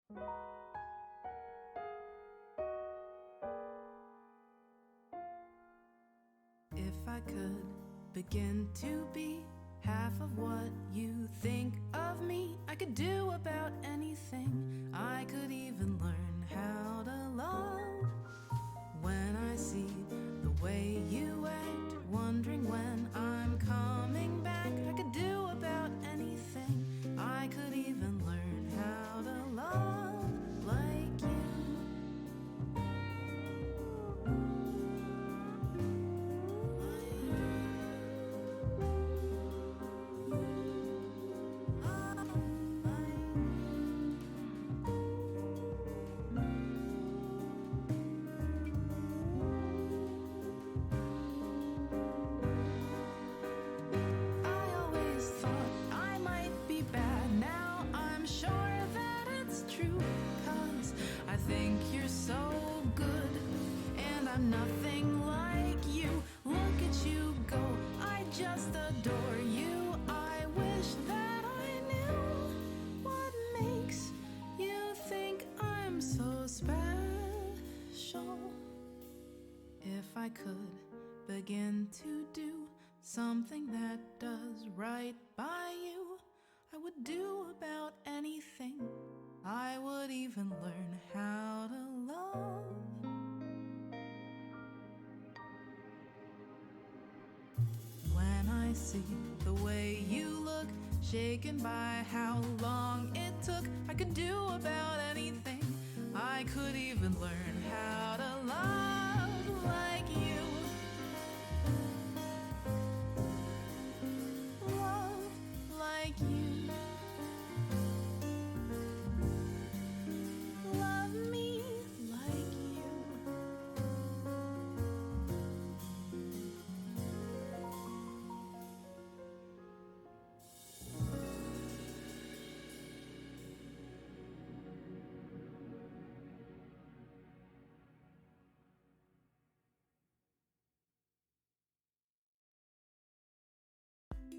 If I could begin to be half of what you think of me, I could do about anything. I could even learn how to love. When I see the way you act, wondering when I'm coming back, I could do about anything. I could even learn how to love like you. Nothing like you. Look at you go, I just adore you. I wish that I knew what makes you think I'm so special. If I could begin to do something that does right by you, I would do about anything. I would even learn how to love. When I see the way you look, shaken by how long it took, I could do about anything. I could even learn how to love like you. Love like you. Love me like you.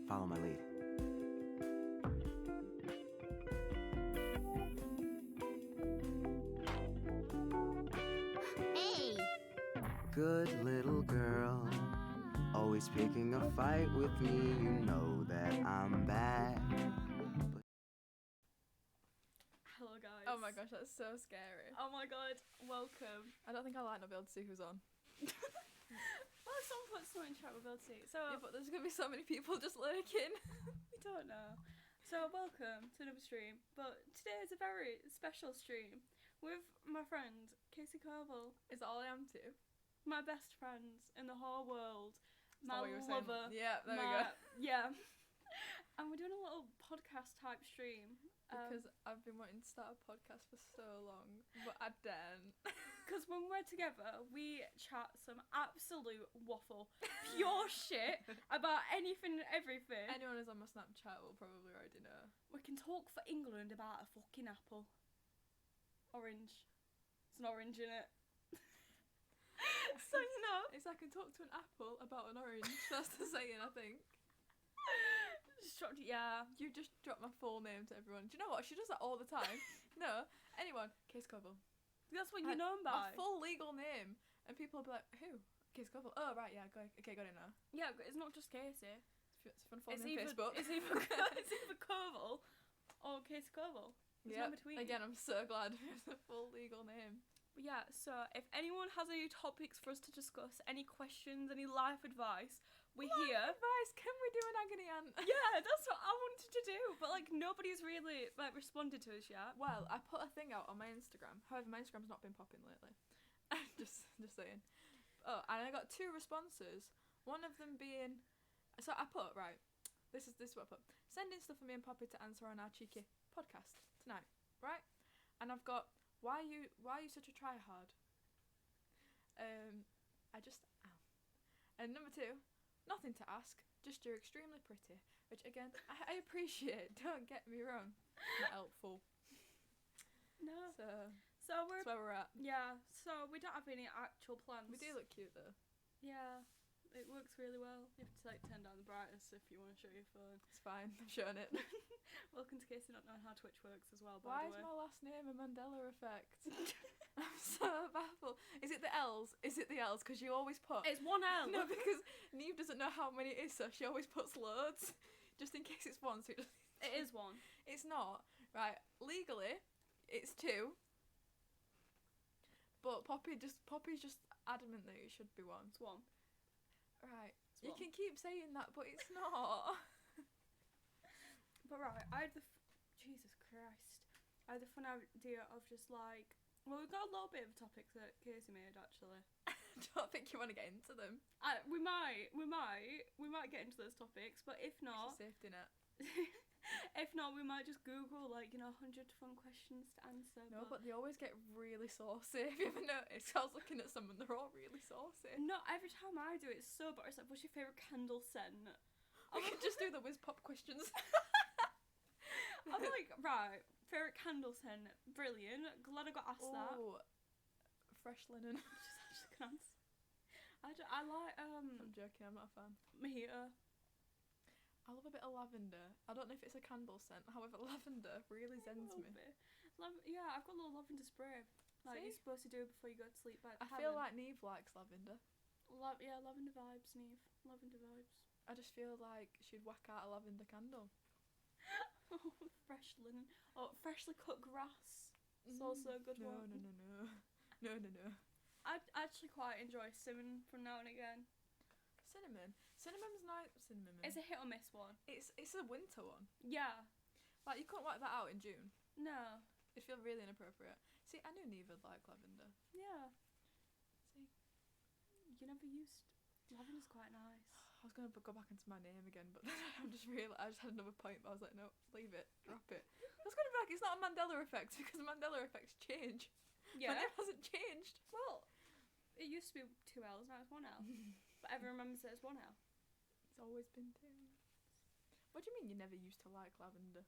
Follow my lead. Hey! Good little girl, always picking a fight with me. You know that I'm bad. Hello guys. Oh my gosh, that's so scary. Oh my god, welcome. I don't think I might not be able to see who's on. Well, if someone puts someone in chat, we'll be able to see. So, Yeah, but there's gonna be so many people just lurking. we don't know. So, welcome to another stream. But today is a very special stream with my friend, Casey Coble. Is that all I am too? My best friend in the whole world. Is that My what you were saying? lover. Yeah, there we my- go. Yeah. And we're doing a little podcast type stream. Because I've been wanting to start a podcast for so long, but I daren't. Because when we're together, we chat some absolute waffle, pure shit about anything and everything. Anyone who's on my Snapchat will probably already know. We can talk for England about a fucking apple. Orange. It's an orange in it. So, you know. It's like I can talk to an apple about an orange. That's the saying, I think. Just dropped it, yeah. You just dropped my full name to everyone. Do you know what? She does that all the time. No, anyone. Case Coble. That's what you're known by. My full legal name. And people will be like, who? Case Coble. Oh, right, yeah, got it now. Yeah, it's not just Casey. If you want to follow me on Facebook. It's either Coble or Casey Coble. There's no between. Again, I'm so glad it's a full legal name. But yeah, so if anyone has any topics for us to discuss, any questions, any life advice, we're here. Advice, can we do an agony aunt? Yeah, that's what I wanted to do, but like nobody's really like responded to us yet. Well, I put a thing out on my Instagram. However, my Instagram's not been popping lately. just saying. Oh, and I got 2 responses. One of them being, so I put, right, this is what I put. Send in stuff for me and Poppy to answer on our cheeky podcast tonight, right? And I've got, why are you such a tryhard? I just am. And number 2, nothing to ask, just you're extremely pretty, which again, I appreciate, don't get me wrong, not helpful. No. So we're that's where we're at. yeah. So we don't have any actual plans. We do look cute though. Yeah. It works really well. You have to like turn down the brightness if you want to show your phone. It's fine. I'm showing it. Welcome to Casey not knowing how Twitch works as well. Why By is the way. my last name a Mandela effect? I'm so baffled. Is it the L's? Is it the L's? Because you always put. It's one L. No, because Neve doesn't know how many it is, so she always puts loads, just in case it's one. So It is one. it's not right. Legally, it's 2. But Poppy's just adamant that it should be 1. It's one. Right. It's You one. can keep saying that, but it's not. But right, I had the Jesus Christ. I had the fun idea of just like, well, we've got a little bit of topics that Casey made actually. I don't think you want to get into them. We might get into those topics, but if It's a not, safety net. if not, we might just Google like 100 fun questions to answer. No, but they always get really saucy. Have you ever noticed? I was looking at some and they're all really saucy. not every time I do it, it's so boring. It's like, what's your favourite candle scent? We could just do the whiz pop questions. I'm like, right, favourite candle scent, brilliant. Glad I got asked that. Oh, fresh linen. Just can answer. I like I'm joking. I'm not a fan. mojito. I love a bit of lavender. I don't know if it's a candle scent. However, lavender really zens me. Yeah, I've got a little lavender spray. Like See? you're supposed to do before you go to sleep. But I feel like Neve likes lavender. yeah, lavender vibes, Neve. Lavender vibes. I just feel like she'd whack out a lavender candle. Oh, fresh linen. Oh, freshly cut grass. It's also a good no, one. No. I actually quite enjoy cinnamon from now and again. Cinnamon. Cinnamon's nice. Cinnamon. It's a hit or miss one. It's a winter one. Yeah. Like you couldn't whack that out in June. No. It'd feel really inappropriate. See, I knew Neve would like lavender. Yeah. See, You never used. Lavender's quite nice. I was gonna go back into my name again, but then I just had another point. But I was like, no, leave it, drop it. I was gonna be like, it's not a Mandela effect because Mandela effects change. Yeah. My name hasn't changed. Well, it used to be 2 L's, now it's 1 L. But everyone remembers that it's 1 L. It's always been 2. What do you mean you never used to like lavender?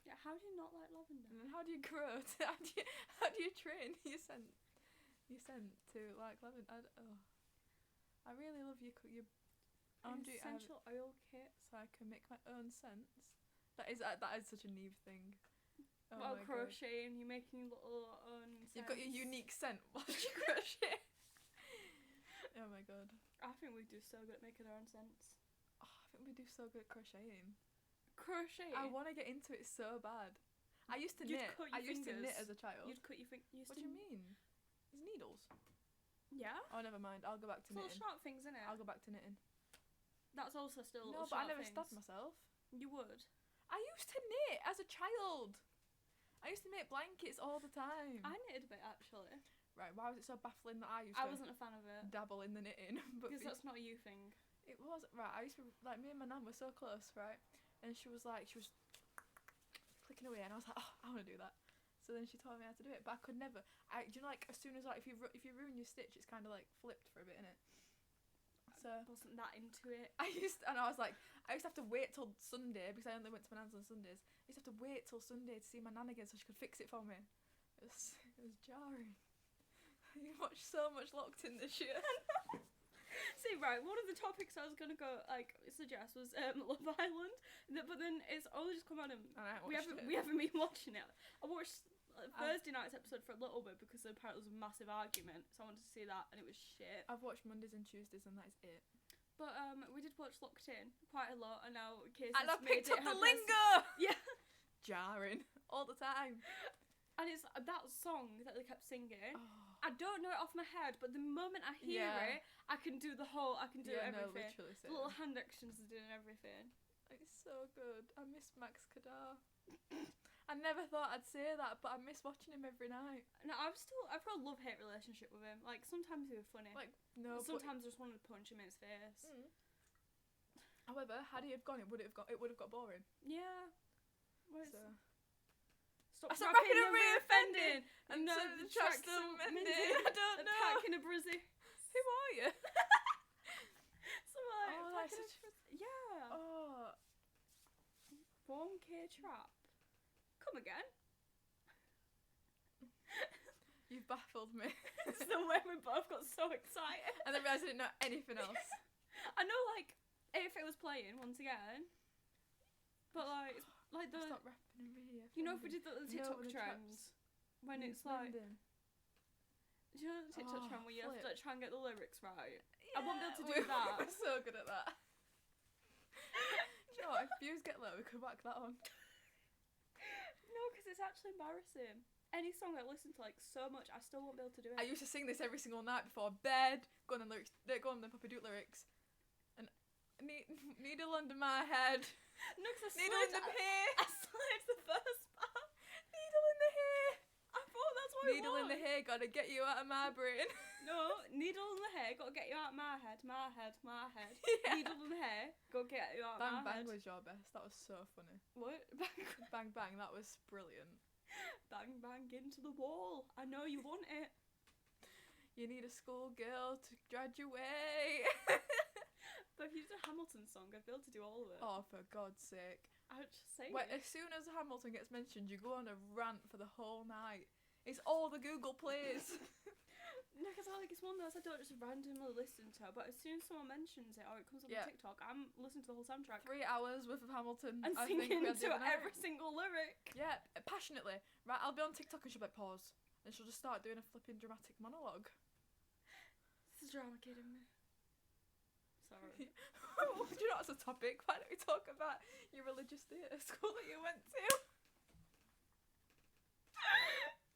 Yeah, how do you not like lavender? And then how do you grow? How do you train your scent to like lavender? I really love your Essential oil kit. so I can make my own scents. That is such a Neve thing. Oh While my God. crocheting, you're making little own You've got your scents. unique scent while you crochet. Oh my God. I think we do so good at making our own scents. Oh, I think we do so good at crocheting. Crocheting? I want to get into it so bad. I used to You'd knit. cut I your used to knit fingers. as a child. You'd cut your fingers. What do you mean? There's needles. Yeah? Oh, never mind. I'll go back to It's little knitting. sharp things, innit? I'll go back to knitting. That's also still No, little but I sharp never things. stabbed myself. You would. I used to knit as a child. I used to make blankets all the time. I knitted a bit, actually. Right, why was it so baffling that I used I to wasn't a fan of it. dabble in the knitting? But Because that's not a you thing. it was, right, I used to, like, me and my nan were so close, right? And she was clicking away, and I was like, oh, I want to do that. So then she taught me how to do it, but I could never. Do you know, like, as soon as, like, if you ruin your stitch, it's kind of, like, flipped for a bit, innit? So I wasn't that into it. I used to have to wait till Sunday, because I only went to my nan's on Sundays. I used to have to wait till Sunday to see my nan again so she could fix it for me. It was jarring. You watched so much Locked In this year. See, right, one of the topics I was gonna go suggest was Love Island, but then it's only just come on and And I we watched haven't it. we haven't been watching it. I watched I've- Thursday night's episode for a little bit because apparently there was a massive argument, so I wanted to see that and it was shit. I've watched Mondays and Tuesdays, and that is it. But we did watch Locked In quite a lot, and now Casey's And I made picked it up her the best- lingo. Yeah, Jarring all the time. and it's that song that they kept singing. Oh. I don't know it off my head, but the moment I hear Yeah. it, I can do the whole. I can do Yeah, no, everything. literally. The little hand actions are doing everything. It's so good. I miss Max Kadar. I never thought I'd say that, but I miss watching him every night. No, I've got a love-hate relationship with him. Like sometimes he was funny. Like, no, sometimes I just wanted to punch him in his face. but... However, had he have gone, it would have got boring. Yeah. What is So Stop stop rapping rapping and and reoffending. and no, so the track's still mending. I don't The know. pack in a brizzy. Who are you? So like, Oh, pack that's in a such- brizzy. Yeah. Oh, 1K trap. Come again. you've baffled me. It's the way we both got so excited. And then realised I didn't know anything else. I know, like, if it was playing once again, but like the, Stop rapping and really. you know, if we did the TikTok the trends, when Mm, it's like, blending. do you know the TikTok Oh, trend where you have to flip. like, try and get the lyrics right? I won't be able to do we- that. We're so good at that. Do you know what? If views get low, we could whack that on. No, because it's actually embarrassing. Any song I listen to like so much, I still won't be able to do it. I used to sing this every single night before bed. Go on the lyrics. Go on the Puppy Doot lyrics. And needle under my head. No, because Needle in the hair. I slid the first part. Needle in the hair. I thought that's what Needle it in was. the hair. Gotta get you out of my brain. No, needle in the hair, gotta get you out of my head, my head, my head. Yeah. Needle in the hair, go get you out of Bang my bang head. was your best. That was so funny. What? Bang bang. That was brilliant. Bang bang into the wall. I know you want it. You need a schoolgirl to graduate. But if you did a Hamilton song, I'd be able to do all of it. Oh, for God's sake. I would just say Well, it. as soon as Hamilton gets mentioned, you go on a rant for the whole night. It's all the Google plays. No, because it's one of those I don't just randomly listen to, but as soon as someone mentions it or it comes up Yeah. on TikTok, I'm listening to the whole soundtrack. 3 hours worth of Hamilton. And I think singing we had the to other night. every single lyric. Yeah, passionately. Right, I'll be on TikTok and she'll be like, pause. And she'll just start doing a flipping dramatic monologue. This is drama kid in me. Sorry. Do you know what's a topic? Why don't we talk about your religious theatre school that you went to?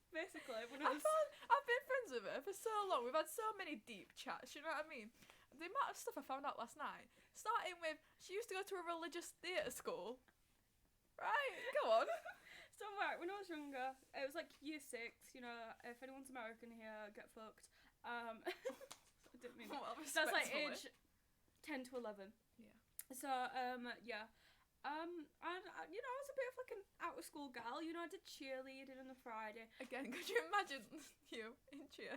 Basically, when I was... I've been friends with her for so long. We've had so many deep chats, you know what I mean? The amount of stuff I found out last night, starting with, she used to go to a religious theatre school. Right, go on. So, right, when I was younger, it was like year 6, you know, if anyone's American here, get fucked. I didn't mean Well, that's like respectfully. age 10 to 11. Yeah. So, yeah. And, you know, I was a bit of like an out of school gal. You know, I did cheerleading on the Friday Again, could you imagine you in cheer?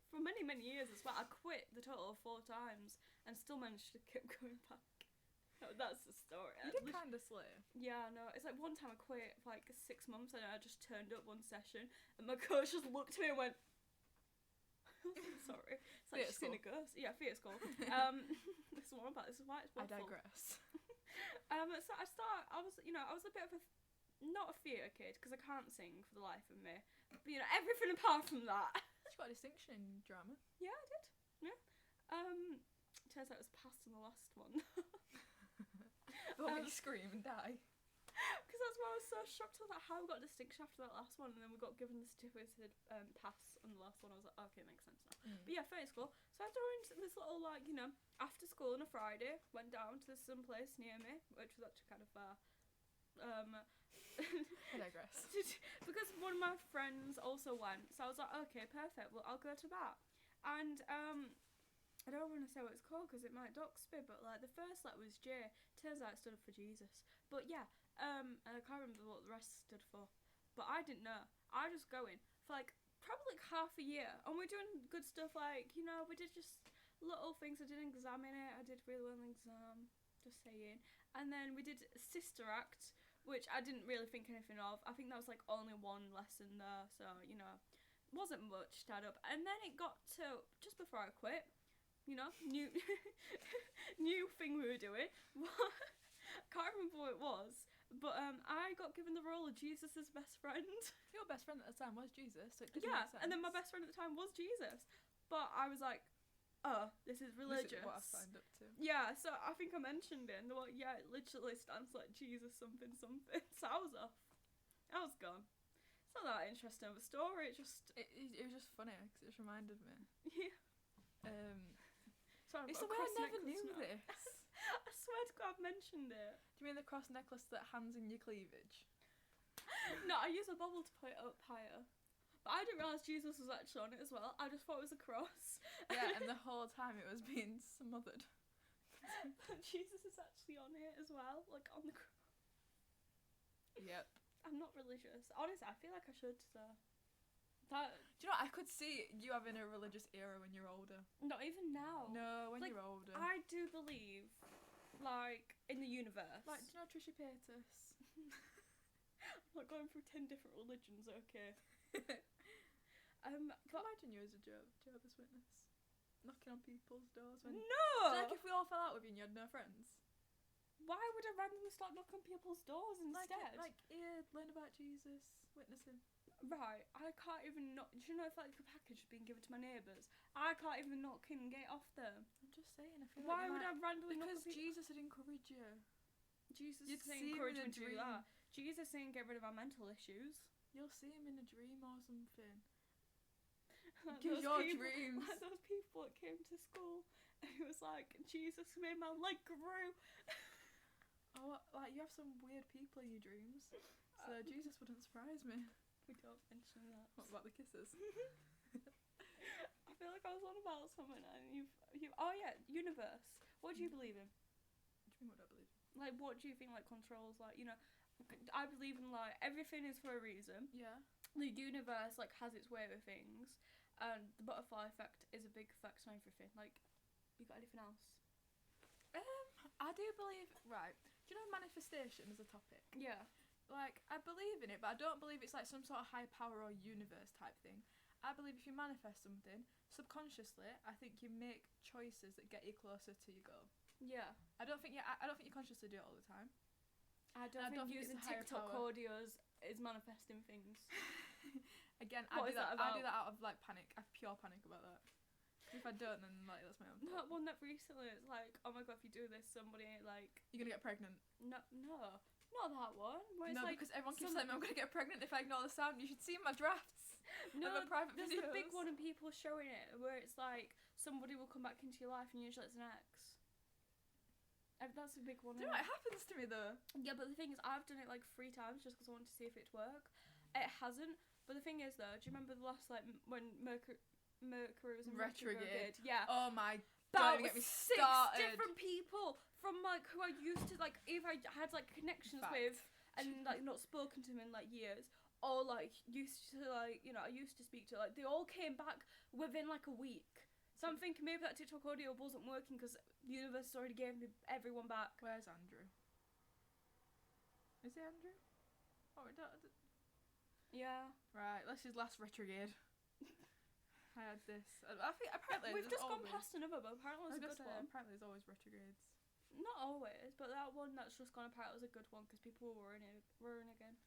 for many, many years as well. I quit the total of 4 times and still managed to keep going back. That's the story. You did kind of slay. Yeah, no, it's like one time I quit for like 6 months and I just turned up one session and my coach just looked at me and went, sorry. It's like Theatre she's seen a ghost. Yeah, theatre school. This is what I'm about. This is why it's I waffle. digress. So I was a bit of a, not a theatre kid because I can't sing for the life of me. But, you know, everything apart from that. She got a distinction in drama. Yeah, I did. Yeah. Turns out it was passed on the last one. The one where you scream and die. Because that's why I was so shocked. I was like, how we got distinction after that last one, and then we got given the certificate pass on the last one. I was like, okay, makes sense now. But yeah, first school. So I joined this little like, you know, after school on a Friday, went down to some place near me, which was actually kind of far. I digress. Because one of my friends also went, so I was like, okay, perfect. Well, I'll go to that. And I don't want to say what it's called because it might dox me, but like the first letter was J. Turns out it stood for Jesus. But yeah, and I can't remember what the rest stood for. But I didn't know. I was going for like probably like half a year, and we're doing good stuff. Like, you know, we did just little things. I did an exam in it. I did really well in the exam. Just saying. And then we did Sister Act, which I didn't really think anything of. I think that was like only one lesson there, so you know, wasn't much to add up. And then it got to just before I quit. You know, new new thing we were doing. Can't remember what it was, but I got given the role of Jesus' best friend. Your best friend at the time was Jesus, so it doesn't Yeah, make sense. and then my best friend at the time was Jesus. But I was like, oh, this is religious. This is what I signed up to. Yeah, so I think I mentioned it, and they're like, yeah, it literally stands like Jesus something something. So I was off. I was gone. It's not that interesting of a story, it just... It was just funny, because it just reminded me. Yeah. So It's the way I never knew this. I swear to God I've mentioned it. Do you mean the cross necklace that hands in your cleavage? No, I used a bubble to put it up higher. But I didn't realise Jesus was actually on it as well. I just thought it was a cross. Yeah, and the whole time it was being smothered. Jesus is actually on it as well, like on the cross. Yep. I'm not religious. Honestly, I feel like I should, so... That, Do you know, I could see you having a religious era when you're older. not even now. No, when Like, you're older. I do believe, like, in the universe. Like, do you know Trisha Paytas? I'm not going through 10 different religions, okay. Can But imagine you as a Jehovah's Witness. knocking on people's doors when... No! So, like, if we all fell out with you and you had no friends. Why would I randomly start knocking on people's doors instead? Learn about Jesus, witness him. Right, I can't even knock. Do you know if like a package is being given to my neighbours? I can't even knock and get off them. I'm just saying, I feel Why like would I randomly knock Because on people? Jesus would encourage you. Jesus You'd saying see him encourage in a me to do dream. that. Jesus saying get rid of our mental issues. You'll see him in a dream or something. Like Give those your people- dreams. Like those people that came to school and it was like, Jesus made my leg grew. Oh, like, you have some weird people in your dreams. So Jesus wouldn't surprise me. We don't mention that. What about the kisses? I feel like I was on about something and you oh yeah, universe. What do you believe in? What do you mean, what do I believe? Like what do you think like controls like, you know, I believe in like everything is for a reason. Yeah. The universe like has its way with things and the butterfly effect is a big effect on everything. Like you got anything else? I do believe, right, do you know manifestation as a topic? Yeah. Like, I believe in it, but I don't believe it's like some sort of high power or universe type thing. I believe if you manifest something, subconsciously, I think you make choices that get you closer to your goal. Yeah. I don't think you consciously do it all the time. I don't think think it's using a higher TikTok power. audios is manifesting things. Again, What I is do that that. I do about? that out of like panic. I have pure panic about that. If I don't, then like that's my own fault. That one that recently it's like, oh my god, if you do this, somebody like You're gonna get pregnant. no, not that one. Where it's No, like because everyone keeps some- telling me I'm gonna get pregnant if I ignore the sound. You should see my drafts. no, of a private there's a big videos. one and people showing it where it's like somebody will come back into your life and usually it's an ex. That's a big one. Do you know what happens to me though? Yeah, but the thing is, I've done it like 3 times just because I wanted to see if it'd work. It hasn't. But the thing is, though, do you remember the last like when Mercury was in retrograde? Yeah. Oh my! About Don't even get me 6 started. different people from like who I used to like either I had like connections Fact. with and like not spoken to them in like years, or like used to like I used to speak to like they all came back within like a week. So I'm thinking maybe that TikTok audio wasn't working because the universe already gave me everyone back. Where's Andrew? Is it Andrew? Oh, Yeah. right. This is last retrograde. I had this. I think apparently We've there's just gone always, past another, but apparently I was it's a gonna good say, one. apparently there's always retrogrades. Not always, but that one that's just gone apart was a good one because people were worrying again.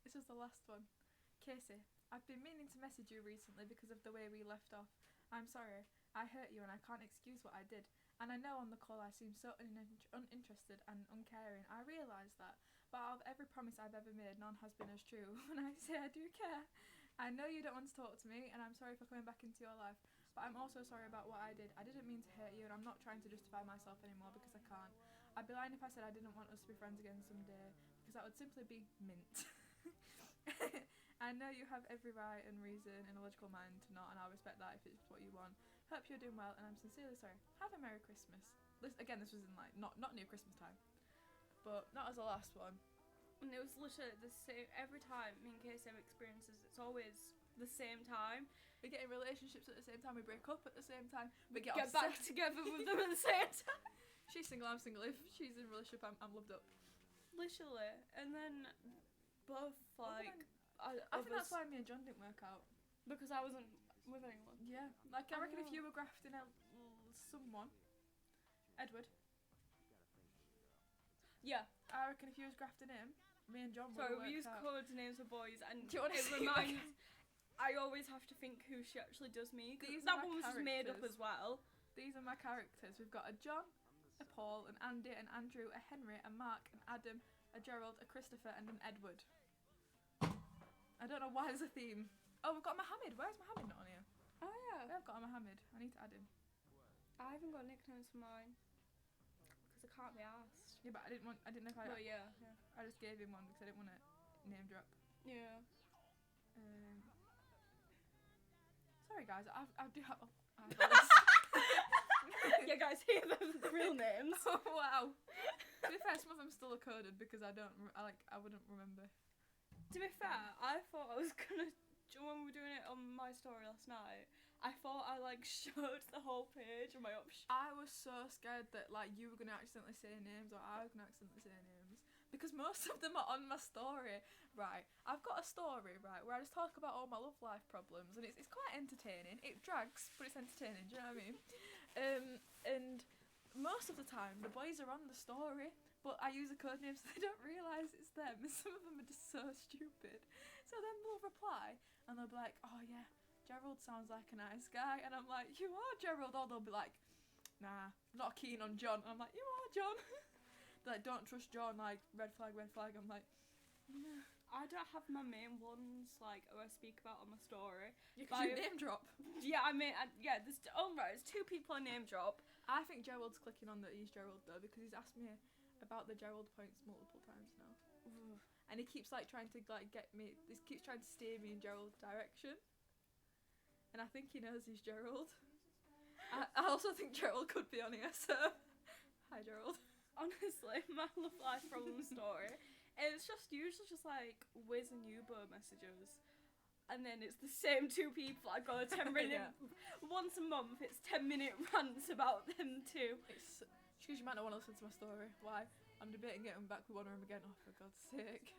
This is the last one. Casey, I've been meaning to message you recently because of the way we left off. I'm sorry. I hurt you and I can't excuse what I did. And I know on the call I seem so uninterested and uncaring. I realise that. But out of every promise I've ever made, none has been as true. When I say I do care. I know you don't want to talk to me and I'm sorry for coming back into your life. But I'm also sorry about what I did. I didn't mean to hurt you and I'm not trying to justify myself anymore because I can't. I'd be lying if I said I didn't want us to be friends again someday. Because that would simply be mint. I know you have every right and reason and a logical mind to not, and I'll respect that if it's what you want. Hope you're doing well, and I'm sincerely sorry. Have a Merry Christmas. This was in like not near Christmas time, but not as the last one. And it was literally the same every time me and Casey have experiences. It's always the same time. We get in relationships at the same time. We break up at the same time. We get back upset. together with them at the same time. She's single. I'm single. If she's in a relationship, I'm loved up. Literally, and then both like I think that's why me and John didn't work out. because I wasn't with anyone. Yeah, like I Oh, reckon if no. you were grafting out someone, Edward. Yeah. I reckon if you was grafting him, me and John would Sorry, have we worked use out. code names for boys, and Do you wanna it see reminds. I always have to think who she actually does me. 'Cause These that are my one was just made up characters. as well. These are my characters. We've got a John, a Paul, an Andy, an Andrew, a Henry, a Mark, an Adam, a Gerald, a Christopher, and an Edward. I don't know why there's a theme. Oh, we've got Mohammed. Where's Mohammed not on here? Oh We yeah. have got a Mohammed. I need to add him. I haven't got nicknames for mine because I can't be asked. Yeah, but I didn't know if But yeah. I just gave him one because I didn't want to name drop. Yeah. Sorry guys, I do have. Yeah, guys, here are the real names. Oh, wow. To be fair, some of them still are coded because I wouldn't remember. To be fair, I thought I was gonna. When we were doing it on my story last night, I thought I like showed the whole page of my options. I was so scared that like you were gonna accidentally say names or I was gonna accidentally say names because most of them are on my story. Right, I've got a story, right, where I just talk about all my love life problems, and it's quite entertaining. It drags, but it's entertaining, do you know what I mean? And most of the time, the boys are on the story, but I use a code name so they don't realise it's them, and some of them are just so stupid. So then they'll reply, and they'll be like, oh yeah, Gerald sounds like a nice guy, and I'm like, you are Gerald, or they'll be like, nah, not keen on John, and I'm like, you are John. They're like, don't trust John, like, red flag, I'm like, nah. I don't have my main ones, like, who I speak about on my story. You can name drop. Yeah, I mean, there's, there's 2 people I name drop. I think Gerald's clicking on that he's Gerald, though, because he's asked me about the Gerald points multiple times now. Ooh. And he keeps, like, trying to, like, he keeps trying to steer me in Gerald's direction. And I think he knows he's Gerald. I also think Gerald could be on here, so... Hi, Gerald. Honestly, my love life problem story, it's just usually just like Wiz and Uber messages, and then it's the same 2 people. I go a 10-minute once a month. It's 10-minute rants about them too. It's because you might not want to listen to my story. Why? I'm debating getting back with one of them again. Oh, for God's sake.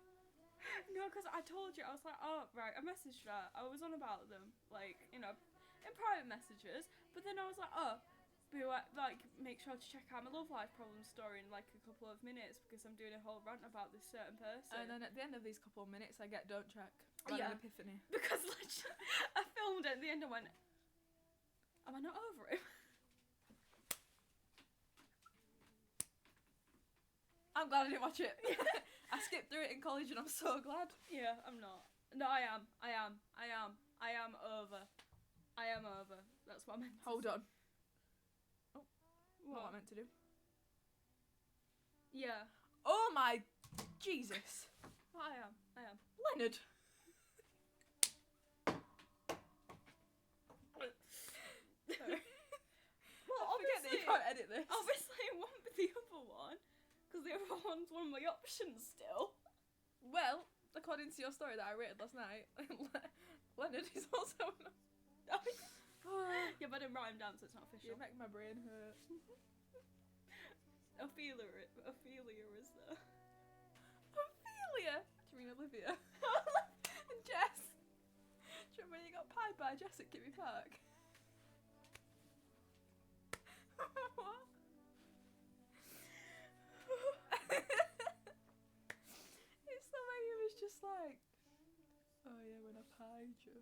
No, because I told you, I was like, oh right, I messaged her. I was on about them, like, you know, in private messages. But then I was like, oh. Be like, make sure to check out my love life problem story in like a couple of minutes because I'm doing a whole rant about this certain person. And then at the end of these couple of minutes, I get don't check. Like an epiphany. Because literally, I filmed it at the end. I went, am I not over him? I'm glad I didn't watch it. I skipped through it in college, and I'm so glad. Yeah, I'm not. No, I am over. I am over. That's what I meant. Hold on. What? What I meant to do? Yeah. Oh my Jesus. Well, I am. Leonard. Sorry. Well, I forget that obviously, you can't edit this. obviously it won't be the other one, because the other one's one of my options still. Well, according to your story that I read last night, Leonard is also an... Yeah, but I didn't write him down, so it's not official. You make my brain hurt. Ophelia is there. Ophelia? Do you mean Olivia? And Jess? Do you remember when you got pied by Jess at Kitty Park? What? It's the way he was just like, oh yeah, when I pied you.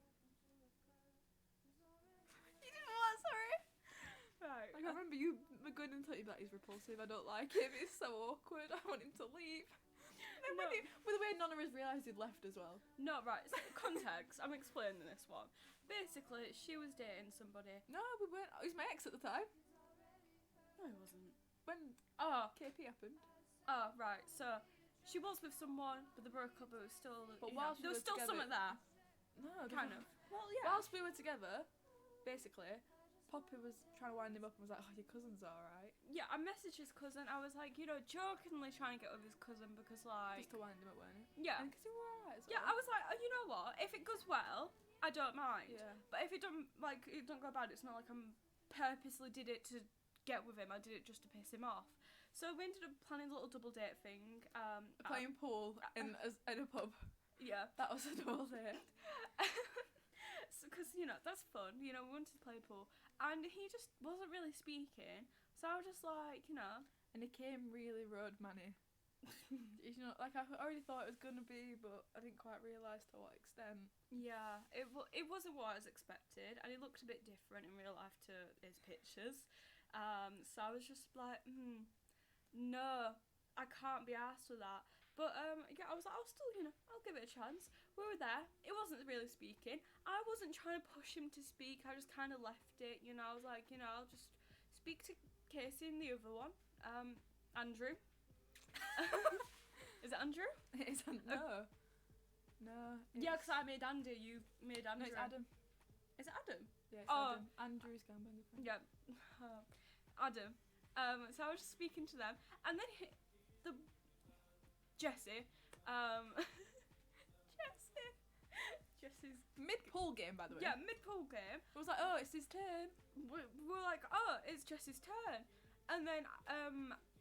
You didn't what, sorry? Right. I can't remember you going and telling you that he's repulsive, I don't like him, it's so awkward, I want him to leave. And then with the way none of us realised he'd left as well. No, right, so context, I'm explaining this one. Basically, she was dating somebody. No, we weren't. He was my ex at the time. No, he wasn't. When Oh, KP happened. right, so she was with someone, but they broke up, but it was still, But you know, whilst there we was were still together- something there. No, Kind of. Well, yeah. Whilst we were together, basically, Poppy was trying to wind him up and was like, oh, your cousin's alright. Yeah, I messaged his cousin. I was like, you know, jokingly trying to get with his cousin because, like, Just to wind him up, weren't it? yeah. And because he were alright as well. Yeah, I was like, oh, you know what? If it goes well, I don't mind. Yeah. But if it don't, like, it don't go bad, it's not like I'm purposely did it to get with him. I did it just to piss him off. So we ended up planning a little double date thing. Playing pool in a pub. Yeah. That was a double date. Because, you know, that's fun. You know, we wanted to play pool. And he just wasn't really speaking. So I was just like, you know. And he came really road manny. You know, like I already thought it was going to be, but I didn't quite realise to what extent. Yeah, it wasn't what I was expected. And he looked a bit different in real life to his pictures. So I was just like, no, I can't be arsed with that. But yeah, I was like, I'll still, you know, I'll give it a chance. We were there. It wasn't really speaking. I wasn't trying to push him to speak. I just kind of left it, you know. I was like, you know, I'll just speak to Casey and the other one, Andrew. Is it Andrew? It's no. No. Yeah, because I made Andy. You made No, Andrew. it's Adam. Is it Adam? Yeah, it's Oh. Adam. Andrew's gambling friend. Yeah. Adam. So I was just speaking to them, and then Jesse's Mid-pool game, by the way. yeah, mid-pool game. It was like, oh, it's his turn. We were like, oh, it's Jesse's turn, and then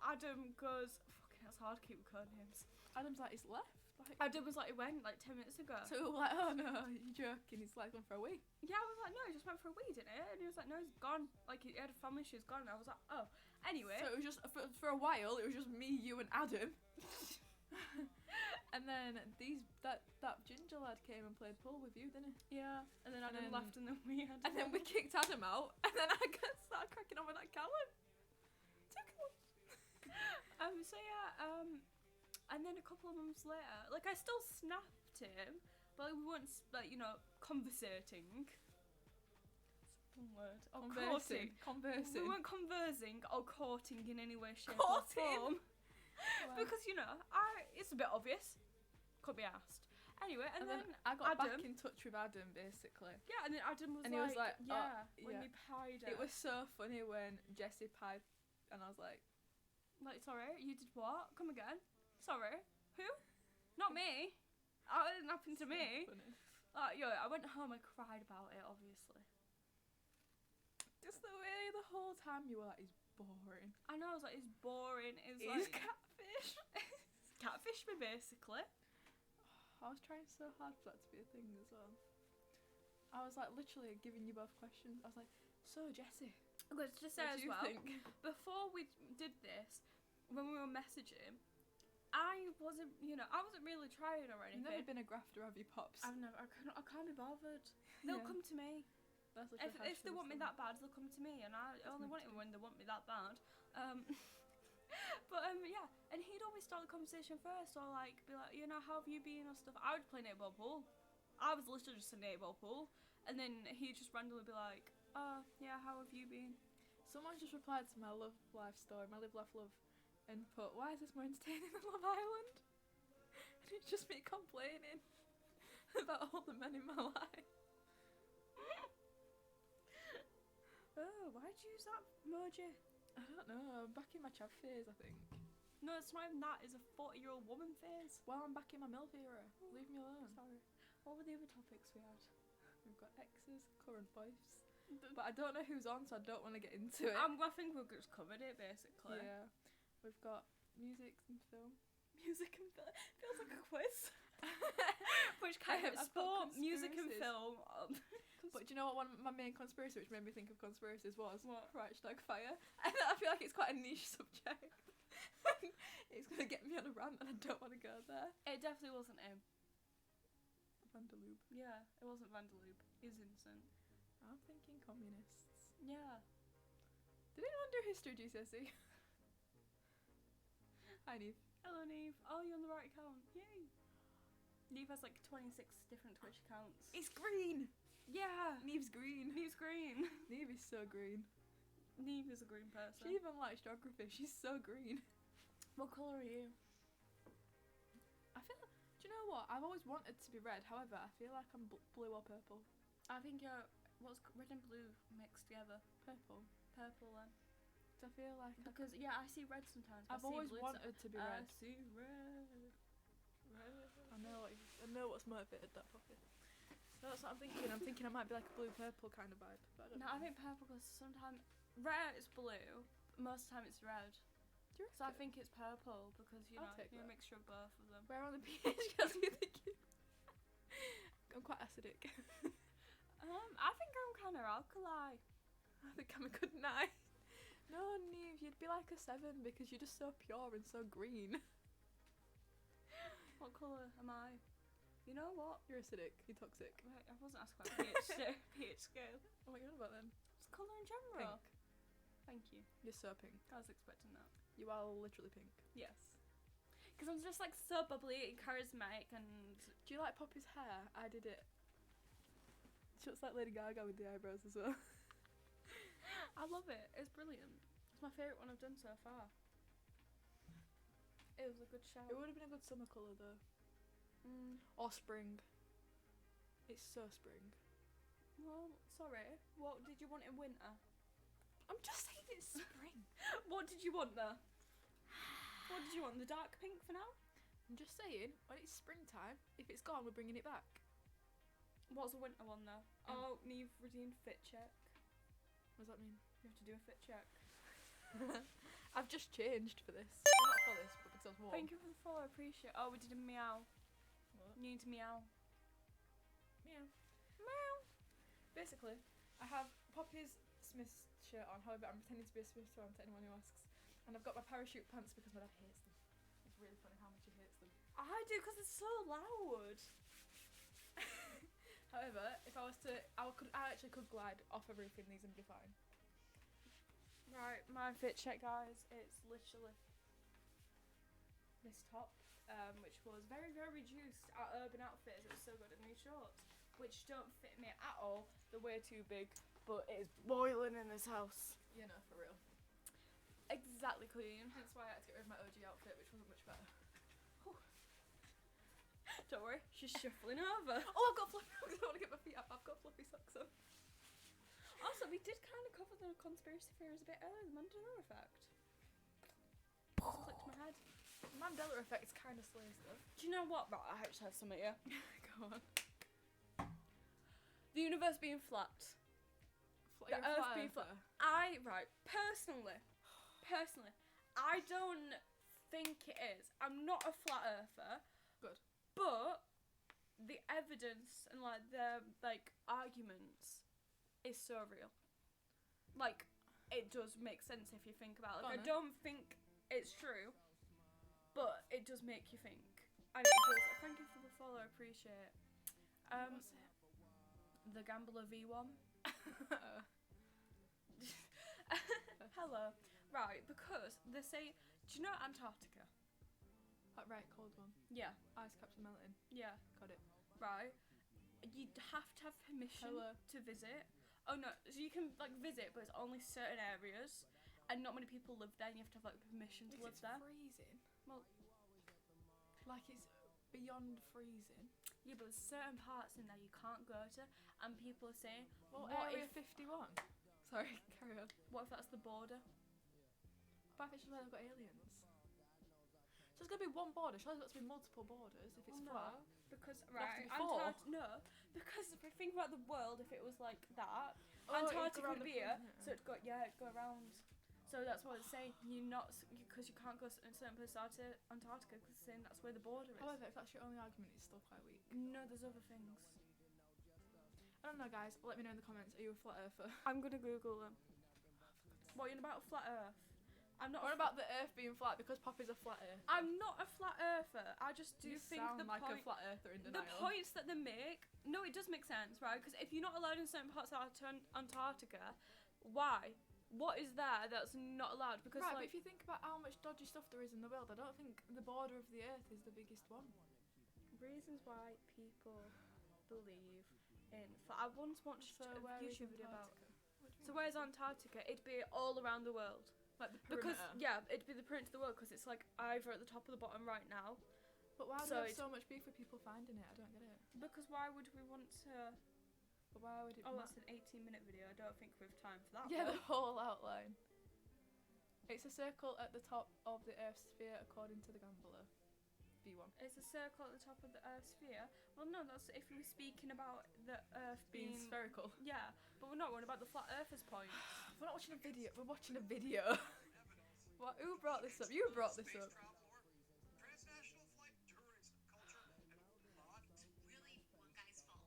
Adam goes, fucking, that's hard to keep with code names. Adam's like, he's left. Like, Adam was like, he went like 10 minutes ago. so we were like, oh no, you're joking. He's like gone for a wee. Yeah, I was like, no, he just went for a wee, didn't he? And he was like, no, he's gone. Like, he had a family issue, he's gone. And I was like, oh. Anyway. So it was just, for a while, it was just me, you and Adam. And then that ginger lad came and played pool with you, didn't he? Yeah. And then And Adam then- left and then we had. And then we kicked Adam out, and then I started cracking on with that Callum. So yeah, and then a couple of months later, like I still snapped him, but we weren't like, you know, conversating. One word. Or courting. Conversing. We weren't conversing or courting in any way, shape, Courting? or form. Because, you know, it's a bit obvious. Could be asked. Anyway, and then I got Adam, back in touch with Adam, basically. yeah, and then Adam was And he was like, oh, yeah, when yeah. you pied her. It was so funny when Jessie pied, and I was like, Like, sorry, you did what? Come again? Sorry, who? Not me. That didn't happen to me. funny. I went home and cried about it, obviously. Just the way the whole time you were like, he's boring. I know, I was like, it's boring. It's He's like catfish. catfish me, basically. I was trying so hard for that to be a thing as well. I was like literally giving you both questions. I was like, so Jessie, Let's just say what as do you well, think? before we did this, when we were messaging, I wasn't really trying or You've anything. never been a grafter, have you, Pops? I can't be bothered. They'll Yeah. come to me. That's literally how If she they was want me saying. that bad, they'll come to me, and I only me want it too. when they want me that bad. But yeah, and he'd always start the conversation first, or like be like, you know, how have you been or stuff. I would play netball pool. I was literally just a netball pool, and then he'd just randomly be like, oh yeah, how have you been? Someone just replied to my love life story, my live, laugh, love, and put, why is this more entertaining than Love Island? And it's just me complaining about all the men in my life. Oh, why'd you use that emoji? I don't know, I'm back in my chav phase, I think. No, it's not even that. It's a 40-year-old woman phase. Well, I'm back in my MILF era. Leave me alone. Sorry. What were the other topics we had? We've got exes, current wives. But I don't know who's on, so I don't want to get into it. I think we've just covered it, basically. Yeah. We've got music and film. Music and film. Feels like a quiz. Which kind of I've got sport, music and conspiracies. film. But do you know what one of my main conspiracy, which made me think of conspiracies, was? What? Right, fire. And I feel like it's quite a niche subject. It's going to get me on a rant and I don't want to go there. It definitely wasn't him. Vandaloob. Yeah, it wasn't Vandaloob. He's innocent. I'm thinking communists. Yeah. Did anyone do history GCSE? Hi, Neve. Hello, Neve. Oh, you're on the right account. Yay. Neve has like 26 different Twitch accounts. It's green! Yeah. Neve's green. Neve's green. Neve is so green. Neve is a green person. She even likes geography. She's so green. What colour are you? I feel. Do you know what? I've always wanted to be red. However, I feel like I'm blue or purple. I think you're red and blue mixed together. Purple. Purple then. So I feel like Because yeah, I see red sometimes. But I've I see always blue wanted to be red. I see red. I know what's motivated that puppy. So that's what I'm thinking. I'm thinking I might be like a blue purple kind of vibe. But I don't No, know. I think purple because sometimes red is blue, but most of the time it's red. Do you So I reckon? think it's purple because you I'll know take you're a that. mixture of both of them. Where on the pH scale do you think you? I'm quite acidic. I think I'm kind of alkali. I think I'm a good 9. No, Neve, you'd be like a 7 because you're just so pure and so green. What colour am I? You know what? You're acidic. You're toxic. Wait, I wasn't asking about pH scale. What are you on about then? It's colour in general. Pink. Thank you. You're so pink. I was expecting that. You are literally pink. Yes. Because I'm just like so bubbly and charismatic and Do you like Poppy's hair? I did it. She looks like Lady Gaga with the eyebrows as well. I love it. It's brilliant. It's my favourite one I've done so far. It was a good shout. It would have been a good summer colour though. Or spring. It's so spring. Well, sorry. What did you want in winter? I'm just saying it's spring. What did you want there? What did you want? The dark pink for now? I'm just saying, when it's springtime, if it's gone, we're bringing it back. What's the winter one though? Oh, Neve redeemed fit check. What does that mean? You have to do a fit check. I've just changed for this. Well, not for this, but because I was warm. Thank you for the follow, I appreciate it. Oh, we did a meow. What? You need to meow. Meow. Meow. Basically, I have Poppy's Smith's shirt on, however, I'm pretending to be a Smith fan to anyone who asks. And I've got my parachute pants because my dad hates them. It's really funny how much he hates them. I do because it's so loud. However, if I was to, I actually could glide off a roof in these and be fine. Right, my fit check, guys. It's literally this top, which was very, very reduced at Urban Outfitters. It was so good. And these shorts, which don't fit me at all. They're way too big, but it is boiling in this house. You know, for real. Exactly, Queen. Hence why I had to get rid of my OG outfit, which wasn't much better. Don't worry, she's shuffling over. Oh, I've got fluffy socks. I want to get my feet up. I've got fluffy socks on. Also, we did kind of cover the conspiracy theories a bit earlier. The Mandela effect. Just clicked my head. Mandela effect is kind of slays though. Do you know what? Right, I actually have something here. Go on. The universe being flat. The Earth being flat. Personally, I don't think it is. I'm not a flat earther. Good. But the evidence and the arguments is so real. Like, it does make sense if you think about it. Like, I don't think it's true, but it does make you think. And it does. Thank you for the follow, I appreciate it. What was it? The Gambler V1. Hello. Right, because they say, do you know Antarctica? That right, cold one. Yeah. Ice caps are melting. Yeah. Got it. Right. You'd have to have permission Hello. to visit. Oh no, so you can visit, but it's only certain areas, and not many people live there. And you have to have permission to live It's there. freezing. Well, like it's beyond freezing. yeah, but there's certain parts in there you can't go to, and people are saying, Well, what Area if 51. Sorry, carry on. what if that's the border? But I think where they've got aliens. So it's gonna be one border. Surely there's got to be multiple borders if it's No, flat. because There have to be four. Because if you think about the world, if it was like that, Oh, it'd go Antarctica around would the be here, front, so it'd go around. So that's what it's saying. You're not because you can't go in a certain place to Antarctica because it's saying that's where the border is. However, if that's your only argument, it's still quite weak. No, there's other things. I don't know, guys. Let me know in the comments. Are you a flat earther? I'm gonna Google them. What are you on about flat Earth? I'm not. What about the Earth being flat because Poppy's a flat earther? I'm not a flat earther. I just do You think sound the like point. a flat earther in The denial. points that they make, no, it does make sense, right? Because if you're not allowed in certain parts of Antarctica, why? What is there that's not allowed? Because Right, but if you think about how much dodgy stuff there is in the world, I don't think the border of the Earth is the biggest one. reasons why people believe in. I once watched So a where is YouTube video about. Antarctica? What do you So mean? where's Antarctica? It'd be all around the world. Like the Because perimeter? it'd be the perimeter of the world because it's either at the top or the bottom right now. But why do so we have it's- so much beef with people finding it? I don't get it. Because why would we want to? But why would it Oh, matter? it's an 18-minute video. I don't think we have time for that. Yeah, one. the whole outline. It's a circle at the top of the Earth's sphere according to the Gambler. V1. It's a circle at the top of the Earth sphere. Well, no, that's if we're speaking about the Earth Being being. spherical. Yeah, but we're not worried about the flat Earthers point. We're not watching a video, we're watching a video. What? Who brought this up? You brought this up. Transnational flight tourism culture and mod. Really one guy's fault.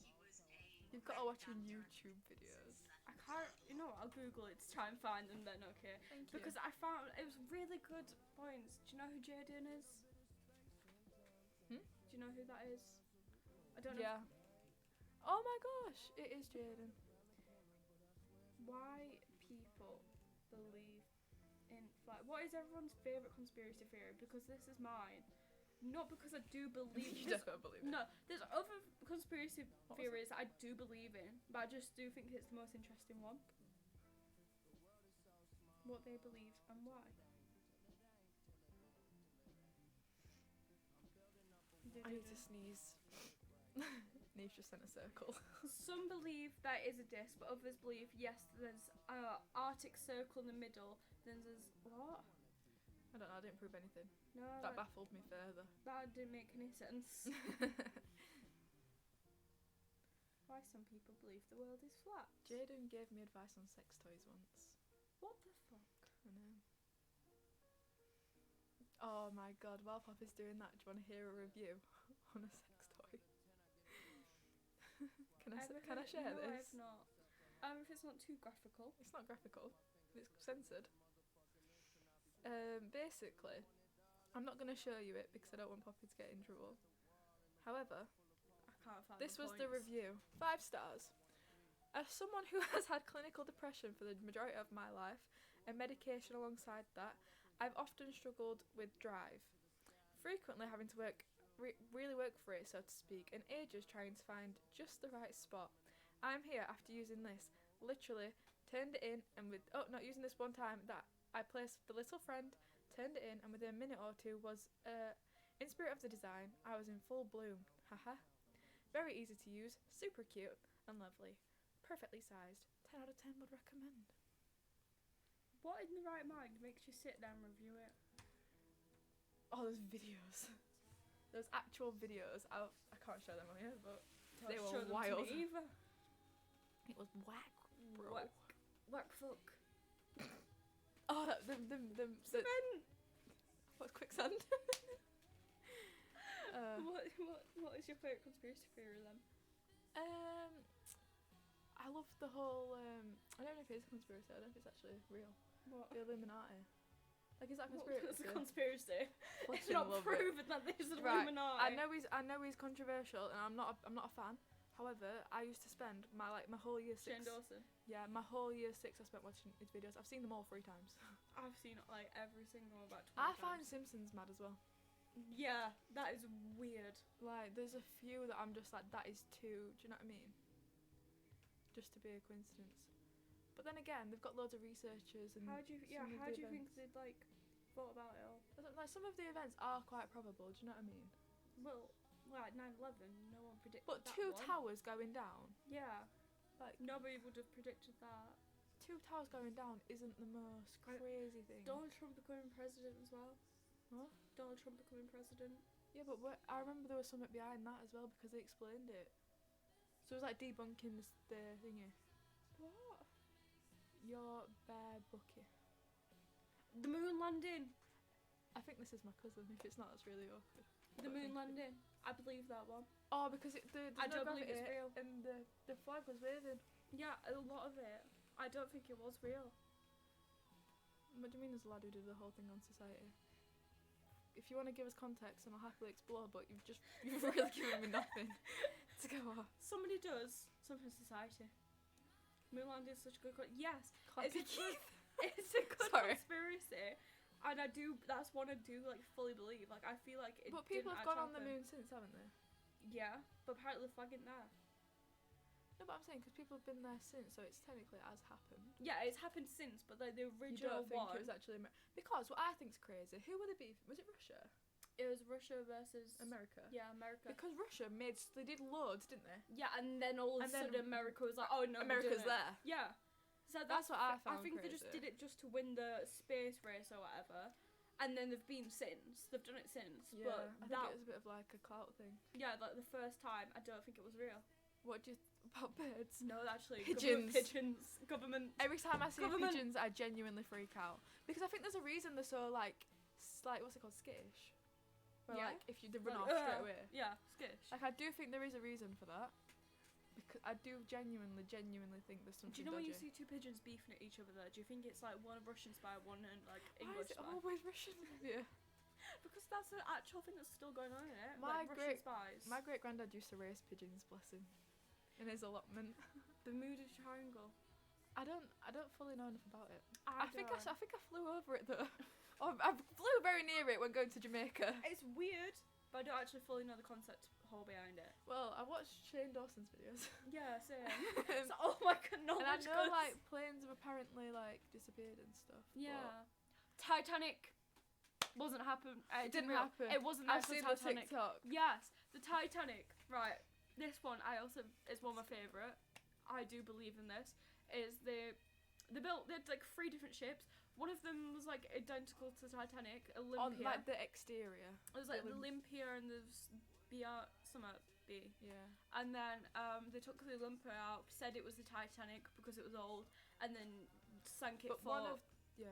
He was a You've got to watch your YouTube videos. I can't. You know what? I'll Google it to try and find them. Then okay. Thank you. Because I found it was really good points. Do you know who Jaden is? Hmm? Do you know who that is? I don't know. Yeah. Oh my gosh, it is Jaden. Why people believe in flight. What is everyone's favourite conspiracy theory? Because this is mine. Not because I do believe You there's- definitely believe it. No, there's other conspiracy What was theories that I do believe in, but I just do think it's the most interesting one. What they believe and why. I need to sneeze. Neve's just sent a circle. Some believe there is a disc, but others believe yes, there's a Arctic circle in the middle. Then there's what? I don't know, I didn't prove anything. No, That baffled me further. that didn't make any sense. Why some people believe the world is flat? Jaden gave me advice on sex toys once. What the fuck? I know. Oh my god, while Pop is doing that, do you want to hear a review on a sex toy? Can I share no, this? I've not. If it's not too graphical. It's not graphical. It's censored. Basically, I'm not going to show you it because I don't want Poppy to get in trouble. However, I can't find this the was the points. review. 5 stars. As someone who has had clinical depression for the majority of my life and medication alongside that, I've often struggled with drive. Frequently having to really work for it, so to speak, and ages trying to find just the right spot. I'm here after using this. Literally, turned it in and not using this one time that I placed with the little friend, turned it in, and within a minute or two was, in spirit of the design, I was in full bloom. Haha. Very easy to use, super cute, and lovely. Perfectly sized. 10 out of 10 would recommend. What in the right mind makes you sit there and review it? Oh, there's videos. There's actual videos. I can't show them on here, but they Don't were show them to wild. me either. It was whack, bro. Whack fuck. Oh, Cement. what's quicksand? What is your favourite conspiracy theory then? I love the whole. I don't know if it is a conspiracy. I don't know if it's actually real. What? The Illuminati. Like, is that a What's conspiracy? a conspiracy? It's Fucking not love it. proven that this is Right, Illuminati. I know he's controversial, and I'm not a fan. However, I used to spend my whole year 6. Shane Dawson. Yeah, my whole year 6 I spent watching his videos. I've seen them all 3 times. I've seen like every single one about 20 I times. find Simpsons mad as well. Yeah, that is weird. Like, there's a few that I'm just like, that is too. Do you know what I mean? Just to be a coincidence. But then again, they've got loads of researchers and. How do you think they'd like thought about it all? Like, some of the events are quite probable. Do you know what I mean? Well, like 9/11, no one predicted But that 2 one. towers going down. Yeah, Like, nobody would have predicted that. 2 towers going down isn't the most crazy thing. Donald Trump becoming president as well. What? Donald Trump becoming president. Yeah, but I remember there was something behind that as well because they explained it. So it was like debunking the thingy. What? Your bear bucky. The moon landing. I think this is my cousin. If it's not, that's really awkward. The moon landing. I believe that one. Oh, because there's I no don't believe it's gravity real. and the flag was waving. Yeah, a lot of it. I don't think it was real. What do you mean there's a lad who did the whole thing on Society? If you want to give us context, then I'll happily explore, but you've really given me nothing to go off. Somebody does something in society. Moon landing is such a good yes. Clappy It's a good, Keith. it's a good Sorry. conspiracy. And that's one I do like fully believe. Like I feel like it But people didn't have gone on actually the happen. moon since, haven't they? Yeah, but apparently the flag isn't there. No, but I'm saying because people have been there since, so it's technically has happened. Yeah, it's happened since, but like the You original don't think one, it was actually because what I think's crazy. Who were they beefing? Was it Russia? it was Russia versus America? Yeah, America. Because Russia they did loads, didn't they? Yeah, and then all of a And then sudden America was like, oh no, we're America's doing it. there. Yeah. So That's what I found I think they just crazy. did it just to win the space race or whatever. And then they've been since. They've done it since. Yeah, But I think that, it was a bit of like a clout thing. yeah, like the first time, I don't think it was real. What do you about birds? No, actually, Pigeons. Government. Every time I see Government. pigeons, I genuinely freak out because I think there's a reason they're so like what's it called, skittish. Where, Yeah. like if they run off Like, straight away. Yeah, skish. Like I do think there is a reason for that. Because I do genuinely think there's something Do you know when dodgy. you see 2 pigeons beefing at each other though? Do you think it's like one Russian spy, one and like Why English is it spy? always Russian? Yeah. Because that's an actual thing that's still going on in it. My like great- Russian spies. My great granddad used to raise pigeons, bless him, in his allotment. The Moody Triangle. I don't fully know enough about it. I think don't. I flew over it though. I flew very near it when going to Jamaica. It's weird, but I don't actually fully know the concept whole behind it. Well, I watched Shane Dawson's videos. Yeah, same. So, oh my god, And I knowledge know goods. like planes have apparently like disappeared and stuff. Yeah. Titanic wasn't happen. It didn't real. happen. It wasn't I've actually seen the Titanic. TikTok. Yes, the Titanic. Right. This one I also is one of my favourite. I do believe in this. Is they had like 3 different ships. One of them was like identical to Titanic, On Olympia. like the exterior. It was like the Olymp- Olympia and the B. Yeah. And then they took the Olympia out, said it was the Titanic because it was old, and then sank it But for one of yeah.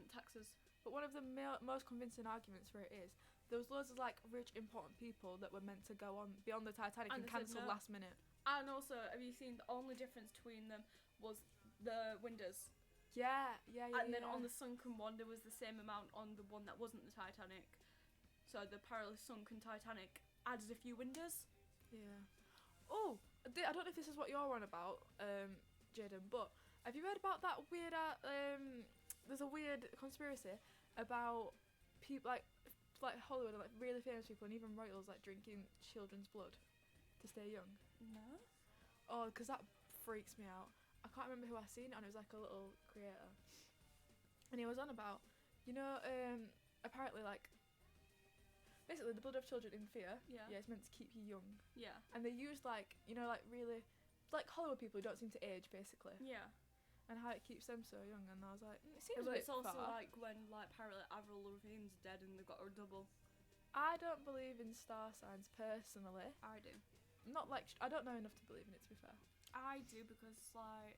taxes. But one of the most convincing arguments for it is there was loads of like rich, important people that were meant to go on beyond the Titanic And and they said cancelled no. last minute. And also, have you seen the only difference between them was the windows? Yeah. And then on the sunken one, there was the same amount on the one that wasn't the Titanic. So the apparently sunken Titanic added a few windows. Yeah. Oh, I don't know if this is what you're on about, Jaden, but have you read about that weird, there's a weird conspiracy about people, like Hollywood and like really famous people and even royals like drinking children's blood to stay young? No. Oh, because that freaks me out. I can't remember who I seen it on, it was like a little creator. And he was on about, apparently like, basically the blood of children in fear, Yeah. it's meant to keep you young. Yeah. And they used like, like really, like Hollywood people who don't seem to age basically. Yeah. And how it keeps them so young, and I was like, it seems a But bit it's also far. like when like apparently Avril Lavigne's dead and they've got her double. I don't believe in star signs personally. I do. Not like I don't know enough to believe in it, to be fair. I do because like.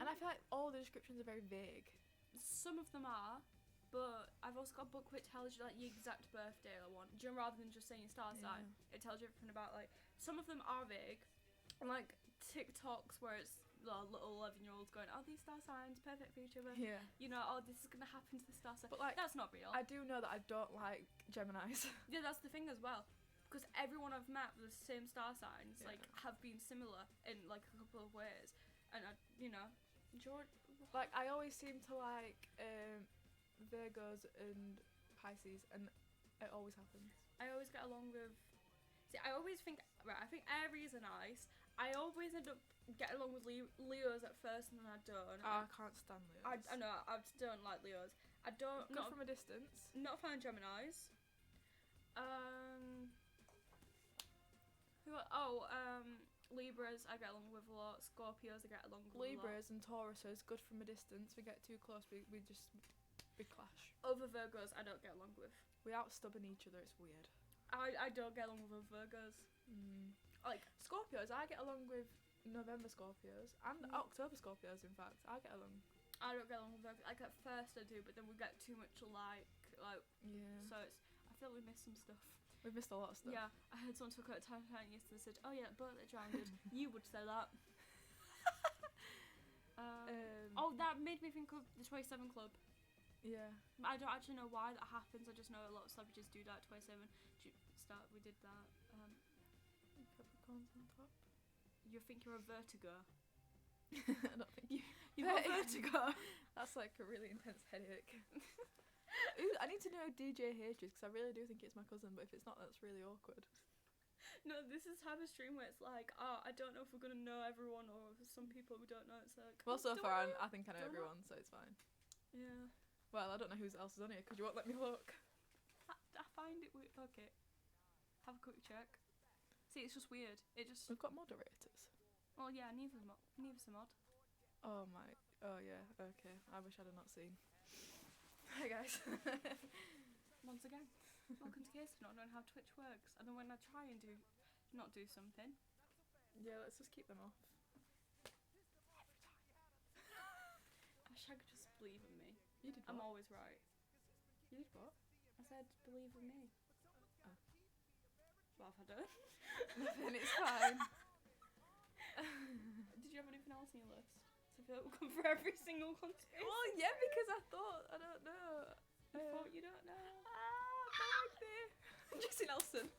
And I feel like all the descriptions are very vague. Some of them are, but I've also got a book which tells you like the exact birthday I want. Do you know, rather than just saying star sign, it tells you everything about like some of them are vague, and like TikToks where it's the little 11-year-olds going, oh, these star signs perfect for each other. Yeah. You know, oh, this is gonna happen to the star sign. But like That's not real. I do know that I don't like Geminis. Yeah, that's the thing as well. Because everyone I've met with the same star signs, Yeah. like, have been similar in, like, a couple of ways. And, George... Like I always seem to like Virgos and Pisces, and it always happens. I always get along with... See, I always think... Right, I think Aries are nice. I always end up getting along with Leos at first, and then I don't. Oh, I can't stand Leos. I know, I just don't like Leos. I don't... Good from a distance. Not a fan of Geminis. Libras I get along with a lot. Scorpios I get along with a lot. Libras and Tauruses, good from a distance. We get too close, we clash. Other Virgos I don't get along with. We outstubborn each other, it's weird. I don't get along with other Virgos. Like, Scorpios, I get along with November Scorpios and October Scorpios, in fact. I get along. I don't get along with Virgos. Like, at first I do, but then we get too much alike. Like, Yeah. so it's... I feel we missed some stuff. We've missed a lot of stuff. Yeah, I heard someone talk about Titanic yesterday and said, oh yeah, boat that drowned. You would say that. That made me think of the 27 Club. Yeah. I don't actually know why that happens. I just know a lot of celebrities do that at 27. We did that. Peppercorns on top. You think you're a vertigo? I don't think You've got vertigo. That's like a really intense headache. Ooh, I need to know DJ H is because I really do think it's my cousin, but if it's not, that's really awkward. No, this is type of stream where it's like, oh, I don't know if we're gonna know everyone or some people we don't know. It's like, Well, so don't far, know. I think I know Don't everyone, so it's fine. Yeah. Well, I don't know who else is on here because you won't let me look. I find it weird. Okay. Have a quick check. See, it's just weird. It just. We've got moderators. Well, yeah, neither's a mod. Oh my. Oh yeah. Okay. I wish I'd have not seen. Hi guys. Once again, welcome to Case not knowing how Twitch works. And then when I try and not do something. Yeah, let's just keep them off. Hashtag just believe in me. You did what? I'm always right. You did what? I said believe in me. Oh. What have I done? Nothing, it's fine. Did you have anything else on your list? To feel come for every single conspiracy? Well, yeah, because I thought, I don't know. You thought you don't know? Jesse Nelson.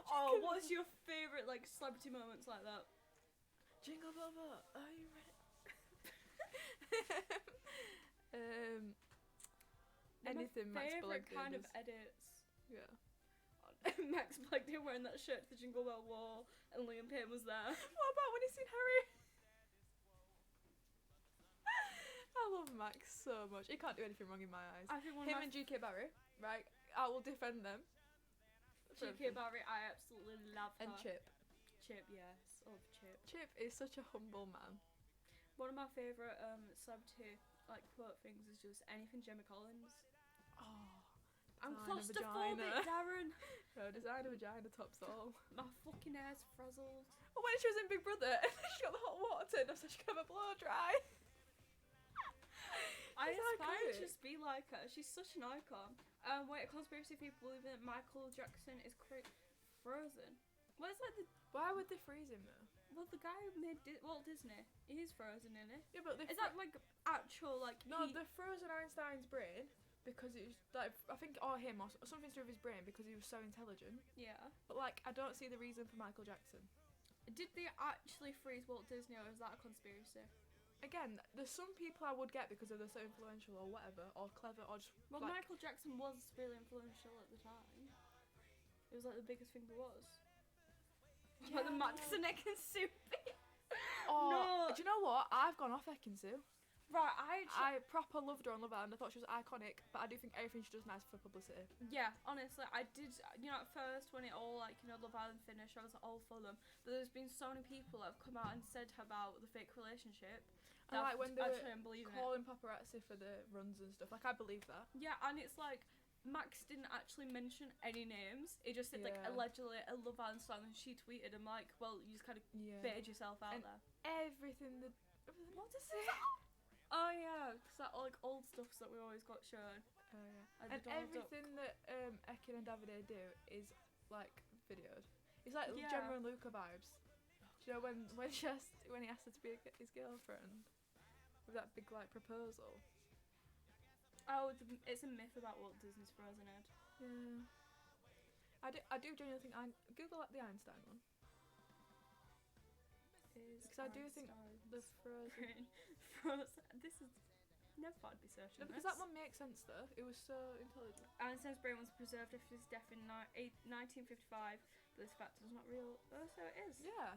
Oh, what's your favourite like celebrity moments like that? Jingle bell bell, are you ready? Anything Max Favourite Belegg kind did of is- edits. Yeah. Max Belegg wearing that shirt to the Jingle Bell wall, and Liam Payne was there. What about when he seen Harry? I love Max so much. He can't do anything wrong in my eyes. I think one Him of my and GK Barry, right? I will defend them. GK Barry, I absolutely love her. And Chip. Chip, yes, love Chip. Chip is such a humble man. One of my favourite celebrity like quote things is just anything Gemma Collins. Oh. I'm designer claustrophobic, vagina. Darren. No, designer vagina tops all. My fucking hair's frazzled. Oh, when she was in Big Brother, she got the hot water turned off so she could have a blow dry. I She's aspire to iconic. just be like her. She's such an icon. Wait, conspiracy people believe that Michael Jackson is frozen. Well, it's like Why would they freeze him though? the guy who made Walt Disney. He's frozen in it. Yeah, but they Is that like actual like? no, they frozen Einstein's brain because it was like I think or him or something to do with his brain because he was so intelligent. Yeah. But like I don't see the reason for Michael Jackson. Did they actually freeze Walt Disney, or is that a conspiracy? Again, there's some people I would get because they're so influential or whatever or clever or just Well, like, Michael Jackson was really influential at the time. It was like the biggest thing there was. Yeah. Like the Max and Egg and soup. or No. do you know what? I've gone off Ekin-Su. Right, I proper loved her on Love Island. I thought she was iconic, but I do think everything she does now is for publicity. yeah, honestly, I did. You know, at first when it all like Love Island finished, I was all for them. But there's been so many people that have come out and said about the fake relationship. And like when they I were don't believe it. calling paparazzi for the runs and stuff, like I believe that. Yeah, and it's like Max didn't actually mention any names. He just said like Yeah. allegedly a Love Island song, and she tweeted him like, "Well, you just kind of Yeah. baited yourself out And there." Everything that. What is it? Oh yeah, because that like old stuff that we always got shown. Oh yeah. Like And the Donald Duck. everything that Ekin and Davide do is like videoed. It's like Yeah. Gemma and Luca vibes. Do you know when when he asked her to be his girlfriend with that big like proposal? Oh, it's a myth about Walt Disney's frozen head. Yeah. I do genuinely think Google like the Einstein one because I do think the frozen. This is never thought I'd be searching No, because this. that one makes sense though. It was so intelligent. Einstein's brain was preserved after his death in 1955, but this fact is not real. Oh, so it is. Yeah.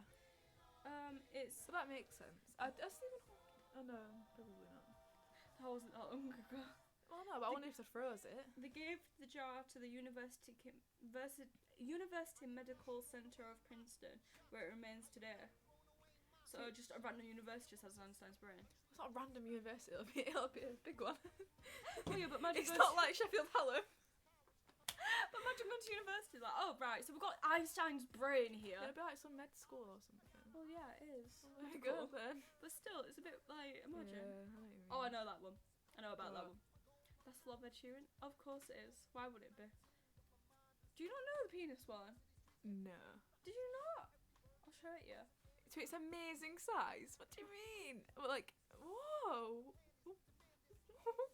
It's So that makes sense. Stephen Hawking. Oh no, probably not. that wasn't that long ago. Oh no, but I wonder if they froze it. They gave the jar to the University Medical Center of Princeton, where it remains today. So just a random university just has Einstein's brain. It's not a random university. It'll be a big one. Oh yeah, but imagine It's going not like Sheffield Hallam. but imagine going to university like, oh right, so we've got Einstein's brain here. It'll be like some med school or something. Well yeah, it is. Oh, there you go then. But still, it's a bit like imagine. Yeah, I know what you mean. Oh, I know that one. I know about that What? one. That's Love Ed Sheeran. Of course it is. Why would it be? Do you not know the penis one? No. Did you not? I'll show it you. So it's amazing size. What do you mean? Well, like, whoa.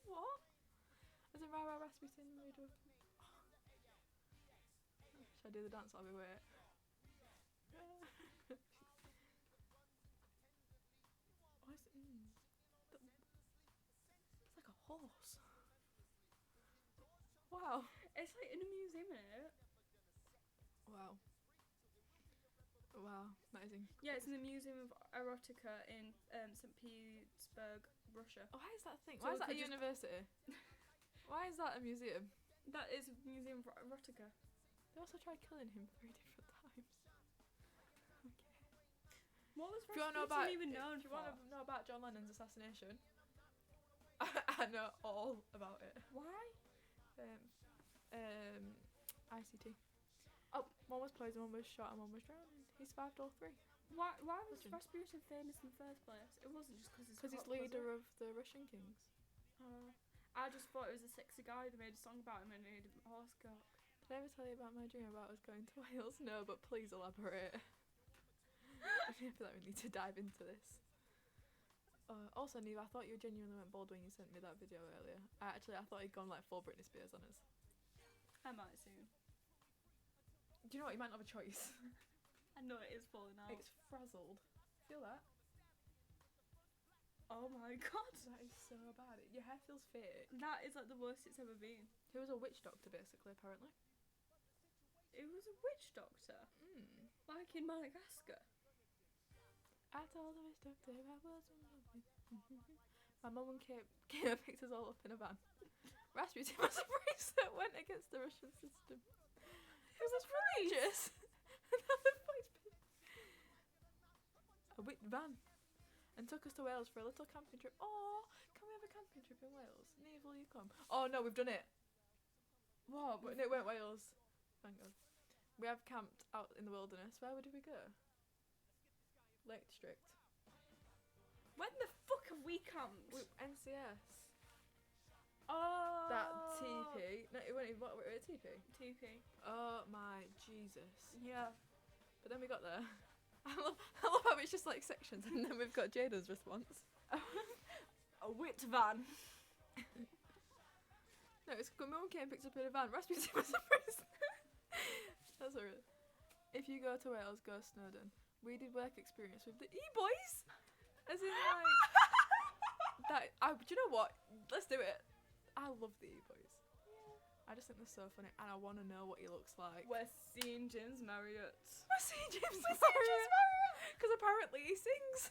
What? As in Rara Rasputin made of. Should I do the dance while we wait? Why is it? It's like a horse. Wow. It's like in a museum, isn't it? Wow. Wow. Amazing. Yeah, it's in the Museum of Erotica in St. Petersburg, Russia. Why is that a thing? So Why is it that a could just- university? Why is that a museum? That is a Museum of Erotica. They also tried killing him 3 different times. Okay. What was If you want to know Rasputin about, even known if you for? want to know about John Lennon's assassination, I know all about it. Why? ICT. Oh, one was poisoned, one was shot, and one was drowning. He survived all 3. Why was Legend. Rasputin famous in the first place? It wasn't just because Because he's leader of the Russian kings. I just thought it was a sexy guy that made a song about him and made a horse cock. Did I ever tell you about my dream about us going to Wales? No, but please elaborate. I feel like we need to dive into this. Also, Neve, I thought you genuinely went bald when you sent me that video earlier. I thought you'd gone like full Britney Spears on us. I might soon. Do you know what? You might not have a choice. I know it is falling out. It's frazzled. Feel that? Oh my god. That is so bad. Your hair feels fake. That is like the worst it's ever been. He was a witch doctor, basically, apparently. It was a witch doctor. Like in Madagascar. I told the witch doctor I was in love with. My mum and Kate came and picked us all up in a van. Rasputin was a priest that went against the Russian system. He was religious. A witch van. And took us to Wales for a little camping trip. Oh, can we have a camping trip in Wales? Neve, will you come? Oh no, we've done it. What? But it weren't Wales. Thank God. We have camped out in the wilderness. Where did we go? Lake District. When the fuck have we camped? NCS. Oh. That TP. No, it wasn't even, what, TP? TP. Oh my Jesus. Yeah. But then we got there. I love how it's just like sections, and then we've got Jada's response. A wit van. No, it's good. My mum came and picked up in a van. Rasputin was a prisoner. That's all right. If you go to Wales, go Snowdon. We did work experience with the e-boys. As in, like, do you know what? Let's do it. I love the e-boys. I just think they're so funny, and I want to know what he looks like. We're seeing James Marriott. We're seeing James Marriott. Because apparently he sings.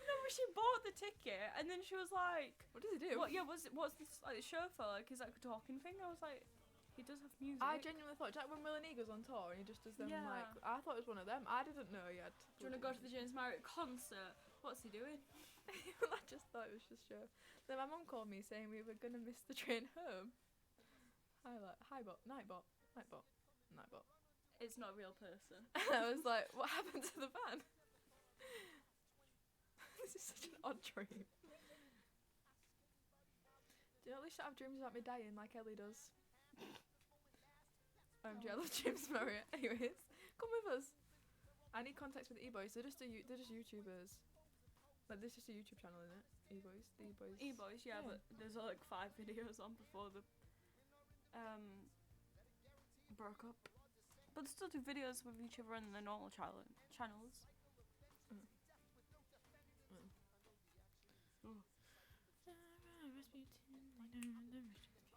No, but she bought the ticket, and then she was like, What does he do? "What? Yeah, what's this like show for? Like, is that like a talking thing?" I was like, "He does have music." I genuinely thought, Jack, when Will and E goes on tour and he just does them, Yeah. like, I thought it was one of them. I didn't know he had. Do you want to go to the James Marriott concert? What's he doing? I just thought it was just show. Then my mum called me saying we were going to miss the train home. Nightbot. It's not a real person. And I was like, what happened to the van? This is such an odd dream. Do you know at least I have dreams about me dying like Ellie does? I'm jealous, James Marriott. Anyways, come with us. I need contacts with the e-boys. They're just YouTubers. Like, there's just a YouTube channel in it. E-boys, the e-boys. E-boys, yeah, but there's like 5 videos on before the broke up. But they still do videos with each other on the normal channels.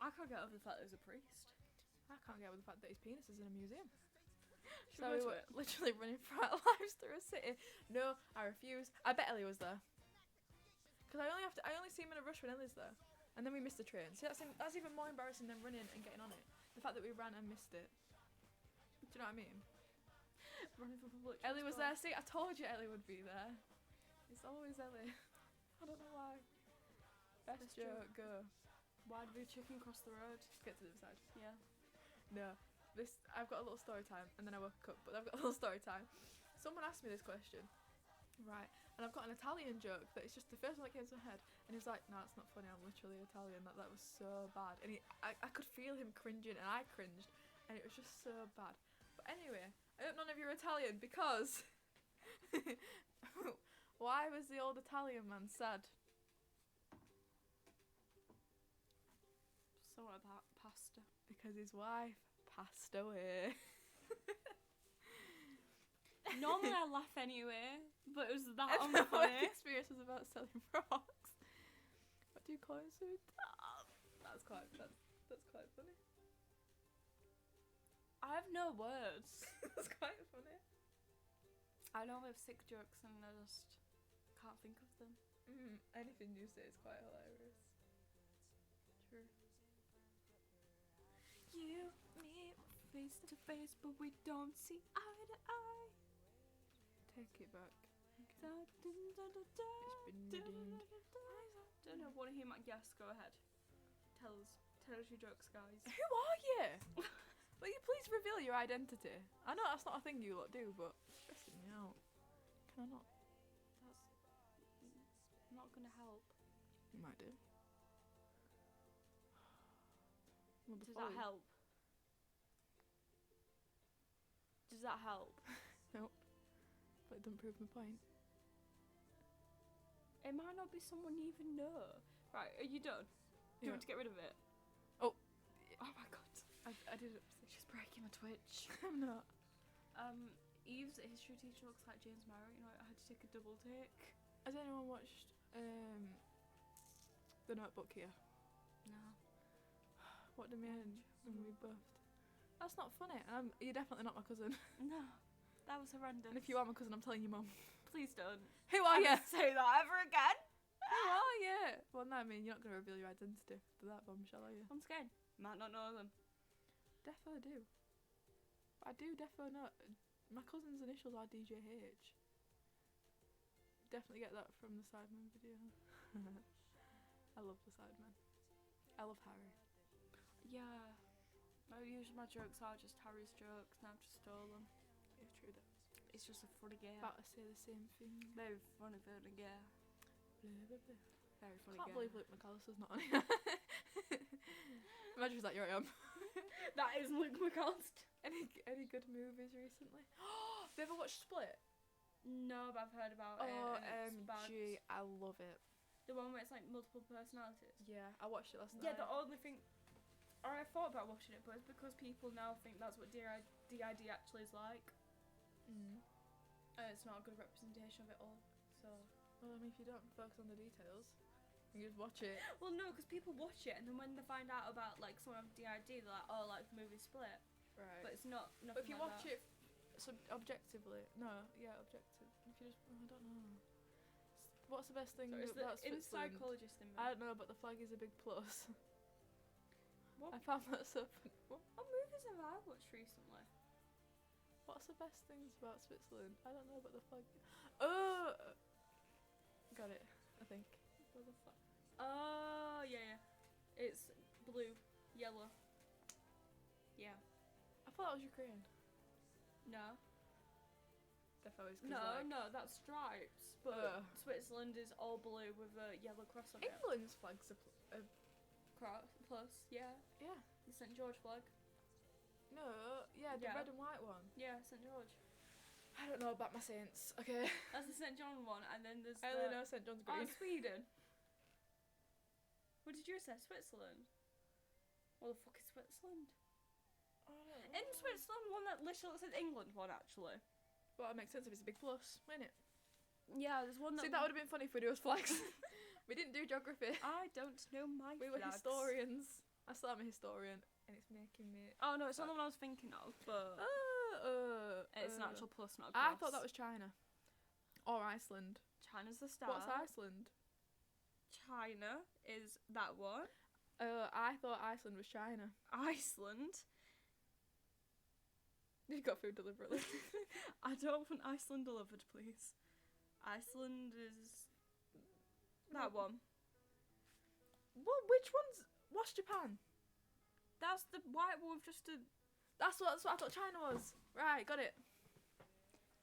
I can't get over the fact that there's a priest. I can't get over the fact that his penis is in a museum. Should So we we go to were it? literally running for our lives through a city. No, I refuse. I bet Ellie was there. Because I only see him in a rush when Ellie's there. And then we missed the train. See, that's even more embarrassing than running and getting on it. The fact that we ran and missed it. Do you know what I mean? Running for public Ellie was transport. there. See, I told you Ellie would be there. It's always Ellie. I don't know why. Best joke, go. Why did the chicken cross the road? Get to the other side. Yeah. No. I've got a little story time, and then I woke up, but I've got a little story time. Someone asked me this question. Right. And I've got an Italian joke that it's just the first one that came to my head. And he was like, no, it's not funny, I'm literally Italian. That was so bad. And I could feel him cringing, and I cringed. And it was just so bad. But anyway, I hope none of you are Italian, because why was the old Italian man sad? Something about pasta. Because his wife passed away. Normally I laugh anyway, but it was that And the work unfunny. experience was about selling rocks. What do you call it? So that's quite funny. I have no words. That's quite funny. I know we have sick jokes and I just can't think of them. Anything you say is quite hilarious. True. You, me, face to face, but we don't see eye to eye. Take it back. Da, dun, da, da, da, It's been da, redeemed. da, da, da. Don't know. Want to hear my yes? Go ahead. Tell us your jokes, guys. Who are you? Will you please reveal your identity? I know that's not a thing you lot do, but it's stressing me out. Can I not? That's not gonna help. You might do. Well, Does before that we- help? Does that help? But it doesn't prove my point. It might not be someone you even know. Right, are you done? Do you want to get rid of it? Oh. Oh my god. I did it. She's breaking my Twitch. I'm not. Eve's history teacher looks like James Marriott. You know, I had to take a double take. Has anyone watched The Notebook here? No. What do you mean when we buffed? That's not funny. You're definitely not my cousin. No. That was horrendous. And if you are my cousin, I'm telling your mum. Please don't. Who are you? Don't say that ever again. Who are you? Well, no, I mean, you're not going to reveal your identity after that bombshell, are you? Once again, might not know them. Defo do. I do defo know. My cousin's initials are DJH. Definitely get that from the Sidemen video. I love the Sidemen. I love Harry. Yeah. Usually my jokes are just Harry's jokes, and I've just stole them. Yeah, true that. It's just a funny game. About to say the same thing. Very funny, yeah. Blah, blah, blah. Very funny Can't guy. believe Luke McAllister's not on here. Imagine he's like, here I am. That is Luke McAllister. Any good movies recently? Have you ever watched Split? No, but I've heard about it. Oh, and it's about OMG, I love it. the one where it's like multiple personalities. Yeah, I watched it last Yeah, night. the only thing I thought about watching it, but it's because people now think that's what DID actually is like. Mm. It's not a good representation of it all. So, Well, I mean, if you don't focus on the details, you just watch it. well, no, because people watch it and then when they find out about like some of DID, they're like, oh, like the movie Split, Right. but it's not. But if you like watch that. it objectively, objective. If you just, I don't know. What's the best thing So it's the about in Switzerland? psychologist in me. I don't know, but the flag is a big plus. What? I found that so funny. What movies have I watched recently? What's the best things about Switzerland? I don't know, but the flag. Oh, got it. I think. What the fuck? Oh yeah. It's blue, yellow. Yeah. I thought that was Ukraine. No. Definitely. No, that's stripes. But Ugh. Switzerland is all blue with a yellow cross on it. England's flag's a Cross plus, yeah. yeah. The St George flag. No, yeah, the Yeah. red and white one. Yeah, St George. I don't know about my saints. Okay. That's the St John one, and then there's I only know St John's oh, Green. Sweden. What did you say? Switzerland. What the fuck is Switzerland? In Switzerland, one that literally looks like England one actually. Well, it makes sense if it's a big plus, ain't it? Yeah, there's one that. See, that would have been funny if we do us flags. We didn't do geography. I don't know my We were flags. historians. I still am a historian, and it's making me. Oh no, it's not the one I was thinking of, but it's an actual plus, not a I cross. thought that was China. Or Iceland. China's the star. What's Iceland? China is that one. I thought Iceland was China. Iceland. You got food deliberately. I don't want Iceland delivered, please. Iceland is that one. What? Which one's? What's Japan? That's the white one with just a. That's what I thought China was. Right, got it.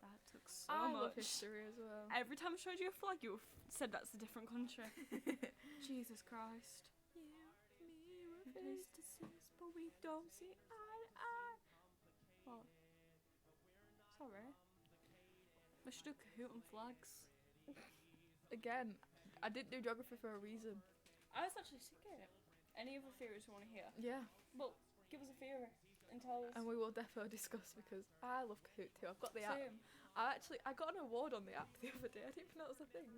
That took so I love much. history as well. Every time I showed you a flag, you said that's a different country. Jesus Christ. Face to face, but we don't see eye to eye. What? Sorry. I should do Kahoot and flags. Again, I didn't do geography for a reason. I was actually sick of it. Any other theories you want to hear? Yeah, Well, give us a theory and tell us. and we will defo discuss because I love Kahoot too. I've got the app. Same. I got an award on the app the other day. I didn't even know it was a thing.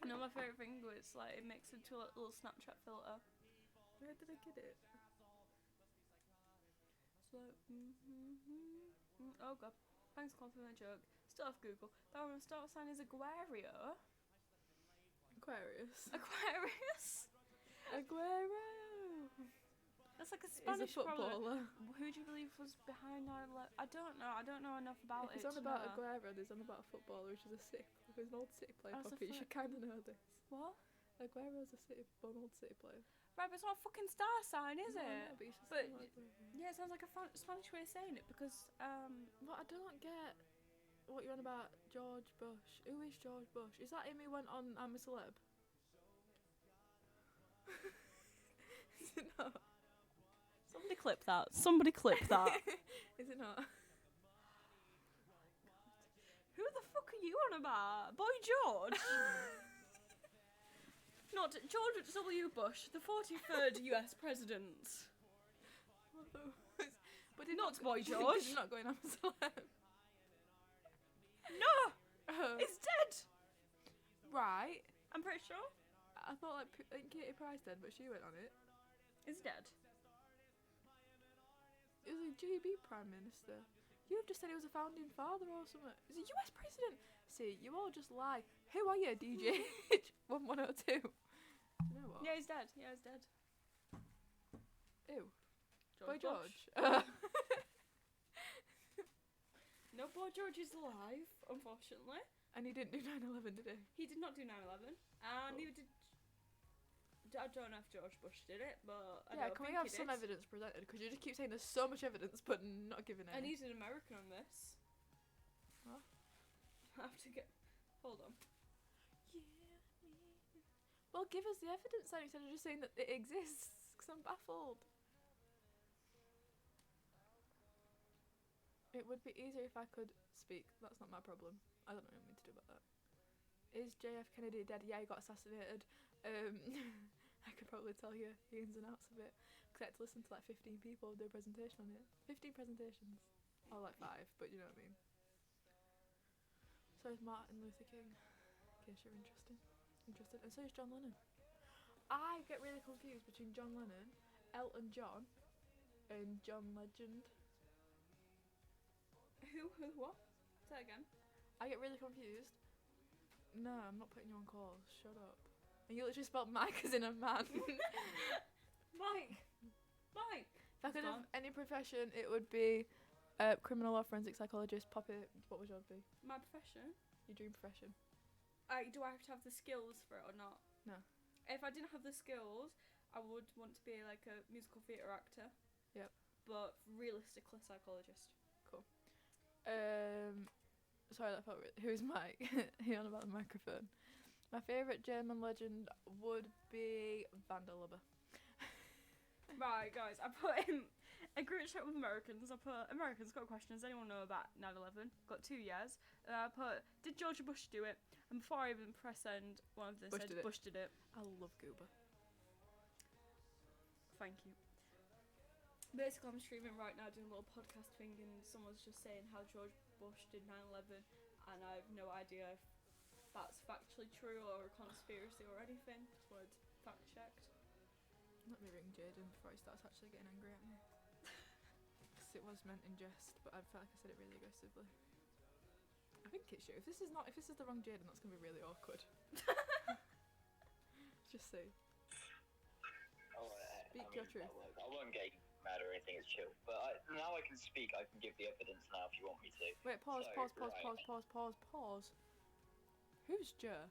No, my favourite thing was like it makes into a little Snapchat filter. Where did I get it? So, oh god, thanks for confirming my joke. Still have Google. That one start sign is Aguario. Aquarius. Aquarius. Aguero. That's like a He's a Spanish problem. footballer. Who do you believe was behind 9/11? I don't know. I don't know enough about If it. it's on to about know. Aguero, there's on about a footballer, which is a City, who's an old City player. That's a Poppy, you should kind of know this. What? Aguero's an old City player. Right, but it's not a fucking star sign, is No, I it? know, but, it's just But like Aguero. yeah, it sounds like a Spanish way of saying it because What I don't get, what you're on about, George Bush. Who is George Bush? Is that him who went on I'm a Celeb? Is it not? somebody clip that. Somebody clip that. Is it not? Who the fuck are you on about? Boy George? Not George W. Bush, the 43rd US president. But did Not Boy did George. not go in I'm a Celeb. No! Oh. It's dead! Right. I'm pretty sure. I thought like I think Katie Price did, but she went on it. It's dead. It was a GB Prime Minister. You have just said he was a founding father or something. He's a US president. See, you all just lie. Who are you, DJ? 1102. You know what? Yeah, he's dead. Yeah, he's dead. Ew. Boy Boy George. No, Boy George is alive, unfortunately. And he didn't do 9/11, did he? He did not do 9/11. And neither did... I don't know if George Bush did it, but I Yeah, don't can we think have he some did. evidence presented? Because you just keep saying there's so much evidence, but not giving I any. need an American on this. What? I have to get... Hold on. Well, give us the evidence then instead of just saying that it exists, because I'm baffled. It would be easier if I could speak. That's not my problem. I don't know what I mean to do about that. Is JF Kennedy dead? Yeah, he got assassinated. I could probably tell you the ins and outs of it. Because I had to listen to like 15 people do a presentation on it. 15 presentations. Or like 5, but you know what I mean. So is Martin Luther King. In case you're interested. And so is John Lennon. I get really confused between John Lennon, Elton John, and John Legend. Who, what? Say that again. I get really confused. No, I'm not putting you on calls. Shut up. And you literally spelled Mike as in a man. Mike. If I could have any profession, it would be criminal or forensic psychologist. Poppy, what would yours be? My profession? Your dream profession? Do I have to have the skills for it or not? No. If I didn't have the skills, I would want to be like a musical theatre actor. Yep. But realistically, psychologist. Sorry, that felt really... Who's Mike? He on about the microphone. My favourite German legend would be Van der Lubbe. Right, guys, I put in a group chat with Americans. I put, Americans, got questions. Anyone know about 9/11? Got 2 years. I put, did George Bush do it? And before I even press send, one of them Bush said, did it. Bush did it. I love Goober. Thank you. Basically, I'm streaming right now doing a little podcast thing, and someone's just saying how George Bush did 9/11, and I have no idea if that's factually true or a conspiracy or anything. Just wanted fact checked. Let me ring Jaden before he starts actually getting angry at me. Because it was meant in jest, but I felt like I said it really aggressively. I think it's you. If this is the wrong Jaden, that's gonna be really awkward. Just say. Speak your truth. I won't get mad or anything, it's chill. But now I can speak, I can give the evidence now if you want me to. Wait, pause. Who's Joe?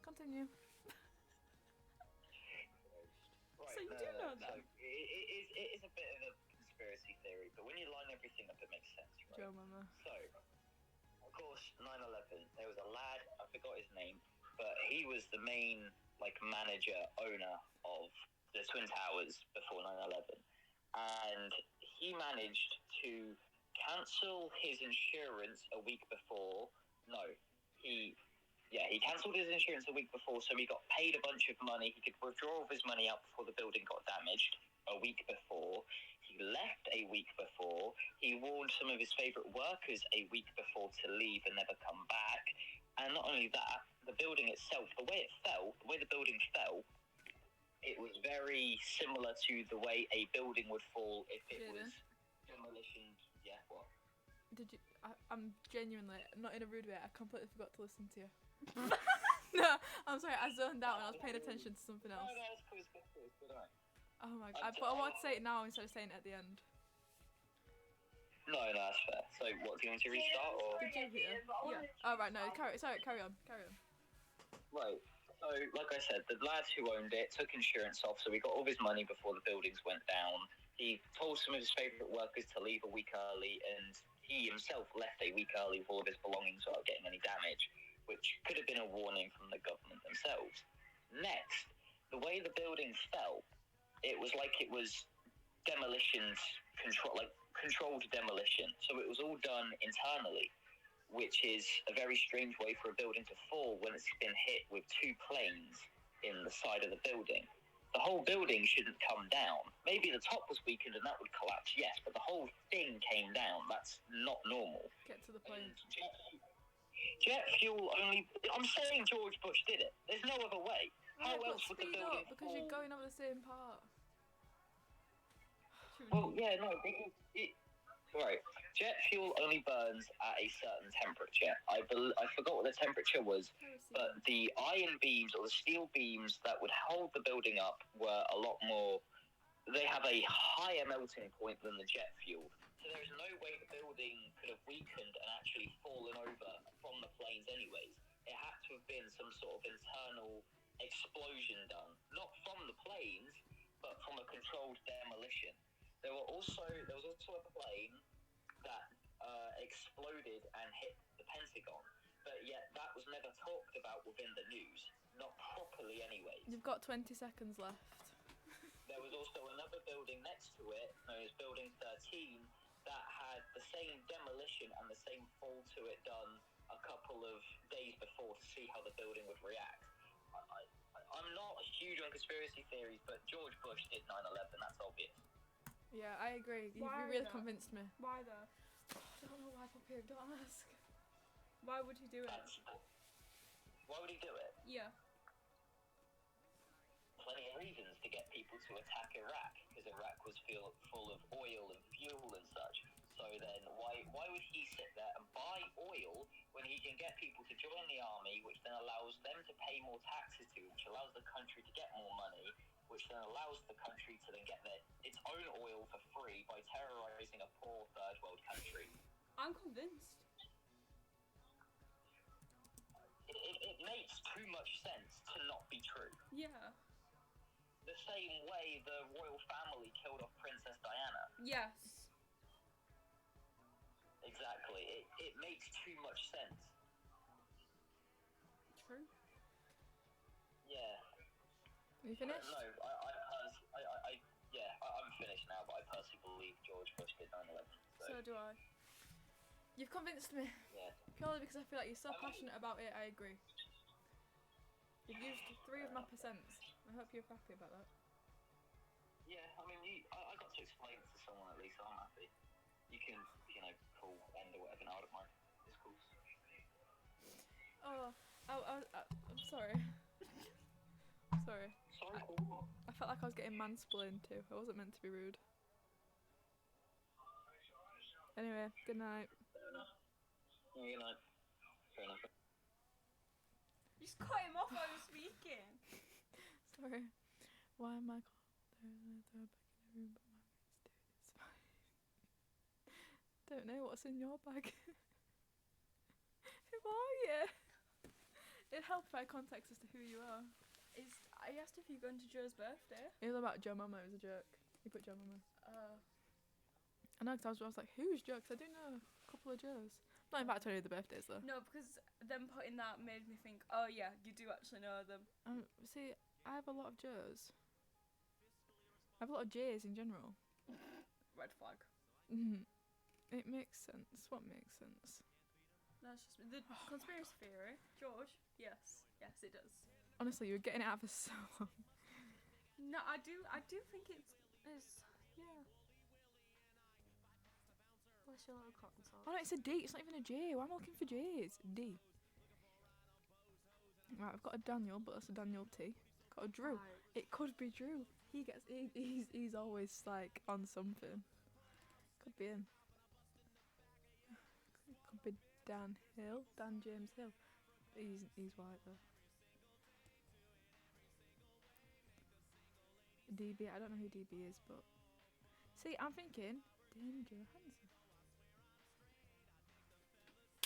Continue. So you do know that? So it is a bit of a conspiracy theory, but when you line everything up, it makes sense, right? Joe Mama. So, of course, 9/11, there was a lad, I forgot his name, but he was the main, manager, owner of the Twin Towers before 9/11. And he managed to cancel his insurance a week before. No, he cancelled his insurance a week before, so he got paid a bunch of money. He could withdraw all of his money out before the building got damaged a week before. He left a week before. He warned some of his favourite workers a week before to leave and never come back. And not only that, the building itself, the way the building fell, it was very similar to the way a building would fall if it Jaden? was demolition. Yeah, what? Did you? I'm genuinely not in a rude way. I completely forgot to listen to you. No, I'm sorry. I zoned out and I was paying attention to something else. No, it's cool, it's good, alright. Oh my god! But I want to say it now instead of saying it at the end. No, that's fair. So, what, do you want me to restart, or? Did you hear? Yeah. Oh right, no. Carry on. Right. So, like I said, the lads who owned it took insurance off, so we got all of his money before the buildings went down. He told some of his favourite workers to leave a week early, and he himself left a week early with all of his belongings without getting any damage, which could have been a warning from the government themselves. Next, the way the building fell, it was like it was controlled demolition. So it was all done internally, which is a very strange way for a building to fall when it's been hit with 2 planes in the side of the building. The whole building shouldn't come down. Maybe the top was weakened and that would collapse, yes, but the whole thing came down. That's not normal. Get to the point. Jet fuel only... I'm saying George Bush did it. There's no other way. How Right, else but would the speed building up because you're going over the same part. Well, yeah, no, because right. Jet fuel only burns at a certain temperature. I forgot what the temperature was, but the iron beams or the steel beams that would hold the building up were a lot more... They have a higher melting point than the jet fuel. So there's no way the building could have weakened and actually fallen over from the planes anyways. It had to have been some sort of internal explosion done. Not from the planes, but from a controlled demolition. There was also a plane that exploded and hit the Pentagon. but yet that was never talked about within the news, not properly anyways. You've got 20 seconds left. There was also another building next to it, known as Building 13, that had the same demolition and the same fall to it done a couple of days before to see how the building would react. I'm not huge on conspiracy theories, but George Bush did 9/11, that's obvious. Yeah, I agree. You Why really though? convinced me. Why though? I don't know why, Poppy. Don't ask. Why would he do it? Why would he do it? Yeah. Plenty of reasons to get people to attack Iraq, because Iraq was full of oil and fuel and such. So then why would he sit there and buy oil when he can get people to join the army, which then allows them to pay more taxes to, which allows the country to get more money, which then allows the country to then get its own oil for free by terrorizing a poor third world country? I'm convinced. It makes too much sense to not be true. Yeah. The same way the royal family killed off Princess Diana. Yes. Exactly. It makes too much sense. True. Yeah. You finished? No, I'm finished now, but I personally believe George Bush did 9/11. So do I. You've convinced me. Yeah. Purely because I feel like you're so passionate about it, I agree. You've used 3 of my percents. I hope you're happy about that. Yeah, I mean, I got to explain it to someone at least, so I'm happy. You can, call end or whatever now, I don't mind. It's cool. Oh, I'm sorry. Sorry. Sorry for what? I felt like I was getting mansplained too. I wasn't meant to be rude. Anyway, good night. Fair enough. Yeah, fair enough. Just cut him off while you're speaking. Sorry. Why am I throw back in the room, but my mate's doing it's fine. Don't know what's in your bag. Who are you? It'd help if I had context as to who you are. I asked if you're going to Joe's birthday. It was about Joe Mama, it was a joke. You put Joe Mama. I know, because I was like, who's Joe? 'Cause I do know a couple of Joes. Not invited to any of the birthdays though. No, because them putting that made me think, oh yeah, you do actually know them. See, I have a lot of Joes. I have a lot of J's in general. Red flag. It makes sense. What makes sense? That's just the conspiracy theory. George, yes, it does. Honestly, you were getting it out for so long. No, I do think it's yeah. Bless your little cotton socks. Oh no, it's a D. It's not even a J. Why am I looking for J's? D. Right, I've got a Daniel, but that's a Daniel T. Got a Drew. Right. It could be Drew. He's always like on something. Could be him. Could be Dan Hill. Dan James Hill. He's white though. DB. I don't know who DB is, but see, I'm thinking Danger Hansen.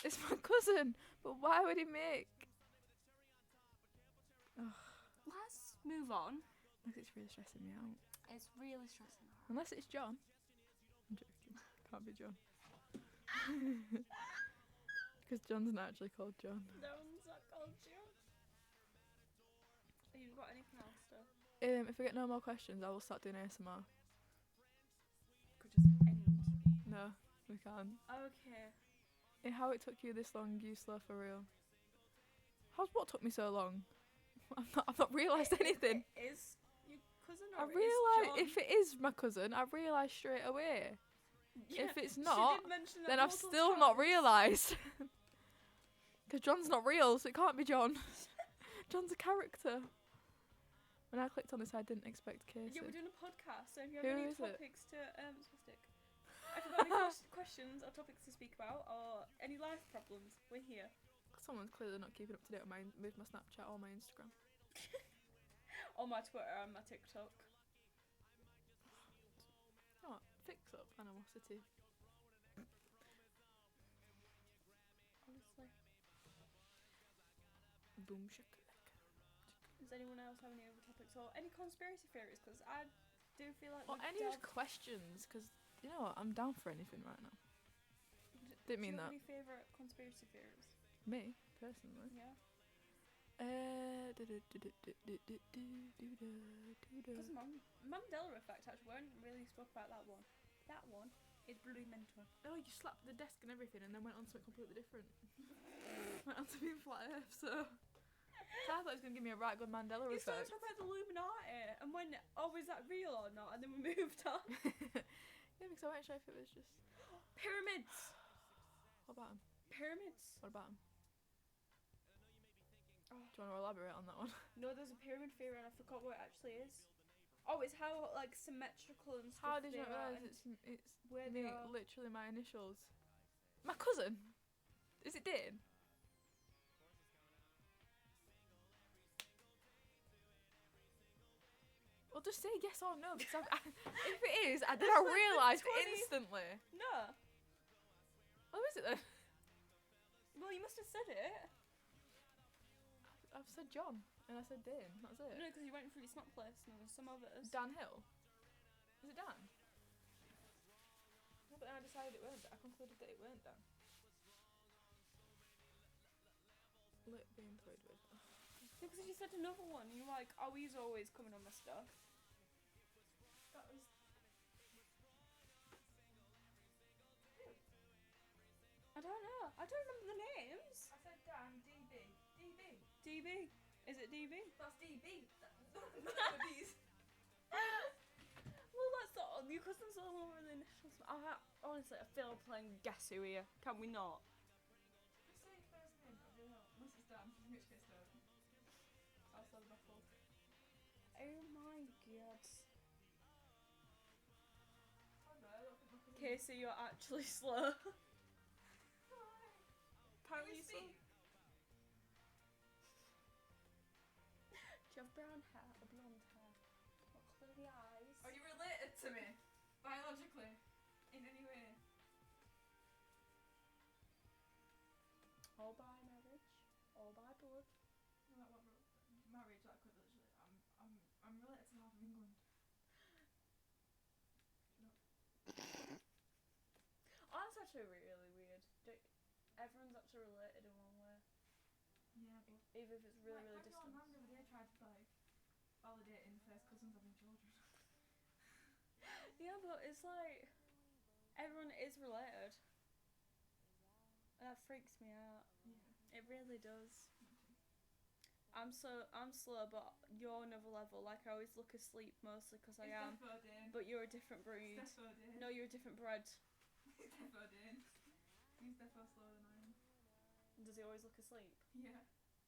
It's my cousin, but why would he make? Ugh. Let's move on. Unless it's really stressing me out. It's really stressing her out. Unless it's John. I'm joking. Can't be John. Because John's not actually called John. No one's not called Joe. Have you got anything else to? If we get no more questions, I will start doing ASMR. Could just end. No, we can't. Okay. How it took you this long, you slow for real. What took me so long? I've not realised anything. Is your cousin I or realise is if it is my cousin, I realise straight away. John? if it's she not, did mention that Then I've multiple still times. not realised. Because John's not real, so it can't be John. John's a character. When I clicked on this, I didn't expect Casey. Yeah, we're doing a podcast, so if you Who have any is it? topics to spastic. If you've got any questions or topics to speak about, or any life problems, we're here. Someone's clearly not keeping up to date with my Snapchat or my Instagram. Or my Twitter and my TikTok. Oh, fix up animosity. Honestly. Boom shakalaka. Does anyone else have any other topics or any conspiracy theories? Because I do feel like. Or we've any delved- questions, because you know what, I'm down for anything right now. Didn't mean Do you that. have any favourite conspiracy theories? Me? personally. Yeah. Because Mandela effect actually, we haven't really spoke about that one. That one is bloody mental. Oh, you slapped the desk and everything, and then went on to something completely different. Went on to being flat Earth. So I thought it was gonna give me a right good Mandela You started effect. talking about the Illuminati and when, oh, is that real or not? And then we moved on. Yeah, because I wasn't sure if it was just. Pyramids. What about him? Pyramids. What about him? Oh. Do you want to elaborate on that one? No, there's a pyramid theory and I forgot what it actually is. Oh, it's how like symmetrical and stuff. How did you they not are realise and it's where they me, are? literally my initials? My cousin? Is it Dane? Well, just say yes or no, because if it is, then I like realised 20 instantly. No. Oh, is it then? Well, you must have said it. I've said John, and I said Dane, that's it. No, because you went through your snap list and there was some others. Dan Hill? Is it Dan? No, but then I decided it weren't Dan. I concluded that it weren't Dan. Lit being toyed with. Yeah, because you said another one. You were like, oh, he's always coming on my stuff. That was... I don't know. I don't remember the names. I said Dan, DB. DB. DB. Is it DB? That's DB. That's B's. Well, that's not. Your cousin's all over the initials. Honestly, I feel playing Guess Who here. Can we not? Just say first name, that really help. Unless it's Dan, in which case don't. I'll still be baffled. Oh my god. I don't know, I don't think my cousin... Casey, you're actually slow. Why? Apparently Can so. you speak? Do you have brown hair or blonde hair? What colour are the eyes? Are you related to me? Biologically? In any way? All by marriage, all by blood. No, that one marriage, that could literally... I'm related to half of England. Oh, that's actually really weird. Everyone's actually related in one way. Yeah, but... Even if it's really, really Like, distant. my mum the other day tried to, like, validating first cousins having children. Yeah, but it's like everyone is related. That freaks me out. Yeah. It really does. I'm slow, but you're another level. Like I always look asleep mostly because I am. Defo Dane. But you're a different breed. It's Defo Dane. No, you're a different breed. It's Defo Dane. He's defo slower than I am. Does he always look asleep? Yeah.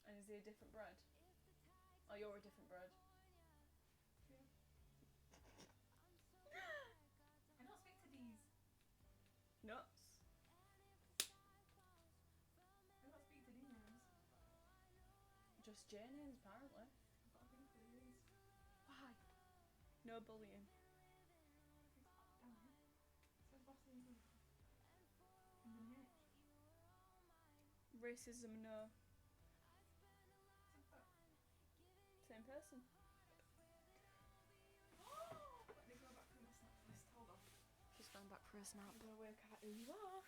And is he a different breed? Oh, you're a different breed. I don't speak to these. Nuts. I don't speak to these names. Just J names apparently. I've got a thing for these. Why? No bullying. Damn it. Says bossy and good. And then H. Racism, no. What's that? Same person. Let me go back through my snap list. Hold on. She's going back for a snap. I'm gonna work out who you are.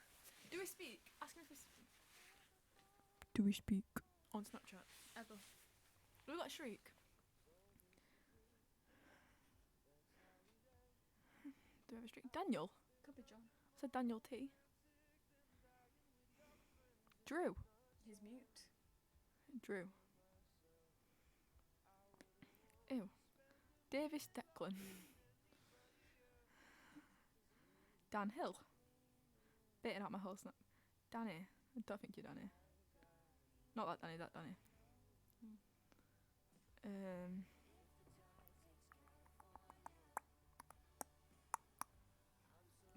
Do we speak? Ask me if we speak. Do we speak on Snapchat? Ever. We got Shriek. Do we have a Shriek? Daniel. Could be John. I said Daniel T. Drew. He's mute. Drew. Ew. Davis Declan. Dan Hill. Baiting out my whole snap. Danny. I don't think you're Danny. Not that Danny, that Danny.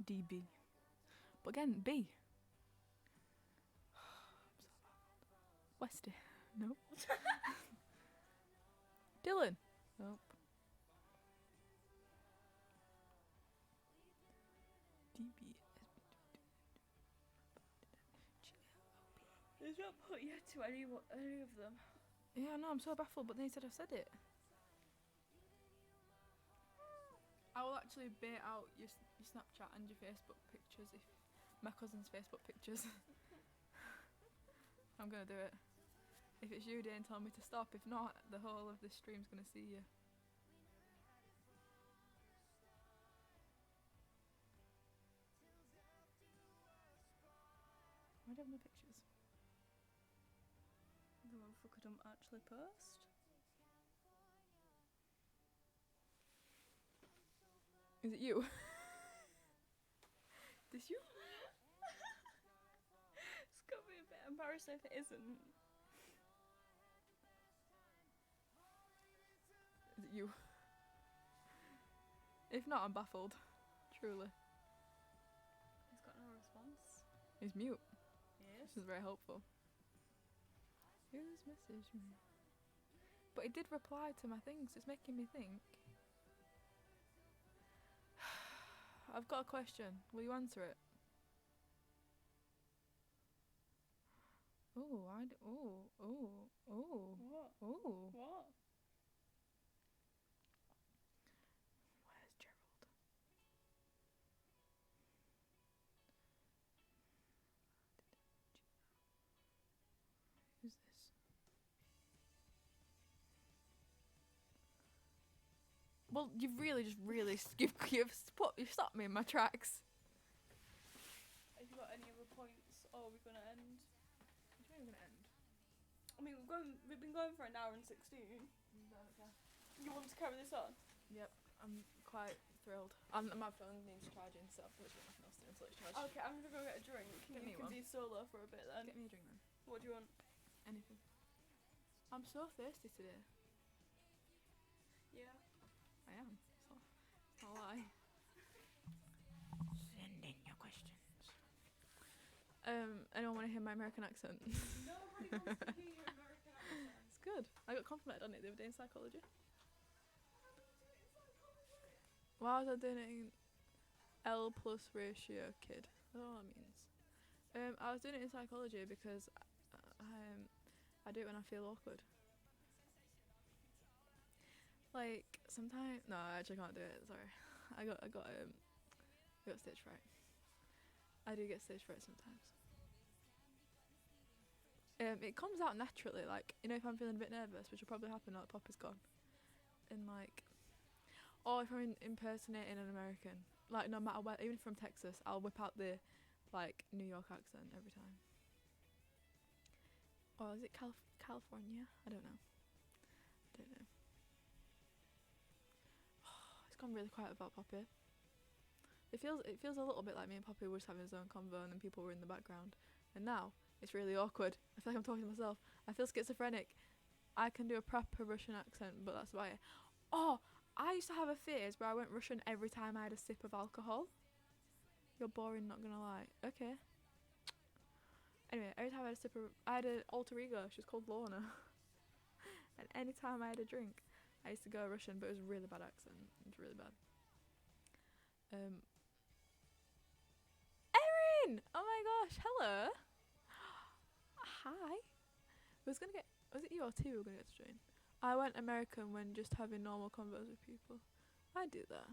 DB. But again, B. Westy. Nope. Dylan. Nope. DB. There's not put yet to any of them. Yeah, no, I'm so baffled, but then he said I've said it. I will actually bait out your Snapchat and your Facebook pictures if my cousin's Facebook pictures. I'm gonna do it. If it's you, Dane, tell me to stop. If not, the whole of this stream's gonna see you. Why do I have no pictures? The motherfucker don't actually post. Is it you? This you? It's gonna be a bit embarrassing if it isn't. Is it you? If not, I'm baffled. Truly. He's got no response. He's mute. Yes. This is very helpful. Who's messaged me? But he did reply to my things. It's making me think. I've got a question. Will you answer it? Oh, What? oh. What? Where's Gerald? Who's this? Well, you've you've stopped me in my tracks. Have you got any other points, or are we gonna end? Which way are we gonna end? I mean, we've been going for an hour and 16. You want to carry this on? Yep, I'm quite thrilled. And my phone needs charging, so I've literally nothing else to do until it's charged. Okay, I'm gonna go get a drink. Get me You can one. be solo for a bit then. Get me a drink then. What do you want? Anything. I'm so thirsty today. Yeah. I am. It's not a lie. Send in your questions. Anyone want to hear my American accent? Nobody wants to hear your American accent. It's good. I got complimented on it the other day in psychology. Why was I doing it in L plus ratio kid? I don't know what that means. I was doing it in psychology because I do it when I feel awkward. Like sometimes, no, I actually can't do it. Sorry, I got stage fright. I do get stage fright sometimes. It comes out naturally, like, you know, if I'm feeling a bit nervous, which will probably happen now that Pop is gone, and like, or if I'm impersonating an American, like, no matter where, even from Texas, I'll whip out the like New York accent every time. Or is it California? I don't know. It's gone really quiet about Poppy. It feels a little bit like me and Poppy were just having his own convo and then people were in the background. And now it's really awkward. I feel like I'm talking to myself. I feel schizophrenic. I can do a proper Russian accent, but that's about it. Oh, I used to have a phase where I went Russian every time I had a sip of alcohol. You're boring, not gonna lie. Okay. Anyway, every time I had an alter ego. She was called Lorna. And any time I had a drink, I used to go Russian, but it was a really bad accent. It was really bad. Erin! Oh my gosh, hello. Hi. Was it you or two who were gonna get to join? I went American when just having normal convos with people. I do that.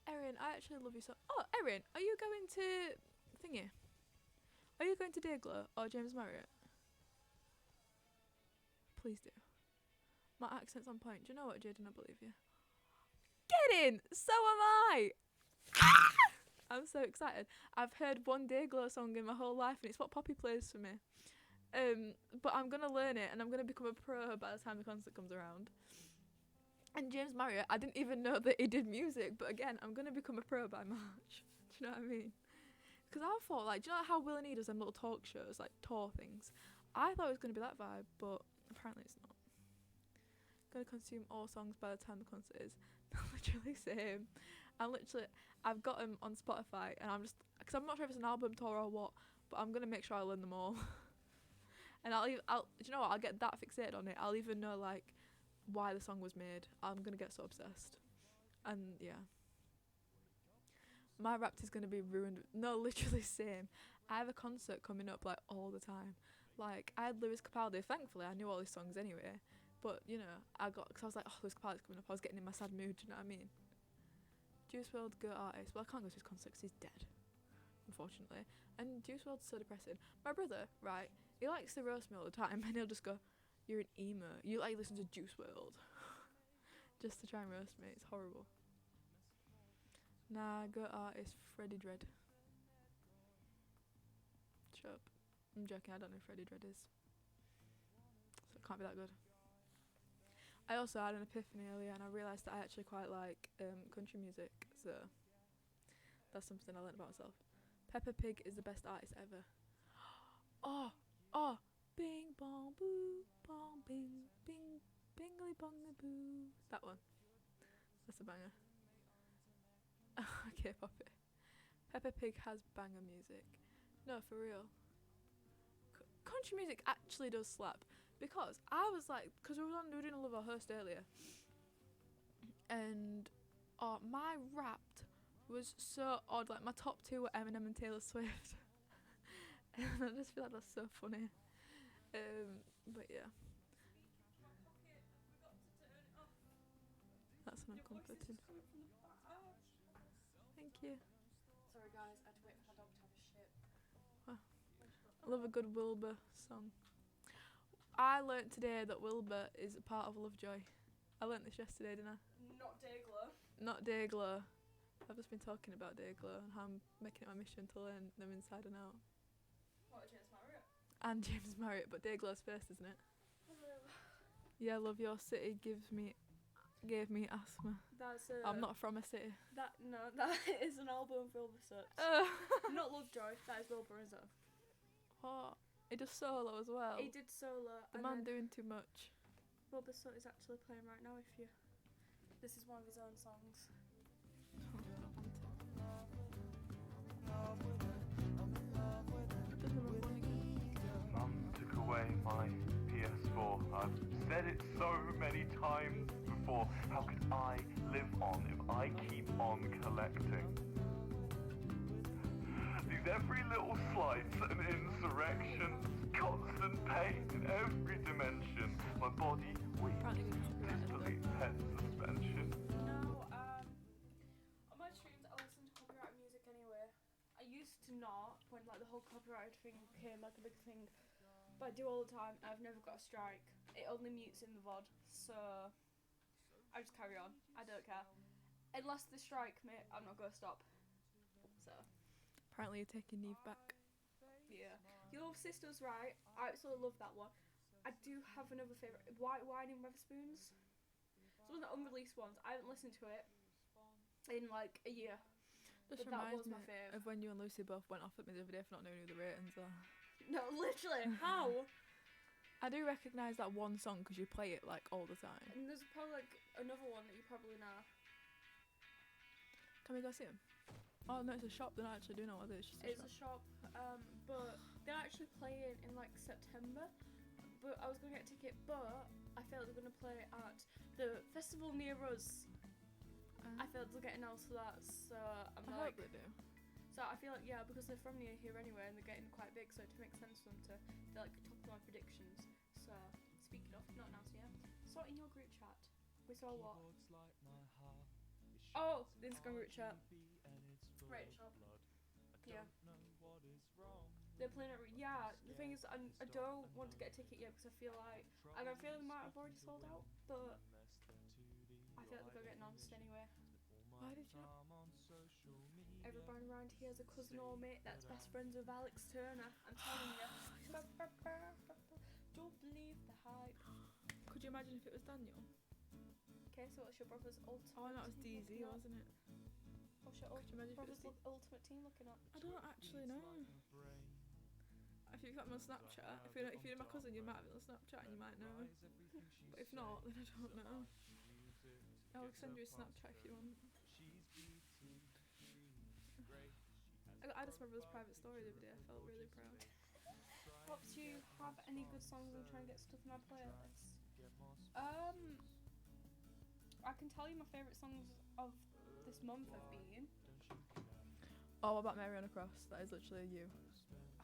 Erin, I actually love you so. Oh, Erin, are you going to thingy? Are you going to Dayglow or James Marriott? Please do. My accent's on point. Do you know what, Jaden? I believe you. Get in! So am I! I'm so excited. I've heard one Dayglow song in my whole life and it's what Poppy plays for me. But I'm going to learn it and I'm going to become a pro by the time the concert comes around. And James Marriott, I didn't even know that he did music, but again, I'm going to become a pro by March. Do you know what I mean? Because I thought, like, do you know how Will and E does them little talk shows, like tour things? I thought it was going to be that vibe, but apparently it's not. Going to consume all songs by the time the concert is. Literally same. I've got them on Spotify, and I'm just, because I'm not sure if it's an album tour or what, but I'm going to make sure I learn them all. And do you know what, I'll get that fixated on it. I'll even know, like, why the song was made. I'm going to get so obsessed. And, yeah. My Wrapped is going to be ruined. No, literally same. I have a concert coming up, like, all the time. Like, I had Lewis Capaldi. Thankfully, I knew all his songs anyway. But, you know, because I was like, oh, Lewis Capaldi's coming up. I was getting in my sad mood, do you know what I mean? Juice WRLD, go artist. Well, I can't go to his concert because he's dead, unfortunately. And Juice WRLD's so depressing. My brother, right, He likes to roast me all the time, and he'll just go, "You're an emo. You like listen to Juice WRLD," just to try and roast me. It's horrible. Nah, go artist Freddie Dredd. Shut up. I'm joking. I don't know who Freddie Dredd is, so it can't be that good. I also had an epiphany earlier, and I realised that I actually quite like country music. So that's something I learned about myself. Peppa Pig is the best artist ever. Oh, bing bong boo, bong bing bing, bingly bongy boo. That one. That's a banger. Okay, pop it. Peppa Pig has banger music. No, for real. Country music actually does slap. Because I was like, because we were doing a Love or Host earlier, and my Wrapped was so odd. Like my top 2 were Eminem and Taylor Swift, and I just feel like that's so funny. But yeah, that's not comforted. Thank you. Sorry guys, I had to wait for my dog to have a shit. I love a good Wilbur song. I learnt today that Wilbur is a part of Lovejoy. I learnt this yesterday, didn't I? Not Dayglow. Not Dayglow. I've just been talking about Dayglow and how I'm making it my mission to learn them inside and out. What, James Marriott? And James Marriott, but Dayglow's first, isn't it? Yeah, Love Your City gave me asthma. That's I'm not from a city. That is an album of Wilbur Soot. Not Lovejoy, that is Wilbur Rizzo. What? He does solo as well. He did solo. The man doing too much. Wilbur Soot is actually playing right now. This is one of his own songs. Mum took away my PS4. I've said it so many times before. How could I live on if I keep on collecting? These every little slights and insurrections, constant pain in every dimension. My body weak, disbelief, head suspension. No, on my streams I listen to copyright music anyway. I used to not, when like the whole copyright thing became like a big thing, but I do all the time. I've never got a strike. It only mutes in the VOD, so I just carry on. I don't care. Unless they strike me, I'm not gonna stop. So Apparently you're taking Neve back. yeah, Your Sister's right. I absolutely love that one. I do have another favourite, White Wine in Weatherspoons. It's one of the unreleased ones. I haven't listened to it in like a year. Just But that reminds was me my fave. of when you and Lucy both went off at me the other day for not knowing who the ratings are. No, literally. How? I do recognise that one song because you play it like all the time. And there's probably like another one that you probably know. Can we go see him? Oh no, it's a shop. They're not actually doing it. It's just It's a shop, but they're actually playing in like September. But I was gonna get a ticket, but I felt they're gonna play at the festival near us. I felt they'll get announced for that, so I'm I like. hope they do. So I feel like because they're from near here anyway, and they're getting quite big, so it makes sense for them to they're like top of my predictions. So speaking of, not announced yet. Saw it in your group chat. We saw what? Oh, the Instagram group chat. Right shop. Yeah. They're playing it. Yeah. The thing is, I don't want to get a ticket yet because I feel like they might have already sold out, but I feel like they're gonna get announced anyway. Why did you? Everybody around here has a cousin or mate that's best friends with Alex Turner. I'm telling you. Don't believe the hype. Could you imagine if it was Daniel? Okay, so what's your brother's ultimate? Oh, that was team DZ, looking at? wasn't it? What's your Could you imagine if it was brother's ultimate team looking at? I don't actually know. If you've got me on Snapchat, if you're my cousin, you might have it on Snapchat and you might know. But if not, then I don't know. I'll send you a Snapchat if you want. I just remember this private story the other day. I felt really proud. Pops, do you have any good songs? I'm trying to get stuff in my playlist. I can tell you my favourite songs of this month have been. Oh, what about Mariana Cross? That is literally you.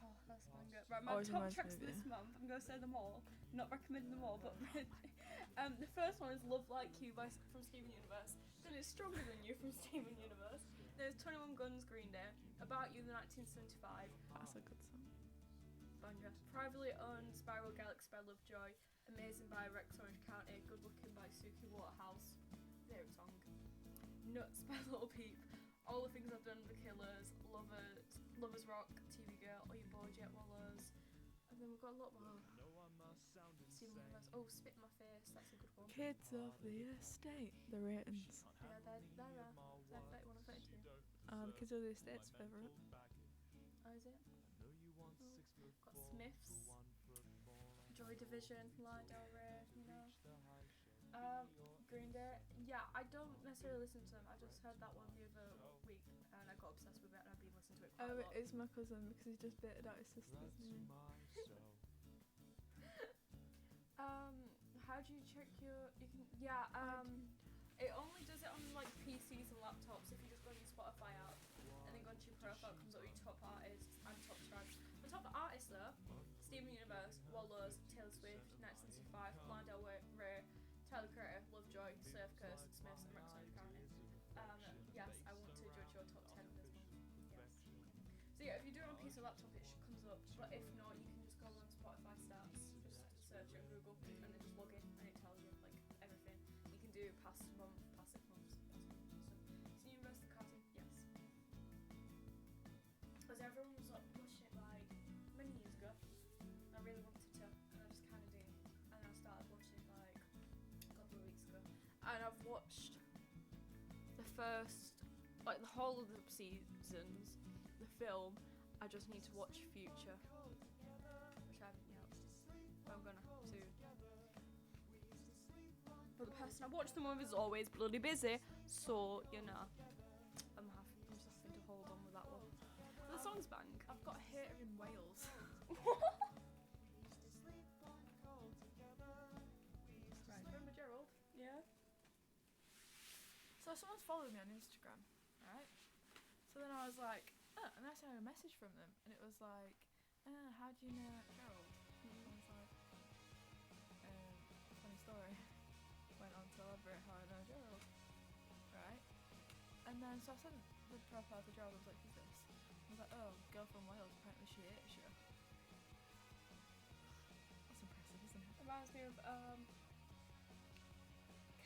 Oh, that's one good. Right, my Always top reminds me tracks of this you. month. I'm gonna say them all. Not recommending them all, but the first one is "Love Like You" from Steven Universe. Then it's "Stronger Than You" from Steven Universe. There's 21 Guns, Green Day. "About You," the 1975. That's a good song. banger. Privately owned Spiral Galaxy by Lovejoy. Amazing by Rex Orange County. Good Looking by Suki Waterhouse. Favorite song. Nuts by Little Peep. All the Things I've Done, The Killers. Lovers Rock, TV Girl, Oh You Bojack Wallows. And then we've got a lot more. Steven Universe. Oh, Spit in My Face. That's a good one. Kids of the Estate, the ratings. Yeah, they're 31 or 32. The Kids of the Estate's favourite. Oh, is it? Oh. Got Smiths. Joy Division, Lana Del Rey, you know. Green Day. Yeah, I don't necessarily listen to them. I just heard that one the other week and I got obsessed with it and I've been listening to it quite a lot. It is my cousin because he just baited out his sister. How do you check your? You can. Yeah. It only does it on like PCs and laptops. If you just go on your Spotify app and then go into your profile, it comes up with your top artists and top tracks. The top artists though: Steven Universe, Wallows, Taylor Swift, 1965, Lana Del Rey, Tyler Creator, Lovejoy, Surf Curse, Smiths, and Rex Orange County. Yes, I want to judge your top 10 this month. Yes. So yeah, if you do it on PC or laptop, it comes up. But if not, you can just go on Spotify stats, just search it on Google, and then just log in, and it tells you like everything. You can do past month, past 6 months, past month and stuff. So Universe the cartoon, yes. Because everyone was like pushing it like many years ago. I really wanted to, and I just kind of didn't. And I started watching like a couple of weeks ago, and I've watched the first, like the whole of the seasons, the film. I just need to watch Future, which I haven't yet. But I'm gonna soon. But the person I watch the movie is always bloody busy, so you know, I'm just having to hold on with that one. The song's bang. I've got a hater in Wales. Right, remember Gerald? Yeah. So someone's followed me on Instagram, right? So then I was like, oh, and I sent a message from them, and it was like, how do you know Gerald? And I was like, funny story. Went on to elaborate how I know Gerald, right? And then so I sent the profile to Gerald. I was like, who's this? I was like, oh, girl from Wales. Apparently she hates you. That's impressive, isn't it? Reminds me of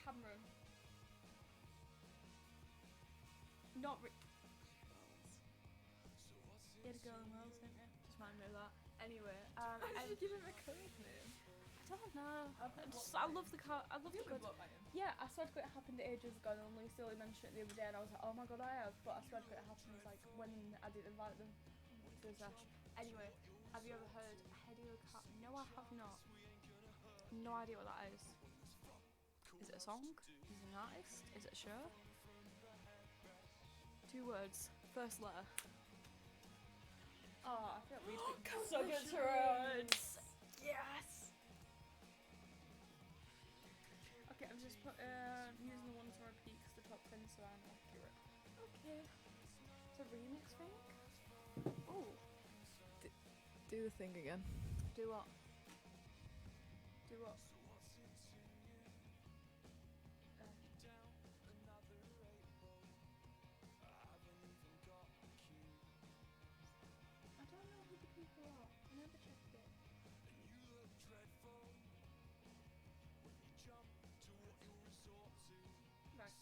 Cameron. Not he had a girl in Wales, didn't he? Just reminded me of that. Anyway, How did you give him a code name? I don't know. I love the car. I love the You code. got by him. Yeah, I swear to God it happened ages ago, and Lucy only mentioned it the other day, and I was like, oh my God, I have. But I swear to God it happened like when I didn't invite them to the sesh. Anyway, have you ever heard Heliocat? No, I have not. No idea what that is. Is it a song? Is it an artist? Is it a show? 2 words. First letter. Oh, I feel like we'd be so good to roads. Yes. Okay, I'm just using the ones on repeat because the top 10 so I'm accurate. Okay. It's a remix thing. Oh. Do the thing again. Do what? Do what? I don't know who the people are. I never checked it. Right.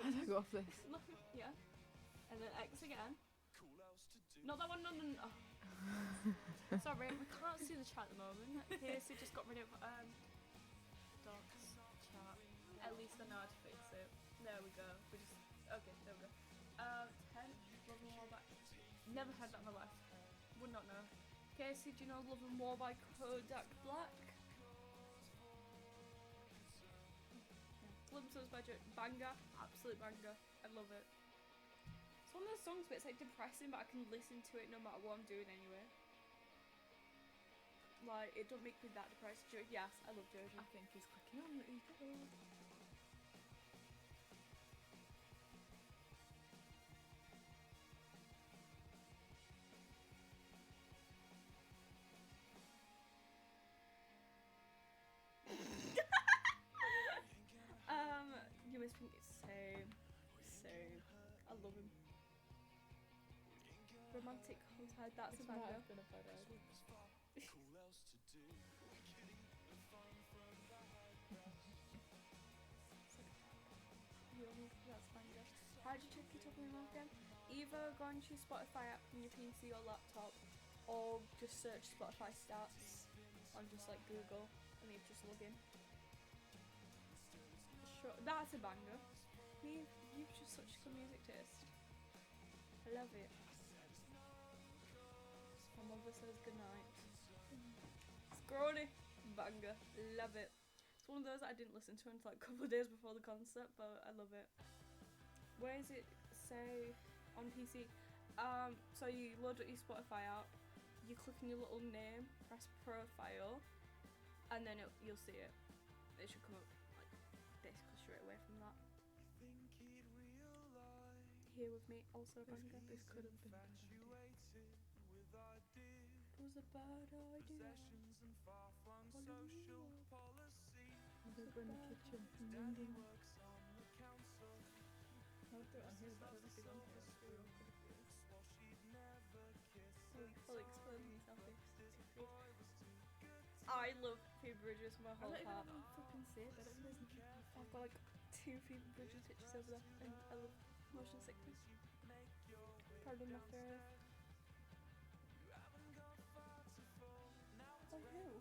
How do I go off this? Yeah. And then X again. Not that one, no. Oh. Sorry, we can't see the chat at the moment. Casey just got rid of docs chat. At least I know how to fix it. There we go. Okay, there we go. 10, Love and War by... Never heard that in my life. Would not know. Casey, do you know Love and War by Kodak Black? Glimpses by Banger. Absolute banger. I love it. It's one of those songs where it's like depressing, but I can listen to it no matter what I'm doing anyway. Like, it don't make me that depressed. Yes, I love Jojo. I think he's clicking on it. You must think it's same. I love him. Romantic Homicide. That's a This might banger. have been a bad idea. Young, that's banger. How do you check it up in your mouth again? Either go onto your Spotify app on your PC or laptop, or just search Spotify stats on just like Google, and you just log in. Sure, that's a banger. You've just such a good music taste. I love it. My mother says goodnight. Scrawny, banger, love it. It's one of those that I didn't listen to until like a couple of days before the concert, but I love it. Where does it say on PC? So you load up your Spotify app, you click on your little name, press profile, and then you'll see it. It should come up like basically straight away from that. Here with me, also a banger. This could have been bad. It was a bad idea. Over in the kitchen. I'll do it on here, but I don't know if it's on here. Oh, you fully exposed yourself. I love Phoebe Bridgers with my I whole don't even know heart. how to fucking say it. I don't listen to it. I've got like 2 Phoebe Bridgers pictures over there, and I love Motion Sickness. Probably my favourite. Oh, who?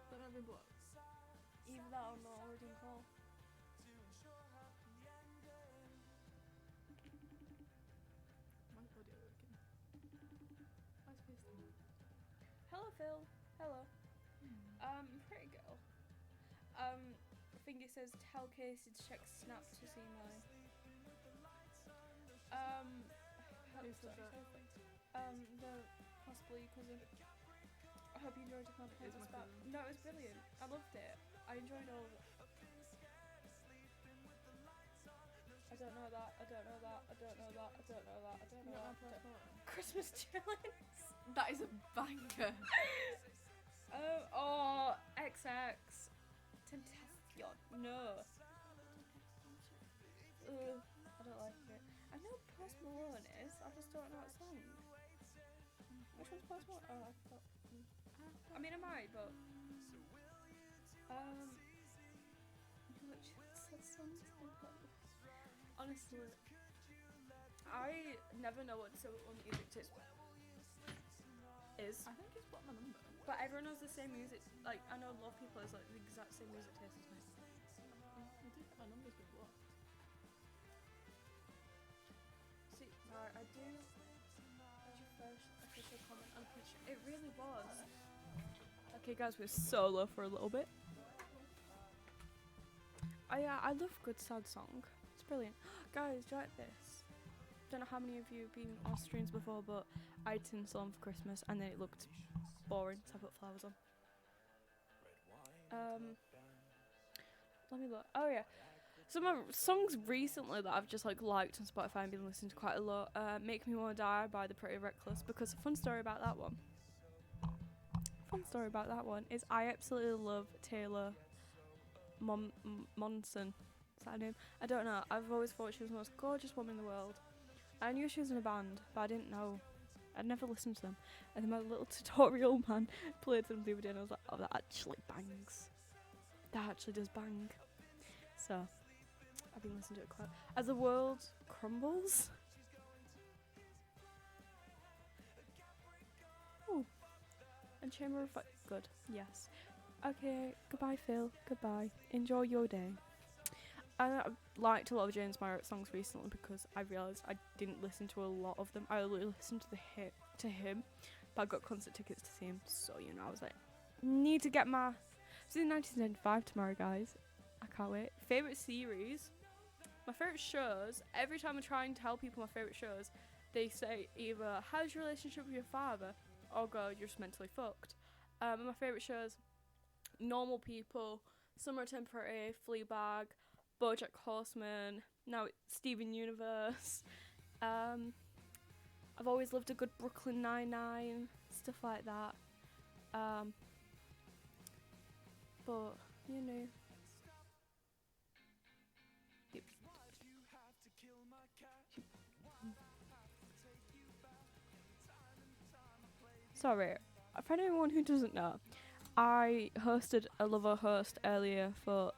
Don't have been blocked. Either that or not already in call. My audio working. Why is this thing? Hello, Phil. Hello. Pretty girl. I think it says tell Casey to check Snap to see my. Who said that? The possibly cousin. I hope you enjoyed my It's podcast my about. cousin. No, it was brilliant. I loved it. I enjoyed all of it. I don't know that. I don't know that. I don't know that. I don't know that. I don't know that. I don't- Christmas chillings. That is a banger. Oh, XX. Tentacion. No. I don't like it. I know Post Malone is. I just don't know what song. Which one's Post Malone? Oh, I thought. I mean, I might, but. Which songs? Honestly, I never know what to what music to is. I think it's blocked my number. But everyone has the same music. Like, I know a lot of people has like the exact same music taste as me. I do think my number's been blocked. See, I do. That's your first official comment on the picture. It really was. Okay, guys, we're solo for a little bit. I love good sad song. It's brilliant. Guys, do you like this? Don't know how many of you have been on streams before, but I had tinsel on for Christmas and then it looked boring, so I put flowers on. Let me look. Oh yeah. Some of my songs recently that I've just like liked on Spotify and been listening to quite a lot. Make Me Wanna Die by The Pretty Reckless, because a fun story about that one. Is I absolutely love Taylor Monson. Is that her name? I don't know. I've always thought she was the most gorgeous woman in the world. I knew she was in a band, but I didn't know. I'd never listened to them. And then my little tutorial man played them the other day and I was like, oh, that actually bangs. That actually does bang. So, I've been listening to it quite. As the world crumbles. Ooh. And Chamber of Fire. Good. Yes. Okay. Goodbye, Phil. Goodbye. Enjoy your day. I liked a lot of James Myrick songs recently because I realised I didn't listen to a lot of them. I only listened to him, but I got concert tickets to see him. So, you know, I was like, need to get my... It's in 1995 tomorrow, guys. I can't wait. Favourite series? My favourite shows, every time I try and tell people my favourite shows, they say either, how's your relationship with your father? Or go, you're just mentally fucked. My favourite shows, Normal People, Summer Temporary, Fleabag, BoJack Horseman, now it's Steven Universe. I've always loved a good Brooklyn Nine-Nine, stuff like that. But, you know, Sorry, for anyone who doesn't know, I hosted a Lover host earlier for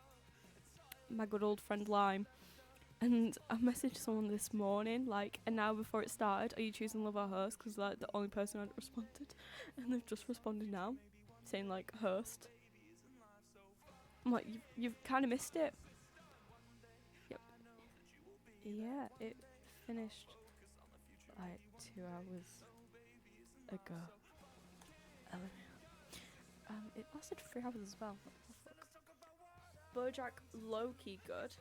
my good old friend Lime, and I messaged someone this morning, like an hour before it started, are you choosing Love or Host? Because like the only person I'd responded, and they've just responded now, saying like host. I'm like, you've kind of missed it. Yep. Yeah, it finished like 2 hours ago. It lasted 3 hours as well. What the fuck? BoJack low-key good.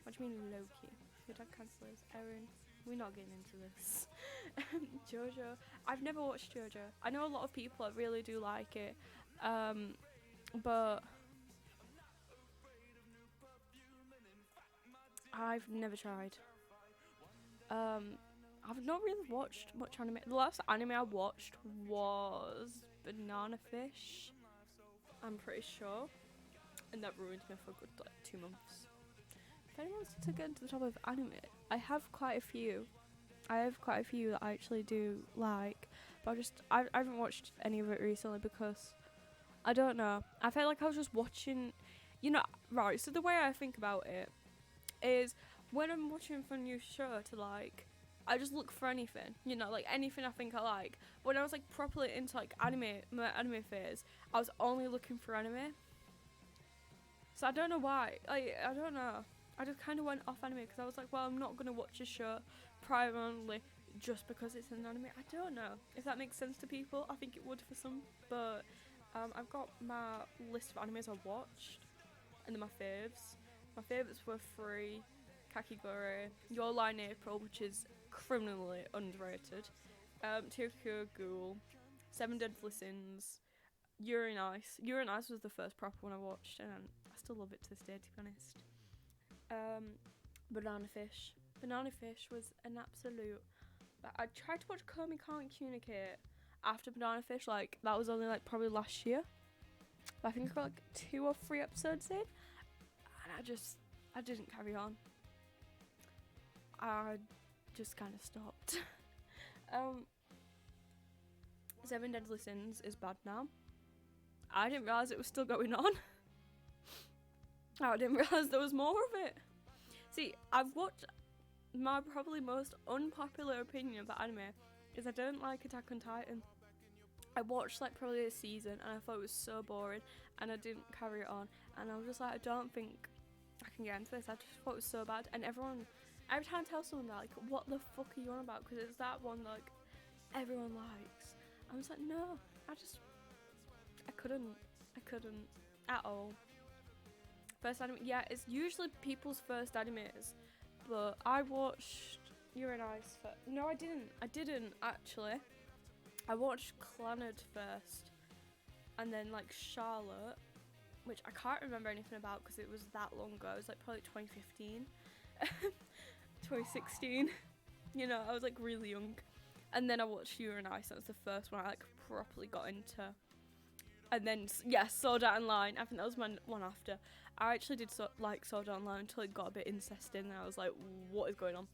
What do you mean low-key? BoJack cancellers. Erin, we're not getting into this. JoJo. I've never watched JoJo. I know a lot of people that really do like it. But I've never tried. I've not really watched much anime. The last anime I watched was Banana Fish, I'm pretty sure, and that ruined me for a good like 2 months. If anyone wants to get into the topic of anime, I have quite a few. That I actually do like, but I haven't watched any of it recently because I don't know. I felt like I was just watching, right. So the way I think about it is when I'm watching for a new show to like, I just look for anything, like anything I think I like. When I was like properly into like my anime phase, I was only looking for anime. So I don't know why. I don't know. I just kind of went off anime because I was like, well, I'm not gonna watch a show primarily just because it's an anime. I don't know if that makes sense to people. I think it would for some, but I've got my list of animes I've watched, and then my faves. My favourites were Free, Kakigure, Your Lie in April, which is criminally underrated, Tokyo Ghoul, Seven Deadly Sins, Yuri on Ice. Yuri on Ice was the first proper one I watched, and I still love it to this day, to be honest. Banana Fish. Banana Fish was an absolute... I tried to watch Komi Can't Communicate after Banana Fish, like, that was only, like, probably last year. But I think I got, like, 2 or 3 episodes in, and I didn't carry on. I just kind of stopped. Seven Deadly Sins is bad now. I didn't realise it was still going on. I didn't realise there was more of it. See, I've watched... My probably most unpopular opinion about anime is I don't like Attack on Titan. I watched like probably a season and I thought it was so boring and I didn't carry it on, and I was just like, I don't think I can get into this. I just thought it was so bad, and every time I tell someone that, like, what the fuck are you on about, because it's that one like everyone likes. I was like, no, I couldn't at all. First anime, yeah, it's usually people's first animes, but I watched Yuri on Ice first. No, I didn't actually. I watched Clannad first, and then like Charlotte, which I can't remember anything about because it was that long ago. It was like probably 2015, 2016. I was like really young. And then I watched Yuri on Ice. That was the first one I like properly got into. And then Sword Art Online. I think that was my one after. I actually did like Sword Art Online until it got a bit incested, and I was like, what is going on?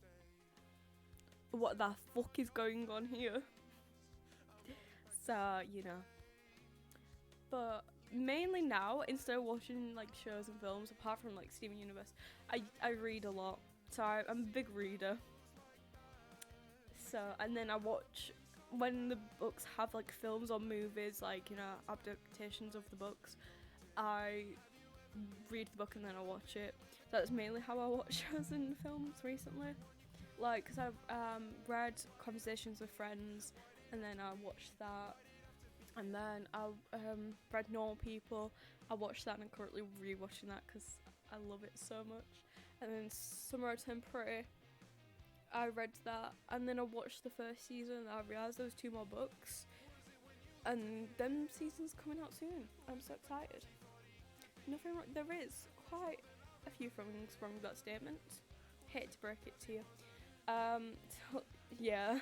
What the fuck is going on here? So, But mainly now, instead of watching like shows and films, apart from like Steven Universe, I read a lot. So I'm a big reader. So, and then I watch when the books have like films or movies, like, adaptations of the books. I read the book and then I watch it. So that's mainly how I watch shows and films recently. Like, because I've read Conversations with Friends, and then I watched that, and then I read Normal People. I watched that, and I'm currently rewatching that because I love it so much. And then Summer I Turned Pretty, I read that, and then I watched the first season, and I realised there was 2 more books, and them seasons coming out soon. I'm so excited. Nothing wrong. There is quite a few things wrong with that statement. Hate to break it to you. So, yeah.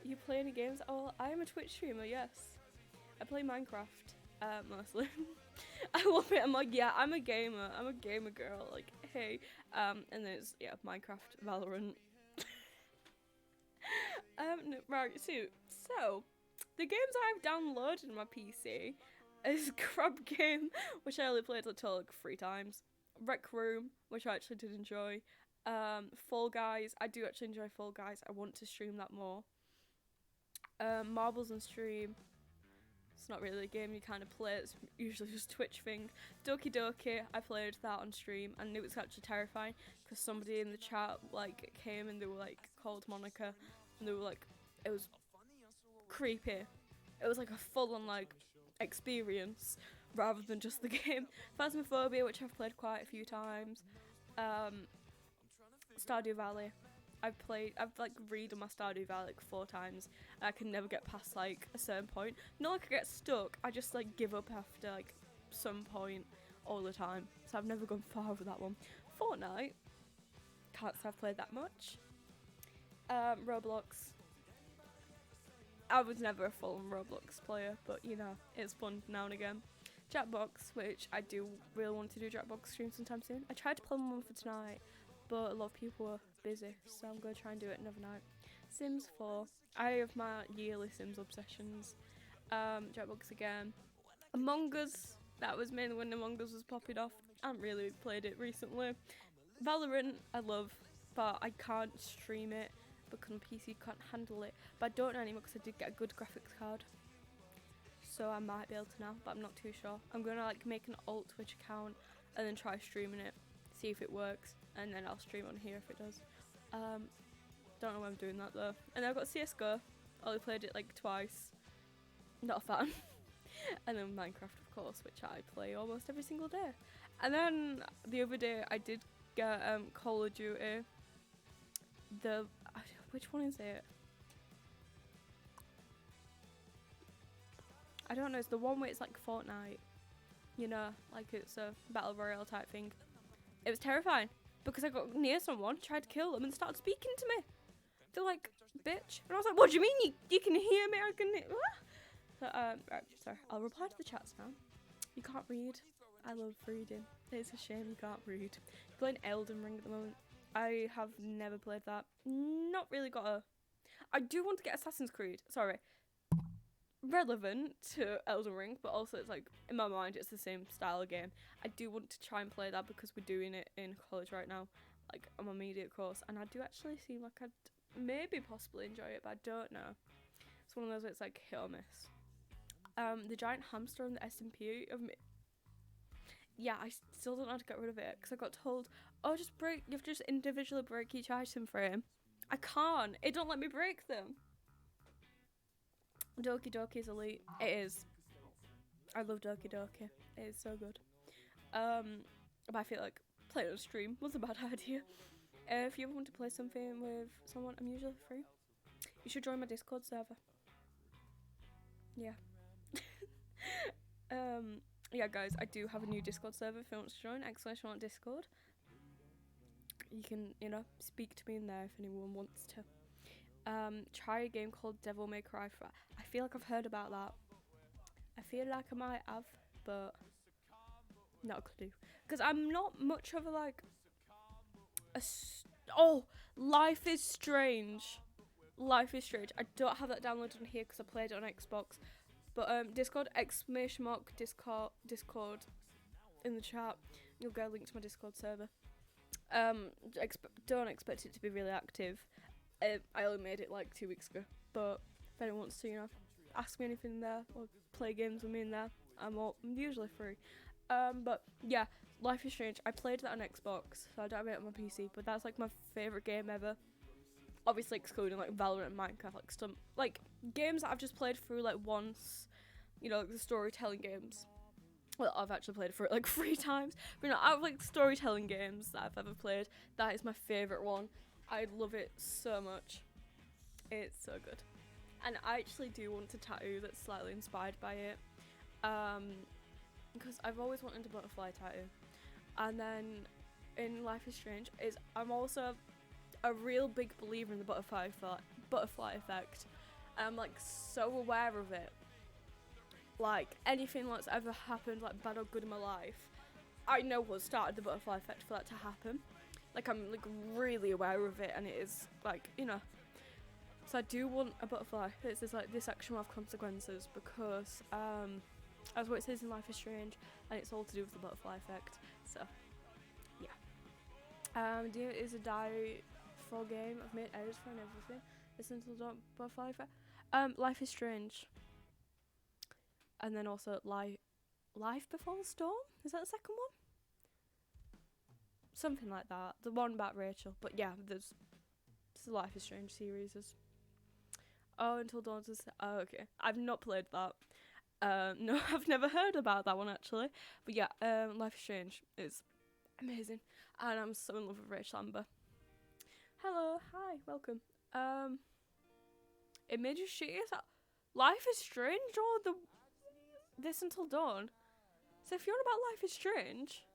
You play any games? Oh, I am a Twitch streamer, yes. I play Minecraft, mostly. I love it. I'm like, yeah, I'm a gamer. I'm a gamer girl. Like, hey. And there's, Minecraft, Valorant. Right, so the games I've downloaded on my PC is Crab Game, which I only played until like 3 times. Rec Room, which I actually did enjoy. Fall Guys, I do actually enjoy Fall Guys. I want to stream that more. Marbles on stream. It's not really a game you kind of play. It's usually just Twitch thing. Doki Doki, I played that on stream and it was actually terrifying because somebody in the chat like came and they were like called Monica and they were like, it was creepy. It was like a full-on like experience rather than just the game. Phasmophobia, which I've played quite a few times. Stardew Valley. I've like redone my Stardew Valley like 4 times and I can never get past like a certain point. Not like I get stuck, I just like give up after like some point all the time. So I've never gone far with that one. Fortnite. Can't say I've played that much. Roblox. I was never a full Roblox player, but you know, it's fun now and again. Jackbox, which I do really want to do Jackbox stream sometime soon. I tried to plan one for tonight, but a lot of people were busy, so I'm going to try and do it another night. Sims 4. I have my yearly Sims obsessions. Jackbox again. Among Us. That was mainly when Among Us was popping off. I haven't really played it recently. Valorant, I love, but I can't stream it because my PC can't handle it. But I don't know anymore because I did get a good graphics card. So I might be able to now, but I'm not too sure. I'm going to like make an alt Twitch account and then try streaming it. See if it works. And then I'll stream on here if it does. Don't know why I'm doing that though. And then I've got CSGO. Only played it like twice. Not a fan. And then Minecraft, of course, which I play almost every single day. And then the other day I did get Call of Duty. Which one is it? I don't know. It's the one where it's like Fortnite. You know, like it's a battle royale type thing. It was terrifying. Because I got near someone, tried to kill them, and started speaking to me. They're like, bitch. And I was like, what do you mean? You can hear me? I can hear. So, right, sorry. I'll reply to the chats now. You can't read. I love reading. It's a shame you can't read. I'm playing Elden Ring at the moment. I have never played that. Not really got a... I do want to get Assassin's Creed. Sorry. Relevant to Elden Ring, but also it's like, in my mind, it's the same style of game. I do want to try and play that because we're doing it in college right now, like on my media course, and I do actually seem like I'd maybe possibly enjoy it, but I don't know. It's one of those where it's like hit or miss. The giant hamster on the SMP of me. Yeah, I still don't know how to get rid of it because I got told, oh, you have to just individually break each item frame. I can't. It don't let me break them. Doki Doki is elite. It is. I love Doki Doki. It is so good. But I feel like playing on stream was a bad idea. If you ever want to play something with someone, I'm usually free. You should join my Discord server. Yeah. Yeah, guys, I do have a new Discord server. If you want to join, !on Discord. You can, you know, speak to me in there if anyone wants to. Try a game called Devil May Cry. I feel like I've heard about that. I feel like I might have, but not a clue. Because I'm not much of a like. Life is Strange. Life is Strange. I don't have that downloaded on here because I played it on Xbox. But Discord, Discord in the chat. You'll get a link to my Discord server. Don't expect it to be really active. I only made it like 2 weeks ago, but if anyone wants to, you know, ask me anything there or play games with me in there, I'm usually free. But yeah, Life is Strange. I played that on Xbox, so I don't have it on my PC, but that's like my favourite game ever. Obviously excluding like Valorant and Minecraft, like some like games that I've just played through like once, you know, like the storytelling games. Well, I've actually played for it like 3 times, but out of like storytelling games that I've ever played, that is my favourite one. I love it so much. It's so good. And I actually do want a tattoo that's slightly inspired by it. Because I've always wanted a butterfly tattoo. And then in Life is Strange, I'm also a real big believer in the butterfly effect. I'm like so aware of it. Like anything that's ever happened, like bad or good in my life, I know what started the butterfly effect for that to happen. Like I'm like really aware of it, and it is like, you know, So I do want a butterfly. It's like this action will have consequences because as what it says in Life is Strange, and it's all to do with the butterfly effect. So yeah. Dear is a die for game. I've made errors for and everything. Listen to the butterfly effect. Life is Strange. And then also Life Before the Storm? Is that the second one? Something like that. The one about Rachel. But yeah, there's the Life is Strange series. Oh, Until Dawn. Oh, okay. I've not played that. No, I've never heard about that one actually. But yeah, Life is Strange is amazing. And I'm so in love with Rachel Amber. Hello, hi, welcome. It made you shit yourself. Life is Strange or This Until Dawn? So if you're on about Life is Strange,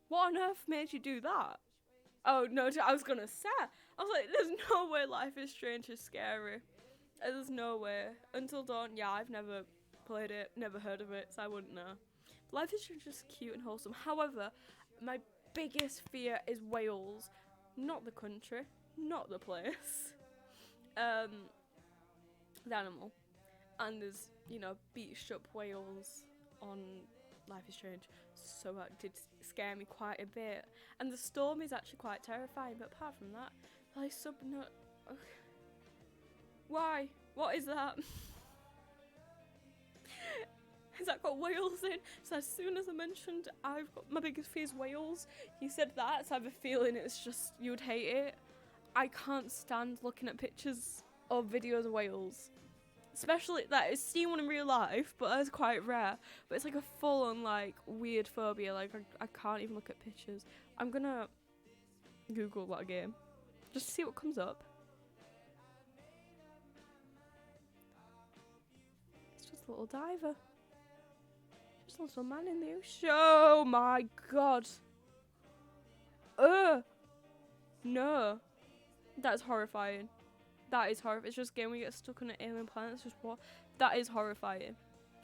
what on earth made you do that? Oh no, I was gonna say. I was like, there's no way Life is Strange is scary. There's no way. Until Dawn, yeah, I've never played it, never heard of it, so I wouldn't know. Life is Strange is cute and wholesome. However, my biggest fear is Wales. Not the country, not the place. The animal. And there's, beached up whales on Life is Strange. So that did scare me quite a bit. And the storm is actually quite terrifying, but apart from that, like Why? What is that? Has that got whales in? So as soon as I mentioned I've got my biggest fear is whales, you said that, so I have a feeling it's just, you would hate it. I can't stand looking at pictures or videos of whales. Especially, I've seen one in real life, but that's quite rare. But it's like a full-on, weird phobia. Like, I can't even look at pictures. I'm gonna Google that game. Just to see what comes up. It's just a little diver. Just a little man in the ocean. Oh my god. No. That's horrifying. That is horrifying. It's just a game where you get stuck on an alien planet. It's just what? That is horrifying.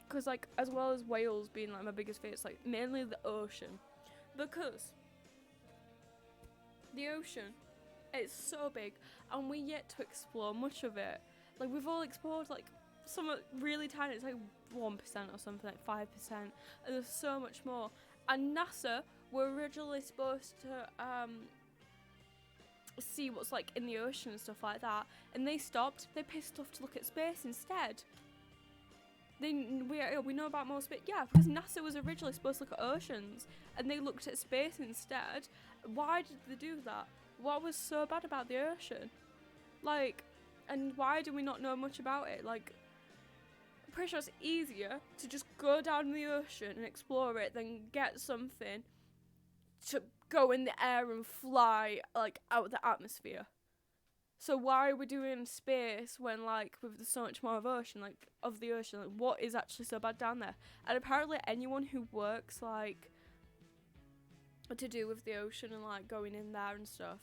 Because, as well as whales being, my biggest fear, it's, mainly the ocean. Because the ocean, it's so big, and we yet to explore much of it. We've all explored, some really tiny, it's 1% or something, 5%, and there's so much more. And NASA were originally supposed to, see what's in the ocean and stuff like that, and they stopped. They pissed off to look at space instead. We know about more space, yeah, because NASA was originally supposed to look at oceans and they looked at space instead. Why did they do that? What was so bad about the ocean? And why do we not know much about it? I'm pretty sure it's easier to just go down in the ocean and explore it than get something to go in the air and fly out of the atmosphere. So why are we doing space when with so much more of ocean, of the ocean, what is actually so bad down there? And apparently anyone who works to do with the ocean and going in there and stuff,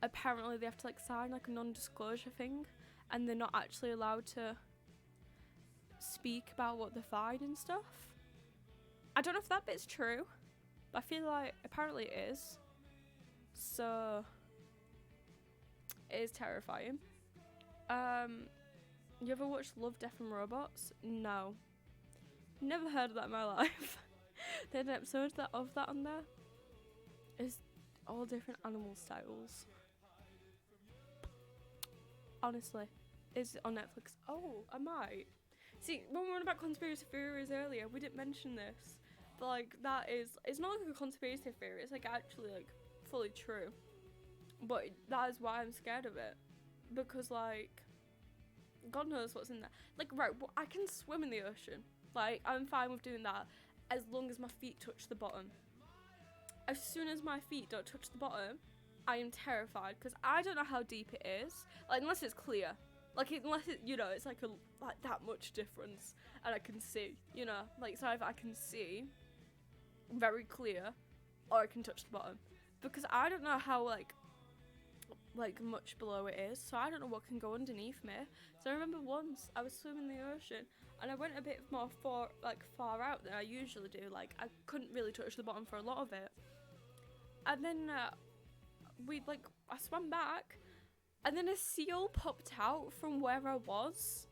apparently they have to sign a non-disclosure thing, and they're not actually allowed to speak about what they find and stuff. I don't know if that bit's true, but I feel apparently it is. So it is terrifying. You ever watched Love, Death and Robots? No. Never heard of that in my life. They had an episode of that on there. It's all different animal styles. Honestly. Is it on Netflix? Oh, I might. See, when we were on about conspiracy theories earlier, we didn't mention this. But that is, it's not a conspiracy theory, it's actually fully true. But that is why I'm scared of it. Because God knows what's in there. Right, well, I can swim in the ocean. I'm fine with doing that as long as my feet touch the bottom. As soon as my feet don't touch the bottom, I am terrified because I don't know how deep it is. Unless it's clear. Unless it, it's that much difference and I can see, so either I can see very clear or I can touch the bottom. Because I don't know how much below it is, so I don't know what can go underneath me. So I remember once I was swimming in the ocean and I went a bit more far out than I usually do. I couldn't really touch the bottom for a lot of it. And then I swam back and then a seal popped out from where I was.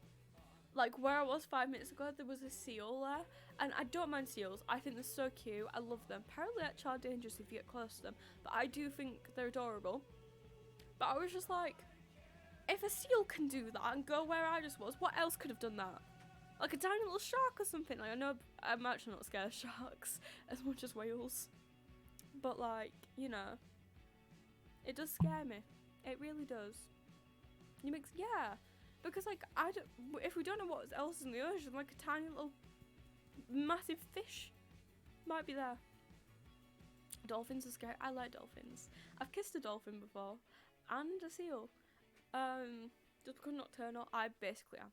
Like where I was 5 minutes ago, there was a seal there, and I don't mind seals. I think they're so cute. I love them. Apparently, actually, are dangerous if you get close to them, but I do think they're adorable. But I was just like, if a seal can do that and go where I just was, what else could have done that? Like a tiny little shark or something. Like, I know I'm actually not scared of sharks as much as whales, but like, you know, it does scare me. It really does. Because like if we don't know what else is in the ocean, like a tiny little massive fish might be there. Dolphins are scary. I like dolphins. I've kissed a dolphin before and a seal. Just because I'm nocturnal, I basically am.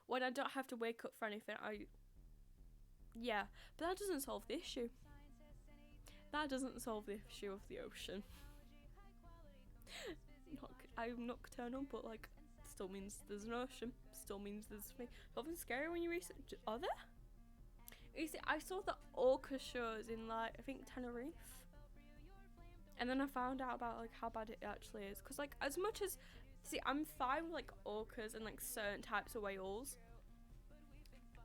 When I don't have to wake up for anything, but that doesn't solve the issue. That doesn't solve the issue of the ocean. I'm nocturnal, but like, still means there's an ocean. Still means there's me. Dolphins scary when you research. Are there? You see, I saw the orca shows in like I think Tenerife, and then I found out about like how bad it actually is. Cause like as much as I'm fine with like orcas and like certain types of whales.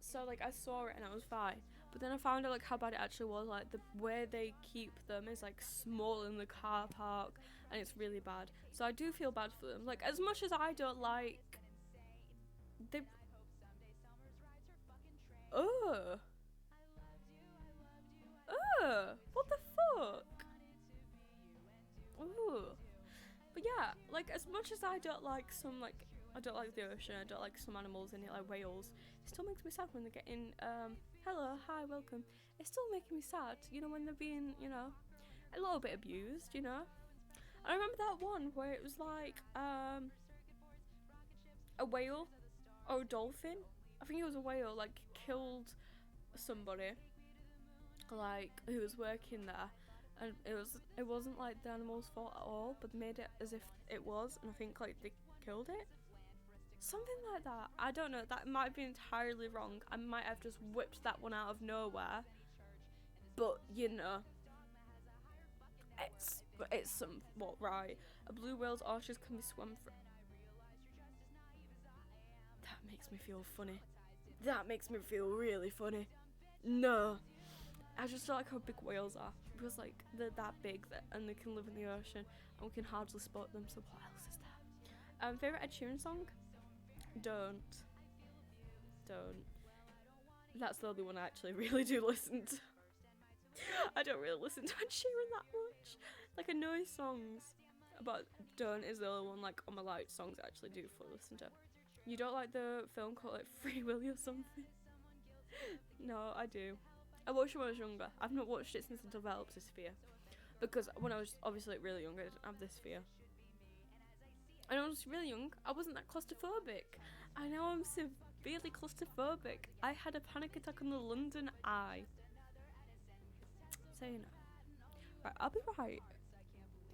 So like I saw it and I was fine. But then I found out like how bad it actually was. Like the way they keep them is like small in the car park, and it's really bad. So I do feel bad for them. Like as much as I don't like, they. What the fuck? But yeah, like as much as I don't like some like I don't like the ocean, I don't like some animals in it like whales, it still makes me sad when they're getting hello, hi, welcome. It's still making me sad, you know, when they're being, you know, a little bit abused, you know. I remember that one where it was like a whale or a dolphin. I think it was a whale, like killed somebody like who was working there, and it wasn't like the animal's fault at all, but they made it as if it was, and I think like they killed it, something like that. I don't know, that might be entirely wrong. I might have just whipped that one out of nowhere, but you know, it's somewhat right. A blue whale's arches can be swum through. That makes me feel funny. That makes me feel really funny. No, I just don't like how big whales are, because like they're that big and they can live in the ocean and we can hardly spot them. So what else is there? Favorite Ed Sheeran song? Don't. That's the only one I actually really do listen to. I don't really listen to Ed Sheeran that much. Like I know his songs, but Don't is the only one like on my liked songs I actually do fully listen to. You don't like the film called like Free Willy or something? No, I do. I watched it when I was younger. I've not watched it since I developed this fear. Because when I was obviously like, really young, I didn't have this fear. And I was really young, I wasn't that claustrophobic. And now I'm severely claustrophobic. I had a panic attack on the London Eye. So you know. Right, I'll be right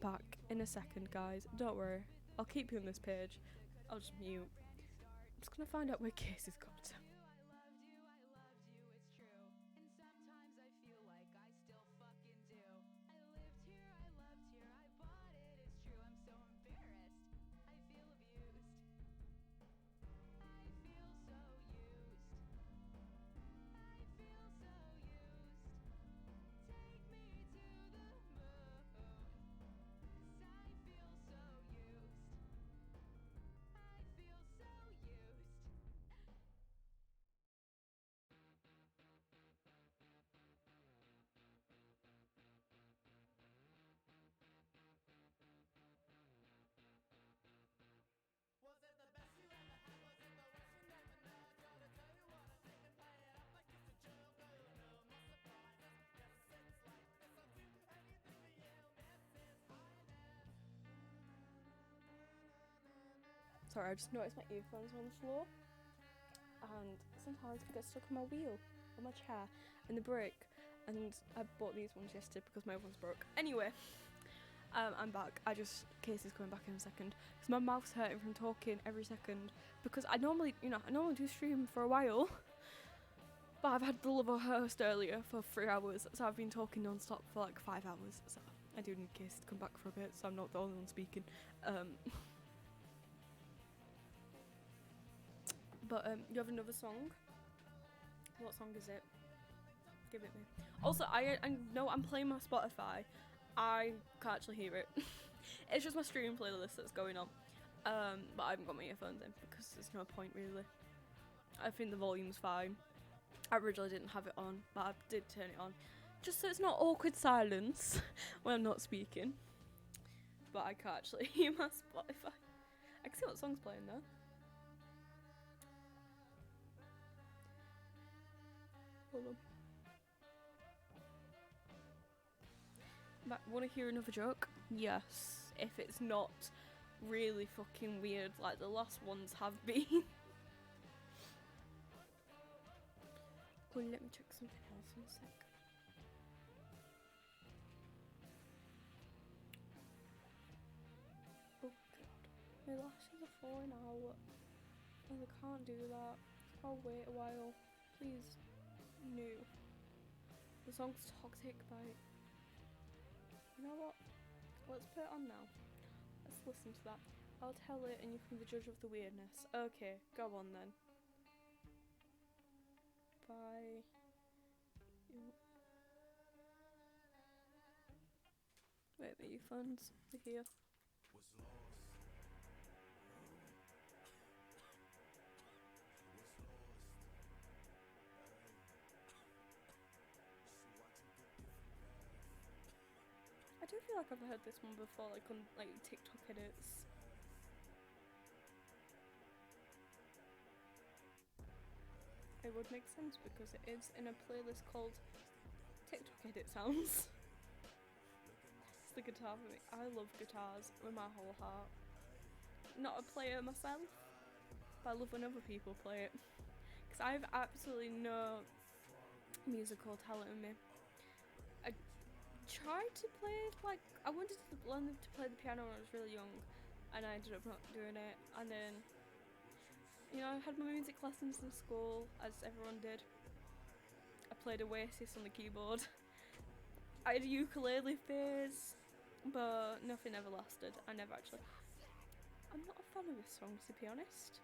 back in a second, guys. Don't worry. I'll keep you on this page. I'll just mute. I'm just gonna find out where Casey's got to. Sorry, I just noticed my earphones were on the floor, and sometimes it gets stuck on my wheel, on my chair, and they break, and I bought these ones yesterday because my other ones broke. Anyway, I'm back. Casey's coming back in a second, because my mouth's hurting from talking every second, because I normally do stream for a while, but I've had the love of host earlier for 3 hours, so I've been talking non-stop for like 5 hours, so I do need Casey to come back for a bit, so I'm not the only one speaking. But you have another song. What song is it? Give it me. Also, I know I'm playing my Spotify. I can't actually hear it. It's just my streaming playlist that's going on. But I haven't got my earphones in because there's no point really. I think the volume's fine. I originally didn't have it on, but I did turn it on. Just so it's not awkward silence when I'm not speaking. But I can't actually hear my Spotify. I can see what song's playing though. Hold on. Want to hear another joke? Yes. If it's not really fucking weird like the last ones have been. Cool, let me check something else in a sec. Oh god. My lashes are falling out. And I can't do that. I'll wait a while. Please. No. The song's Toxic by... You know what? Let's put it on now. Let's listen to that. I'll tell it and you can be the judge of the weirdness. Okay, go on then. Bye. Wait, my earphones are here. I do feel like I've heard this one before, like on like TikTok edits. It would make sense because it is in a playlist called TikTok edit sounds. It's the guitar for me. I love guitars with my whole heart. Not a player myself, but I love when other people play it. Because I have absolutely no musical talent in me. I tried to play, like, I wanted to learn to play the piano when I was really young, and I ended up not doing it. And then, you know, I had my music lessons in school, as everyone did. I played Oasis on the keyboard. I had a ukulele phase, but nothing ever lasted. I never actually... I'm not a fan of this song, to be honest.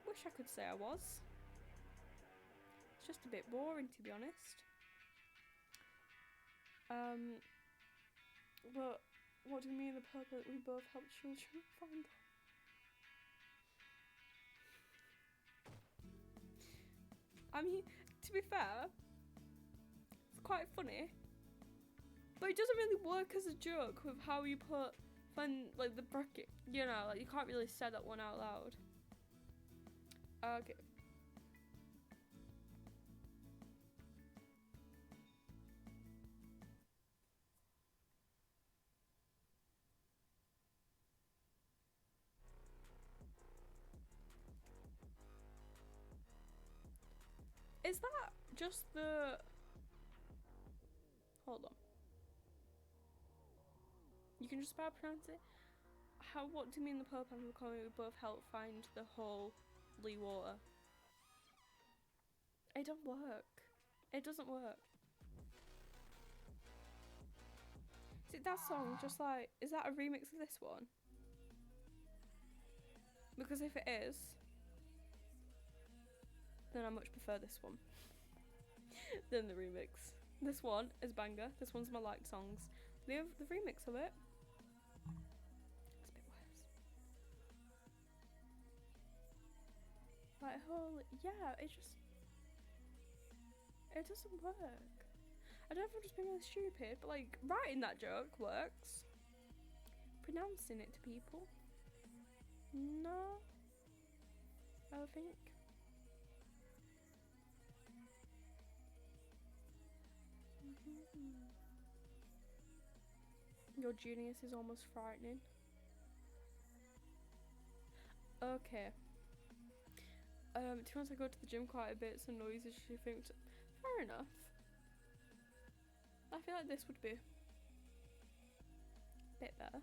Wish I could say I was. It's just a bit boring, to be honest. But what do you mean the purpose we both help children find? I mean, to be fair, it's quite funny, but it doesn't really work as a joke with how you put like the bracket. You know, like you can't really say that one out loud. Okay. Is that just the... Hold on. You can just about pronounce it? What do you mean the Pope and the Comet would both help find the holy water? It don't work. It doesn't work. Is it that song just like... Is that a remix of this one? Because if it is... then I much prefer this one than the remix. This one is banger. This one's my liked songs. The remix of it, it's a bit worse. Like holy, yeah, it doesn't work. I don't know if I'm just being really stupid, but like writing that joke works. Pronouncing it to people, no. I think. Your genius is almost frightening. Okay. To be honest, I go to the gym quite a bit, so noisy she thinks. Fair enough. I feel like this would be a bit better.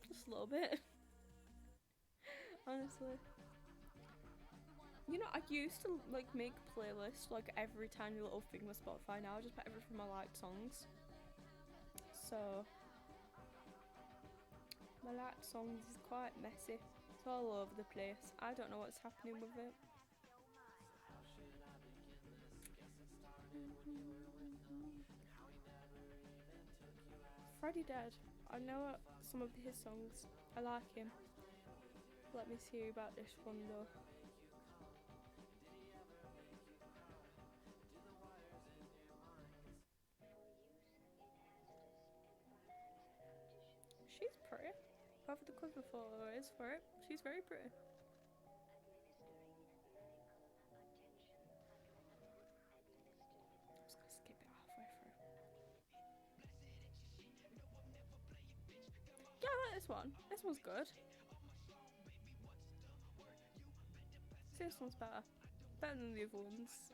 Just a little bit. Honestly. You know, I used to like make playlists like every tiny little thing with Spotify. Now I just put everything I liked songs. So my liked songs is quite messy, It's all over the place. I don't know what's happening with it. Freddie Dead. I know some of his songs. I like him. Let me see about this one though. She's pretty. Whoever the cover photo is for it, she's very pretty. I'm just gonna skip it halfway through. Yeah, I like this one. This one's good. See, this one's better. Better than the other ones.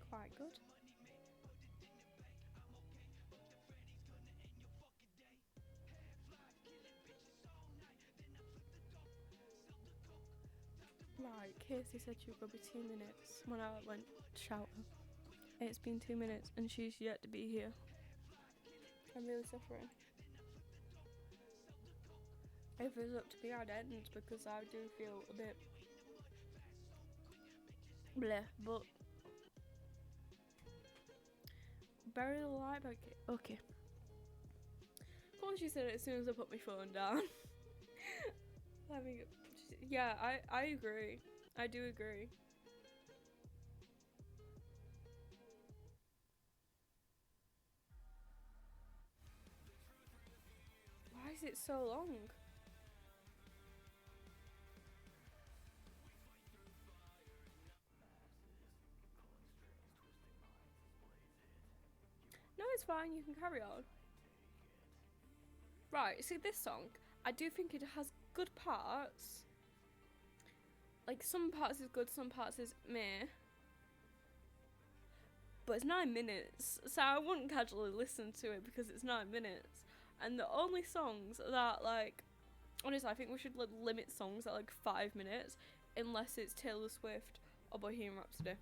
Quite good. Right, Casey said she would be 2 minutes when I went to shout her. It's been 2 minutes and she's yet to be here. I'm really suffering. If it's up to me, I'd end because I do feel a bit bleh, but bury the light back. Okay. Of course, she said it as soon as I put my phone down. Let me. Yeah, I agree. I do agree. Why is it so long? No, it's fine. You can carry on. Right, see this song, I do think it has good parts. Like, some parts is good, some parts is meh. But it's 9 minutes, so I wouldn't casually listen to it because it's 9 minutes. And the only songs that, like, honestly, I think we should limit songs at like 5 minutes, unless it's Taylor Swift or Bohemian Rhapsody.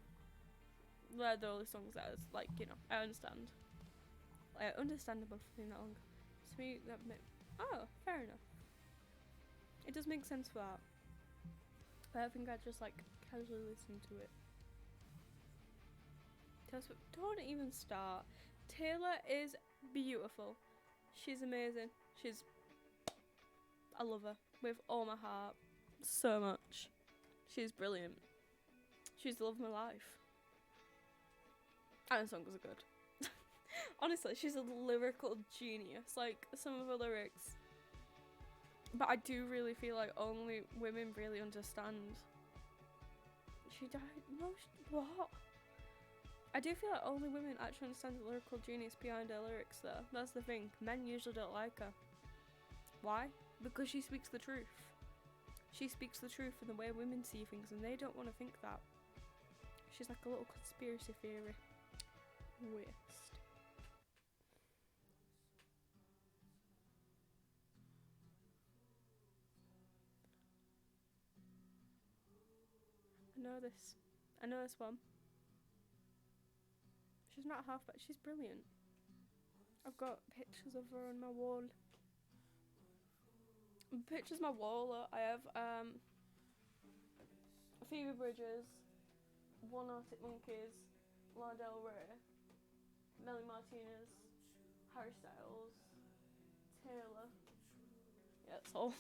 They're the only songs that is, like, you know, I understand. Like, understandable for being that long. Sweet, that oh, fair enough. It does make sense for that. But I think I'd just like casually listen to it. Taylor Swift, don't even start. Taylor is beautiful. She's amazing. I love her with all my heart. So much. She's brilliant. She's the love of my life. And the songs are good. Honestly, she's a lyrical genius. Like, some of her lyrics. But I do really feel like only women really understand. She died? No, what? I do feel like only women actually understand the lyrical genius behind her lyrics, though. That's the thing. Men usually don't like her. Why? Because she speaks the truth. She speaks the truth in the way women see things, and they don't want to think that. She's like a little conspiracy theory. Waste. I know this one. She's not half bad. She's brilliant. I've got pictures of her on my wall. Pictures on my wall. I have Phoebe Bridgers, One Arctic Monkeys, Lana Del Rey, Melly Martinez, Harry Styles, Taylor. Yeah, that's all.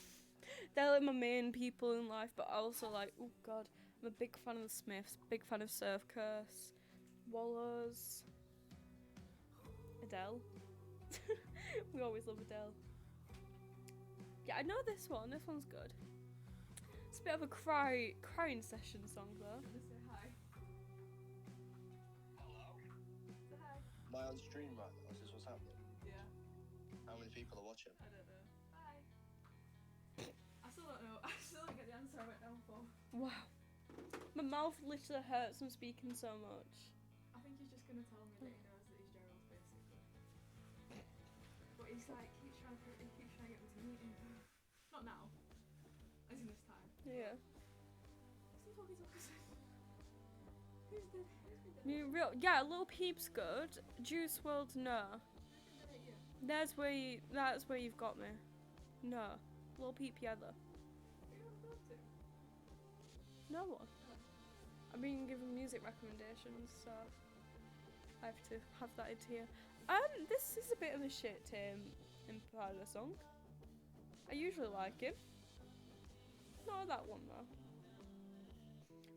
They're like my main people in life, but I also like, oh god, I'm a big fan of the Smiths, big fan of Surf Curse, Wallows, Adele. We always love Adele. Yeah, I know this one. This one's good. It's a bit of a crying session song though. Let's say hi. Hello? Say hi. Am I on stream right now? Is this what's happening? Yeah. How many people are watching? I don't know. Hi. I still don't know. I still don't get the answer I went down for. Wow. My mouth literally hurts from speaking so much. I think he's just gonna tell me that he knows that he's Gerald, basically. But he's like, he keeps trying to get me to meet him. Not now. As in this time. Yeah. Stop talking. Who's the Yeah, Lil Peep's good. Juice WRLD, no. That's where you've got me. No, Lil Peep Yether. No one. I've been given music recommendations, so I have to have that into here. This is a bit of a shit Impala song. I usually like it. Not that one though.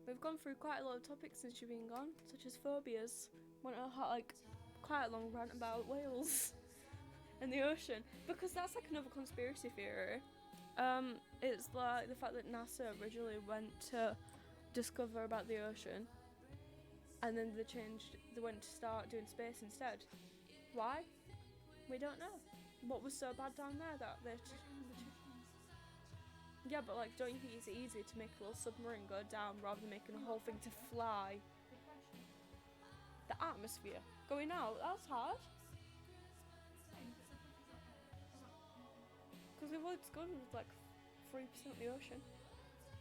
We've gone through quite a lot of topics since you've been gone, such as phobias. Went on quite a long rant about whales and the ocean, because that's like another conspiracy theory. It's like the fact that NASA originally went to discover about the ocean, and then they went to start doing space instead. Why? We don't know. What was so bad down there that they... Yeah, but like, don't you think it's easy to make a little submarine go down rather than making a whole thing to fly? The atmosphere going out, that's hard. Because we've only discovered like 3% of the ocean.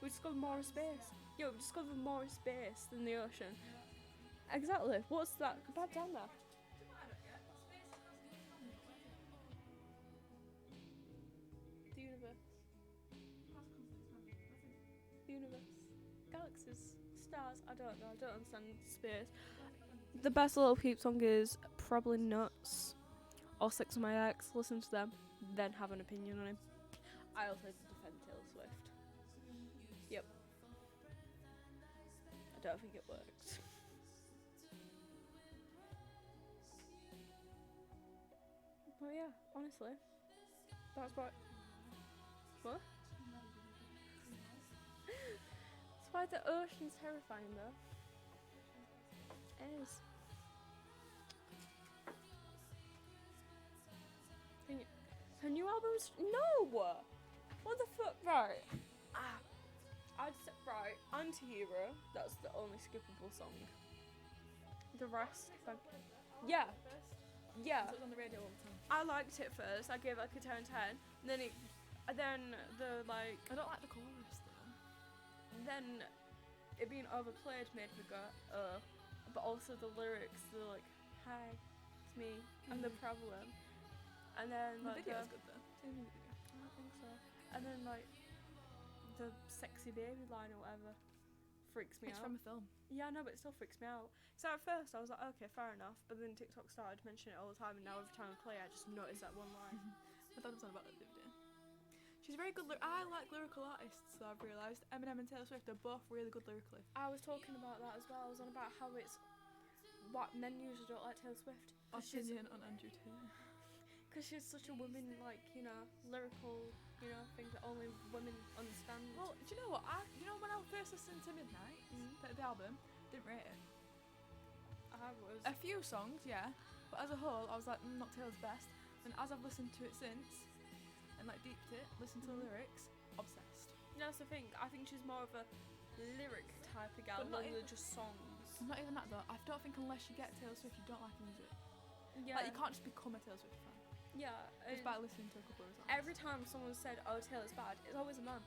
We discovered more space. Yeah, we discovered more space than the ocean. Exactly. What's that bad down there? The universe. The universe. Galaxies. Stars. I don't know. I don't understand space. The best Little Peep song is probably Nuts or Sex on My Ex. Listen to them, then have an opinion on him. I also defend Taylor Swift. Yep. I don't think it worked. But yeah, honestly, that's what. What? That's why the ocean's terrifying though. It is. Her new album's no. What the fuck? Right. I'd say right. Anti-Hero. That's the only skippable song. The rest. Yeah. Yeah. So it was on the radio all the time. I liked it first. I gave it like a 10/10. Then the like. I don't like the chorus though. Then it being overplayed made me go, but also the lyrics, they're like, hi, it's me, I'm the problem. And then The like video's good though. Seen the video. I don't think so. And then like the sexy baby line or whatever freaks me It's out. from a film. Yeah, no, but it still freaks me out. So at first I was like, okay, fair enough. But then TikTok started mentioning it all the time, and now every time I play, I just notice that one line. My dad was on about that the other day. She's very good. I like lyrical artists, so I've realised Eminem and Taylor Swift are both really good lyrically. I was talking about that as well. I was on about how it's what men usually don't like Taylor Swift. Opinion on Andrew Tate. Because she's such a woman, like, you know, lyrical, you know, things that only women understand. Well, do you know what? When I first listened to Midnight, the album, didn't rate it. I was. A few songs, yeah, but as a whole, I was like, not Taylor's best. And as I've listened to it since, and like deeped it, listened to the lyrics, obsessed. That's the thing. I think she's more of a lyric type of gal But not than even- just songs. Not even that though. I don't think unless you get Taylor Swift, you don't like music. Yeah. Like you can't just become a Taylor Swift fan Yeah. just by listening to a couple of songs. Every time someone said, "Oh, Taylor's bad," it's always a man,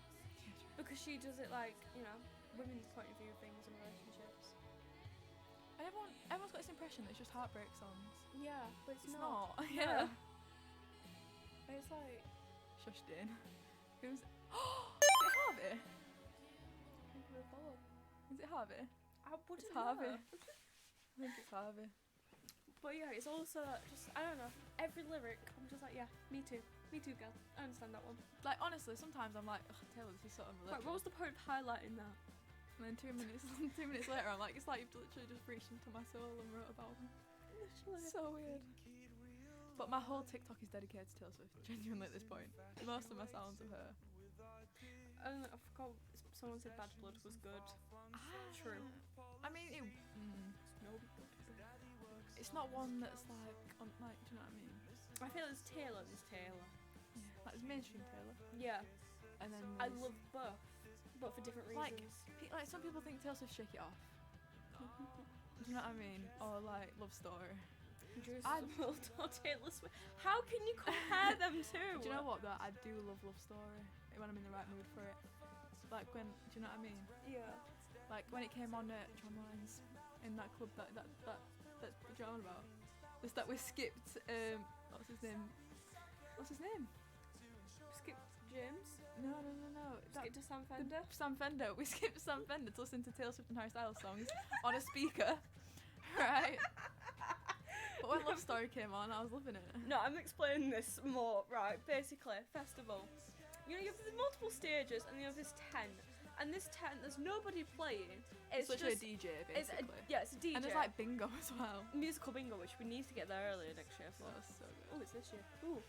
because she does it like, you know, women's point of view things in relationships. And everyone's got this impression that it's just heartbreak songs. Yeah, but it's, It's not. not. Yeah. It's like. Shush, Dean. Who's? Is it Harvey? People will follow. Is it Harvey? I wouldn't It's Harvey. know. I think it's Harvey. But yeah, it's also just, I don't know, every lyric, I'm just like, yeah, me too, girl. I understand that one. Like honestly, sometimes I'm like, ugh, Taylor, this is so Right, what was the point of highlighting that? And then 2 minutes, 2 minutes later, I'm like, it's like you've literally just reached into my soul and wrote about me. Literally. So weird. But my whole TikTok is dedicated to Taylor Swift. Genuinely at this point, most of my sounds of her. I forgot, someone said Bad Blood was good. True. I mean, it's not one that's like, like, do you know what I mean? I feel it's Taylor and it's Taylor. Yeah. Like it's mainstream Taylor. Yeah. And then I there's- love both, but for different like, reasons. like some people think Taylor Swift Shake It Off. Do you know what I mean? Or like Love Story. I will Taylor Swift. How can you compare them two? Do you know what though? I do love Love Story when I'm in the right mood for it. Like when, do you know what I mean? Yeah. Like when it came on at Drumlines in that club that do you know what I'm on about? Just that we skipped what's his name? What's his name? Skip James. No. Skip to Sam Fender. Sam Fender. We skipped Sam Fender to listen to Taylor Swift and Harry Styles songs on a speaker, right? But when Love Story came on, I was loving it. No, I'm explaining this more. Right, basically, festival. You know, you have the multiple stages, and you have this tent. And this tent, there's nobody playing. It's literally just a DJ, it's basically. it's a DJ. And there's like bingo as well. Musical bingo, which we need to get there earlier next year for. That was so good. Oh, it's this year. Ooh.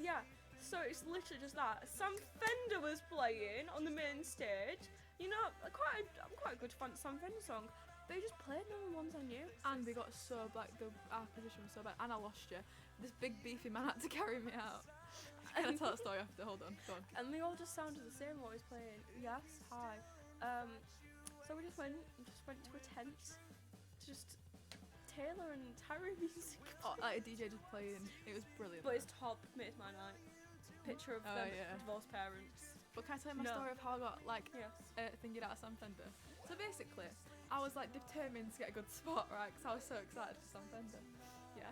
Yeah. So it's literally just that. Sam Fender was playing on the main stage. You know, I'm quite a good fan of Sam Fender song. They just played none of the ones I knew. And we got so our position was so bad, and I lost you. This big beefy man had to carry me out. Can I tell that story after? Hold on, go on. And they all just sounded the same what he's playing. Yes, hi. So we just went to a tent to just Taylor and Harry music. Oh, like a DJ just playing. It was brilliant. But his top made my night. Picture of them yeah. divorced parents. But can I tell you my No. story of how I got like Yes. thinking out of Sam Fender? So basically, I was like determined to get a good spot, right? Because I was so excited for Sam Fender. Yeah.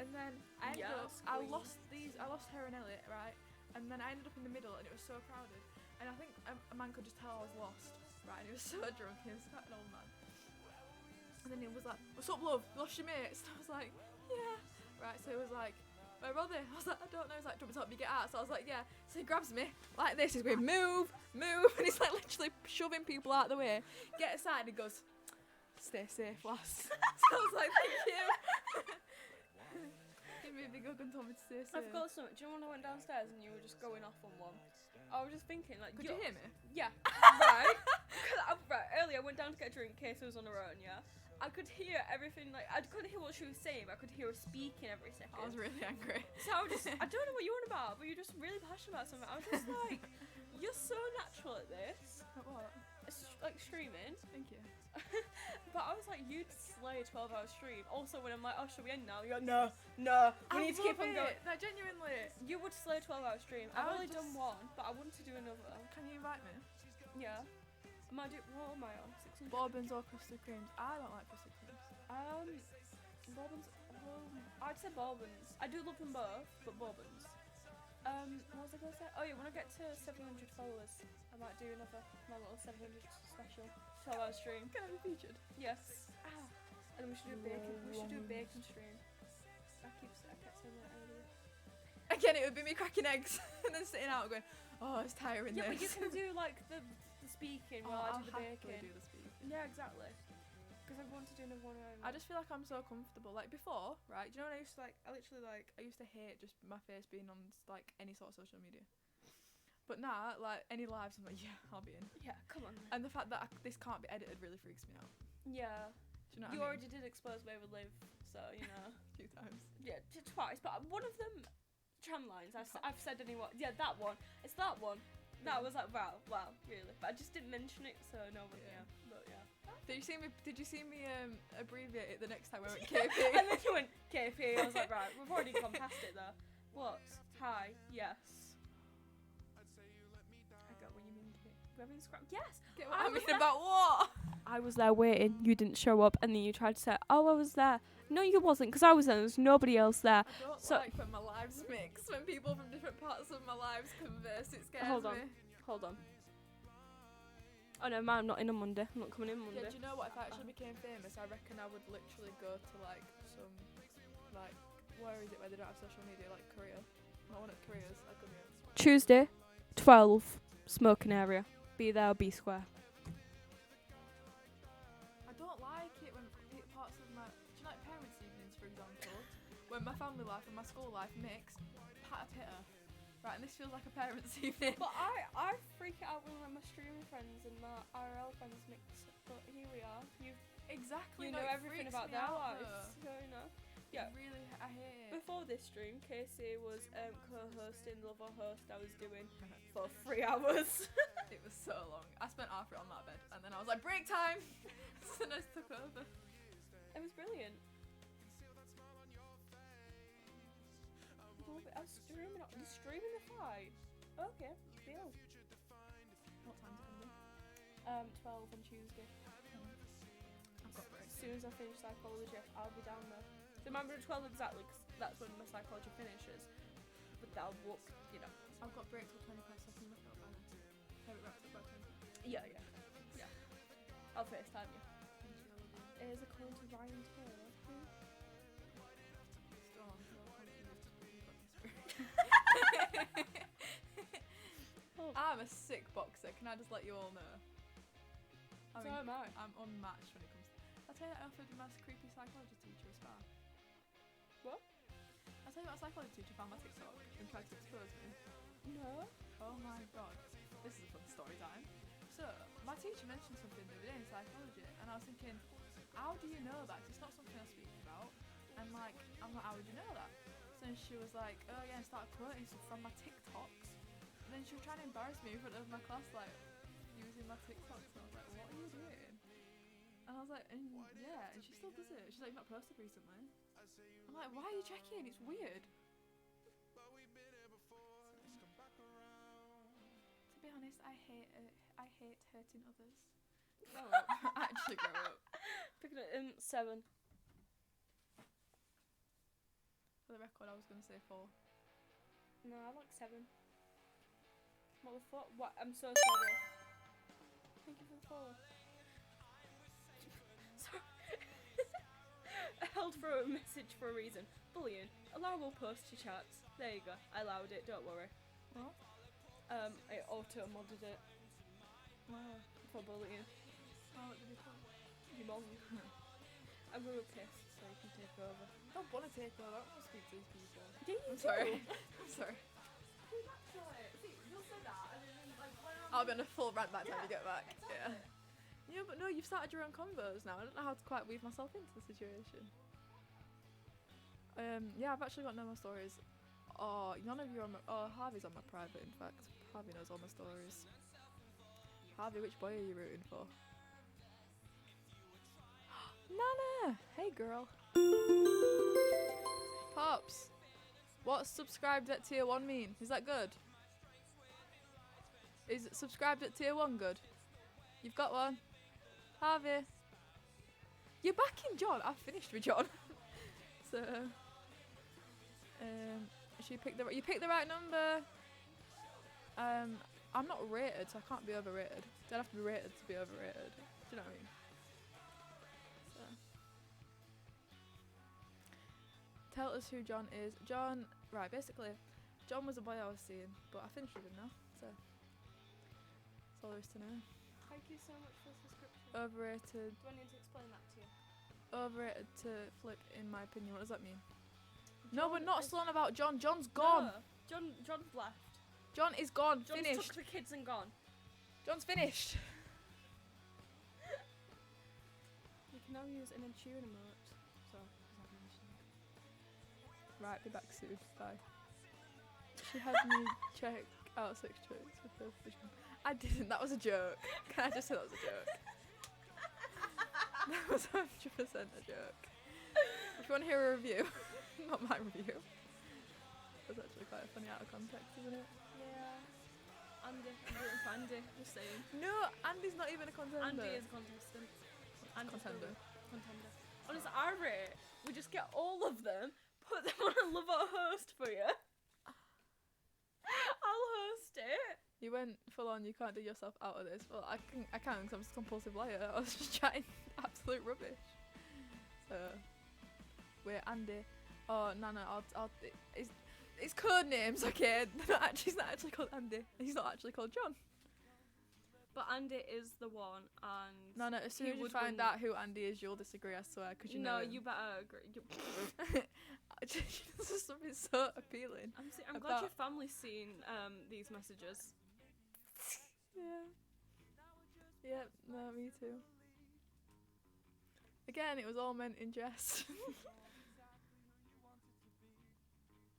And then I ended up, Yes, I queen. lost her and Elliot, right? And then I ended up in the middle, and it was so crowded. And I think a man could just tell I was lost, right? And he was so drunk. He was quite an old man. And then he was like, "What's up, love? Lost your mates?" And I was like, "Yeah." Right. So he was like, "Where are they?" I was like, "I don't know." He's like, "Do you want me to help you get out?" So I was like, "Yeah." So he grabs me like this. He's going, "Move, move," and he's like literally shoving people out of the way. Get aside. And he goes, "Stay safe, lass." So I was like, "Thank you." He made me go and told me to stay safe. I've got something. Do you know when I went downstairs and you were just going off on one? I was just thinking, like, Could you hear me? Yeah, right. Right. Earlier, I went down to get a drink. Casey was on her own. Yeah, I could hear everything. Like, I couldn't hear what she was saying, but I could hear her speaking every second. I was really angry. So I was just, I don't know what you're on about, but you're just really passionate about something. I was just like, you're so natural at this. Like what? Like streaming. Thank you. But I was like, you'd slay a 12-hour stream. Also, when I'm like, oh, should we end now? You're like, no, we need to keep on going. No, genuinely. You would slay a 12-hour stream. I I've would only done just- one, but I want to do another. Can you invite me? Yeah. Am I what am I on? 600? Bourbons or custard creams? I don't like custard creams. Bourbons. I'd say bourbons. I do love them both, but bourbons. What was I gonna say? Oh yeah, when I get to 700 followers, I might do my little 700 special 12-hour stream. Can I be featured? Yes. And then we should do a bacon. We should do a bacon stream. I kept saying that earlier. Again, it would be me cracking eggs and then sitting out going, "Oh, it's tiring." Yeah, but you this. can do like the speaking while I I'll do the happily bacon. do the speaking. Yeah, exactly. Because I want to do another one. I just feel like I'm so comfortable. Like before, right? Do you know when I used to like? I used to hate just my face being on like any sort of social media. But now, like any lives, I'm like, yeah, I'll be in. Yeah, come on. And the fact that this can't be edited really freaks me out. Yeah. Do you know what You I mean? already did expose where we live, so you know. A few times. Yeah, twice, but one of them, tram lines. I've said anyone. Yeah, that one. It's that one. That was like wow, really. But I just didn't mention it, so no one. Yeah. Yeah, but yeah. Did you see me abbreviate it the next time we went KP? And then you went KP. I was like, right, we've already gone past it there. What? Hi. Yes. I got what you mean. Grabbing scrap. Yes. Get I what I was mean there- about what? I was there waiting. You didn't show up, and then you tried to say, "Oh, I was there." No, you wasn't, because I was there. There was nobody else there. I don't So- like when my lives mix. When people from different parts of my lives converse, it scares Hold on. me. Hold on. Oh no, man, I'm not in on Monday. I'm not coming in Monday. Yeah, do you know what? If I actually became famous, I reckon I would literally go to like some, like, where is it where they don't have social media, like Korea. Not one of Korea's. I could be. Tuesday, 12, smoking area. Be there or be square. I don't like it when parts of my, do you know, like parents' evenings, for example, when my family life and my school life mix, patter. Right, and this feels like a parents' evening. But I freak out when my streaming friends and my IRL friends mix. But here we are. Exactly. You no, know it everything freaks about me their out, lives. though. So you know. Yeah. Really, I hate it. Before this stream, Casey was co-hosting the other host I was doing for 3 hours. It was so long. I spent half it on that bed, and then I was like, break time. So I just took over. It was brilliant. I was streaming. You streaming the fight? Okay, deal. What time's it gonna be? 12 on Tuesday. I've got break. As soon as I finish psychology, I'll be down there. So remember at 12 exactly, 'cause that's when my psychology finishes. but that'll look, you know. I've got break till 20 past, so I can look up by then. Have it wrapped up by 20. Yeah. I'll FaceTime you. Here's a call to Ryan Taylor. Still on, so I'm confused. You've got this. Oh. I'm a sick boxer, can I just let you all know? So am I. I'm unmatched when it comes to... I'll tell you that I offered my creepy psychology teacher a spa. What? I'll tell you about psychology teacher found my TikTok and tried to expose me. No. Oh my god. This is a fun story time. So, my teacher mentioned something the other day in psychology, and I was thinking, how do you know that? 'Cause it's not something I speak about. And like, I'm like, how would you know that? So then she was like, oh yeah, and started quoting stuff from my TikToks. And then she was trying to embarrass me in front of my class, like, using my TikToks. And I was like, what are you doing? And I was like, yeah, and she still does it. She's like, not posted recently. I'm like, why are you checking? It's weird. To be honest, I hate hurting others. Grow up. Actually grow up. Picking it in 7. For the record, I was going to say 4. No, I like 7. What the fuck? What? I'm so sorry. Thank you for the follow. Sorry. I held for a message for a reason. Bullying. Allowable post to chats. There you go. I allowed it, don't worry. What? I auto-modded it Wow. for bullying. Oh, what did you call? You mom. I'm gonna piss so you can take over. I don't want to take over. I don't want to speak to these people. Do you I'm sorry. I'm sorry. I'll be on a full rant by the time you get back. Yeah. Yeah, but no, you've started your own combos now. I don't know how to quite weave myself into the situation. Yeah, I've actually got no more stories. Oh, none of you are on my... Oh, Harvey's on my private, in fact. Harvey knows all my stories. Harvey, which boy are you rooting for? Nana! Hey, girl. Pops, what's subscribed at tier 1 mean? Is that good? Is subscribed at tier 1 good? You've got one. Harvey. You're back in John. I've finished with John. So, you picked the right number. I'm not rated, so I can't be overrated. Don't have to be rated to be overrated. Do you know what I mean? So. Tell us who John is. John, right, basically, John was a boy I was seeing, but I finished with him now, so that's all there is to know. Thank you so much for the subscription. Overrated. Do I need to explain that to you? Overrated to flip, in my opinion. What does that mean? No, John we're not is- still on about John. John's gone. No, John's left. John is gone. John's Finished. took the kids and gone. John's finished. You can now use an tune emote. So, as I've mentioned. Right, be back soon. Bye. She had me check out 6 tricks with her vision. I didn't. That was a joke. Can I just say that was a joke? That was 100% a joke. If you want to hear a review, not my review. That's actually quite funny out of context, isn't it? Yeah. Andy. I'm rooting for Andy. Just saying. No, Andy's not even a contender. Andy is a contestant. Andy's contender. Contender. Honestly, I rate. We just get all of them, put them on a love or host for you. I'll host it. You went full on, you can't do yourself out of this. Well, I can because I'm just a compulsive liar. I was just chatting absolute rubbish. So, wait, Andy. Oh, Nana, it's code names, okay? He's not actually called Andy. He's not actually called John. But Andy is the one, and Nana, as soon he as you would find win. out who Andy is, you'll disagree, I swear, because you know him. you better agree. This is something so appealing. I'm glad About- your family's seen these messages. Yeah. Yep, no, me too. Again, it was all meant in jest.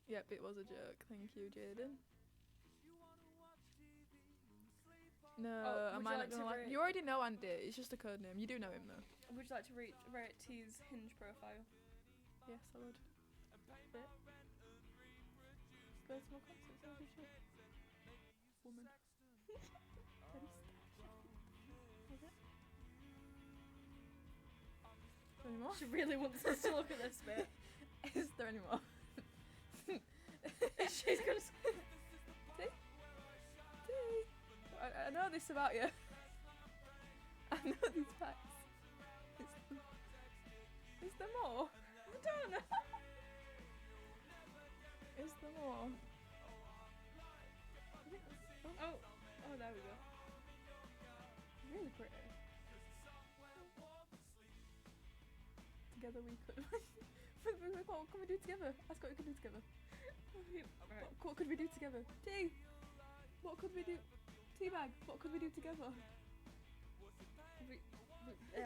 Yep, it was a joke. Thank you, Jaden. No, Oh, would am you I like not to gonna rate- You already know Andy. It's just a code name. You do know him though. Would you like to rate T's Hinge profile? Yes, I would. Yeah. Go to more concerts. Oh, did you? Woman. Ready? Was it? Any more? She really wants us to look at this bit. Is there any more? She He's gonna. I know this about you. I know these facts. Is there more? I don't know. Is there more? Oh, there we go. Really pretty. Together we could. What can we do together? Ask what we can do together. Alright. What could we do together? Tea. What could we do? Teabag. What could we do together?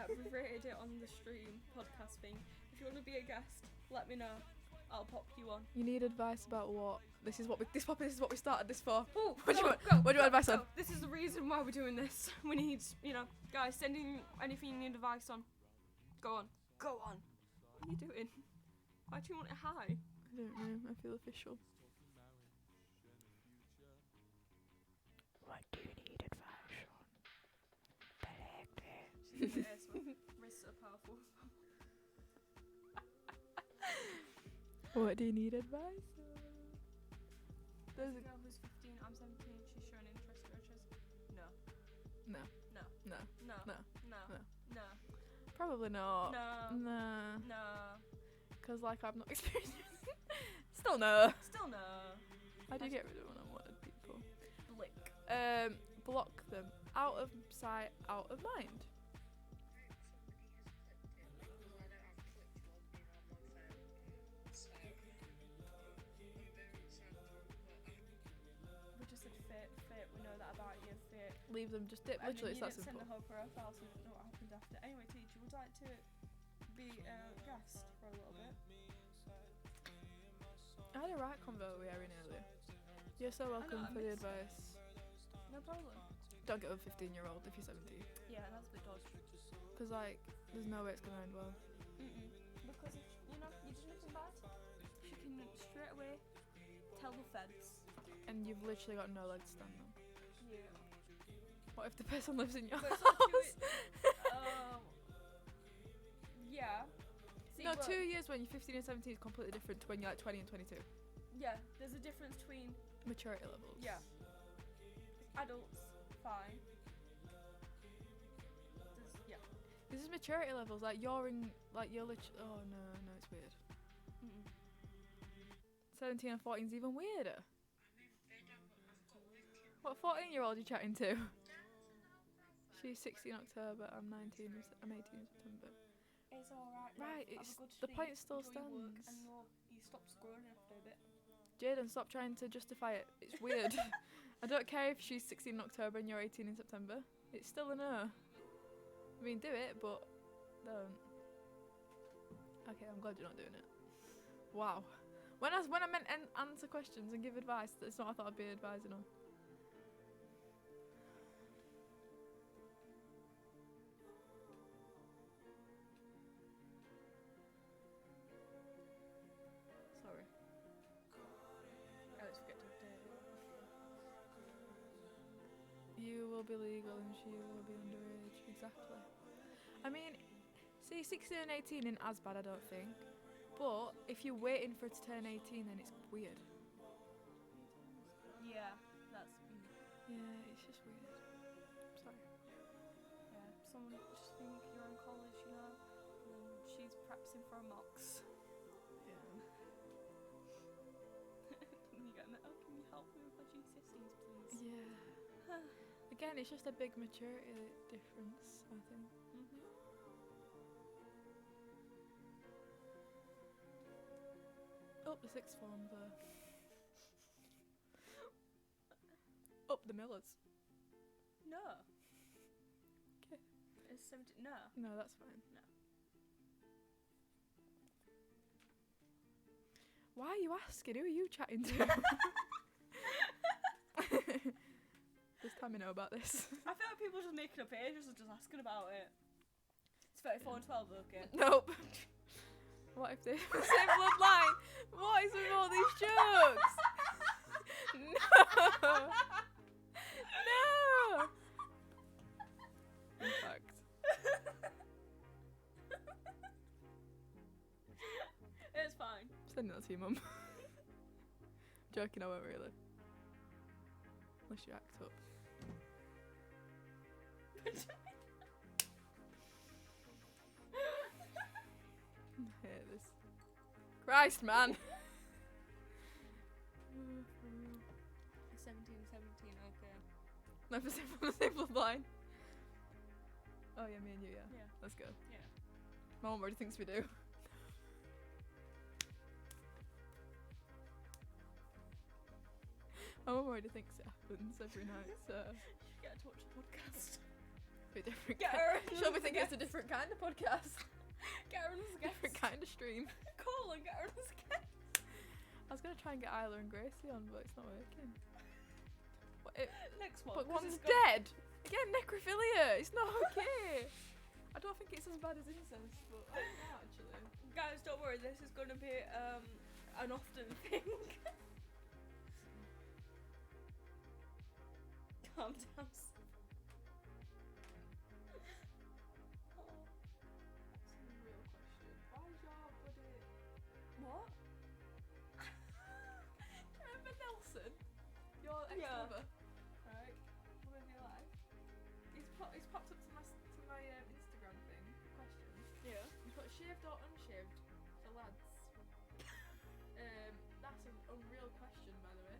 We've rated it on the stream podcast thing. If you want to be a guest, let me know. I'll pop you on. You need advice about what? This is what we started this for. Oh, What do you want advice on? This is the reason why we're doing this. We need, guys, send in anything you need advice on. Go on. Go on. What are you doing? Why do you want it high? I don't know. I feel official. What do you need advice on? Wrists are powerful. What do you need advice on? There's a girl who's 15, I'm 17, she's showing interest in riches. No. No. No. No. No. No. No. No. No. Probably not. No. Nah. No. Because like I've not experienced it. Still no. Still no. How do you get rid of unwanted people? Blick. Block them. Out of sight, out of mind. We just said fit. We know that about you. Fit. Leave them, just dip. And Literally, then it's you that didn't simple. send the whole profile, so you don't know what happened after. Anyway, teacher, would you like to be a guest for a little bit? I had a right convo with Erin earlier. You're so welcome I for the missed it. advice. No problem. Don't get with a 15-year-old if you're 17. Yeah, that's a bit dodgy. Because like, there's no way it's gonna end well. Because if you did nothing bad, she can straight away tell the feds. And you've literally got no leg to stand on. Yeah. What if the person lives in your But it's not house? Yeah. See, No, but 2 years when you're 15 and 17 is completely different to when you're like 20 and 22. Yeah, there's a difference between Maturity levels. adults, fine. Yeah. This is maturity levels. Like you're in, like you're literally. Oh no, it's weird. 17 and 14 is even weirder. What 14-year-old are you chatting to? She's 16 October. I'm 19. I'm 18 September. It's alright. Right, Have it's a good the sleep, point still enjoy your work, stands. and you stop scrolling after a bit. Jaden, stop trying to justify it. It's weird. I don't care if she's 16 in October and you're 18 in September. It's still a no. I mean, do it, but don't. Okay, I'm glad you're not doing it. Wow. When I meant answer questions and give advice, that's not what I thought I'd be advising on. Sorry. I always forget to update it. You will be legal and she will be underage. Exactly. I mean, see, 16 and 18 isn't as bad, I don't think. But if you're waiting for it to turn 18, then it's weird. Yeah, that's. Yeah, it's just weird. Sorry. Yeah, someone just think you're in college, and she's practicing for a mocks. Yeah. And you get, oh, can you help me with my GCSEs, please? Yeah. Again, it's just a big maturity difference, I think. Up the sixth form, though. Up the Millers. No. Okay. It's 17. No. No, that's fine. No. Why are you asking? Who are you chatting to? This time I know about this. I feel like people just making up ages and just asking about it. It's 34 and 12, okay? Nope. What if they have the same bloodline? What is with all these jokes? No. No. In fact. It's fine. Send that to your mum. Joking, I won't really. Unless you act up. I hate this. Christ, man! 17, okay. Never seen from the same bloodline. Oh yeah, me and you, yeah. Yeah. Let's go. Yeah. My mum already thinks we do. My mum already thinks it happens every night, so You get to watch the podcast. be different. Get her. She'll be thinking it's a different kind of podcast. Get her on as a guest. Different kind of stream. Call and get her on as a guest. I was gonna try and get Isla and Gracie on, but it's not working. Next one. But 'cause one's it's got- dead. Again, necrophilia. It's not okay. I don't think it's as bad as incest, but I don't know actually. Guys, don't worry. This is gonna be an often thing. Calm down. That's a real question. Why is your bloody... What? Do you remember Nelson? Your Yeah. ex-lover? Right? What in your life? He's popped up to my Instagram thing. Questions. Yeah. He's put shaved or unshaved for lads. That's an unreal question, by the way.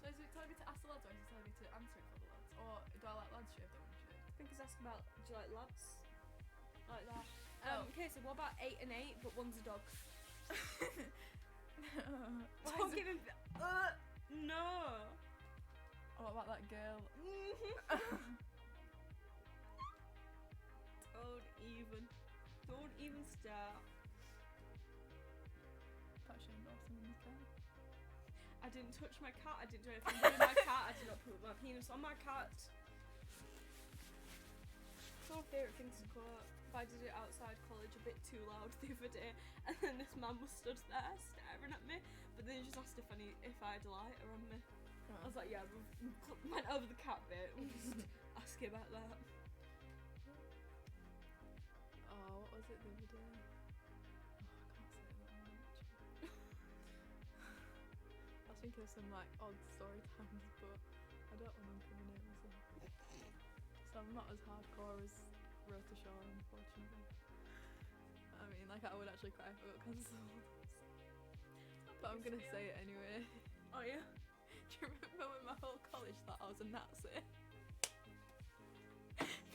So is it telling me to ask the lads, or is it telling me to answer it for the lads? Or do I like lads shaved or unshaved? I think he's asking about, do you like lads? Like that. Oh. Okay, so what about 8 and 8, but one's a dog? Why Don't is give it- him. No. What about that girl? Don't even start. Got shamed off some in the car. I didn't touch my cat. I didn't do anything with my cat. I did not put my penis on my cat. It's my favourite thing to quote. I did it outside college a bit too loud the other day, and then this man was stood there staring at me. But then he just asked if I had a lighter on me. I was like, yeah, we went over the cat bit. We'll just ask you about that. Oh, what was it the other day? Oh, I can't say that much. I was thinking of some like odd story times, but I don't want to incriminate myself. So I'm not as hardcore as Rota Shaw, unfortunately. I mean, like I would actually cry if I got cancelled. But I'm gonna say it anyway. Oh yeah? Do you remember when my whole college thought I was a Nazi?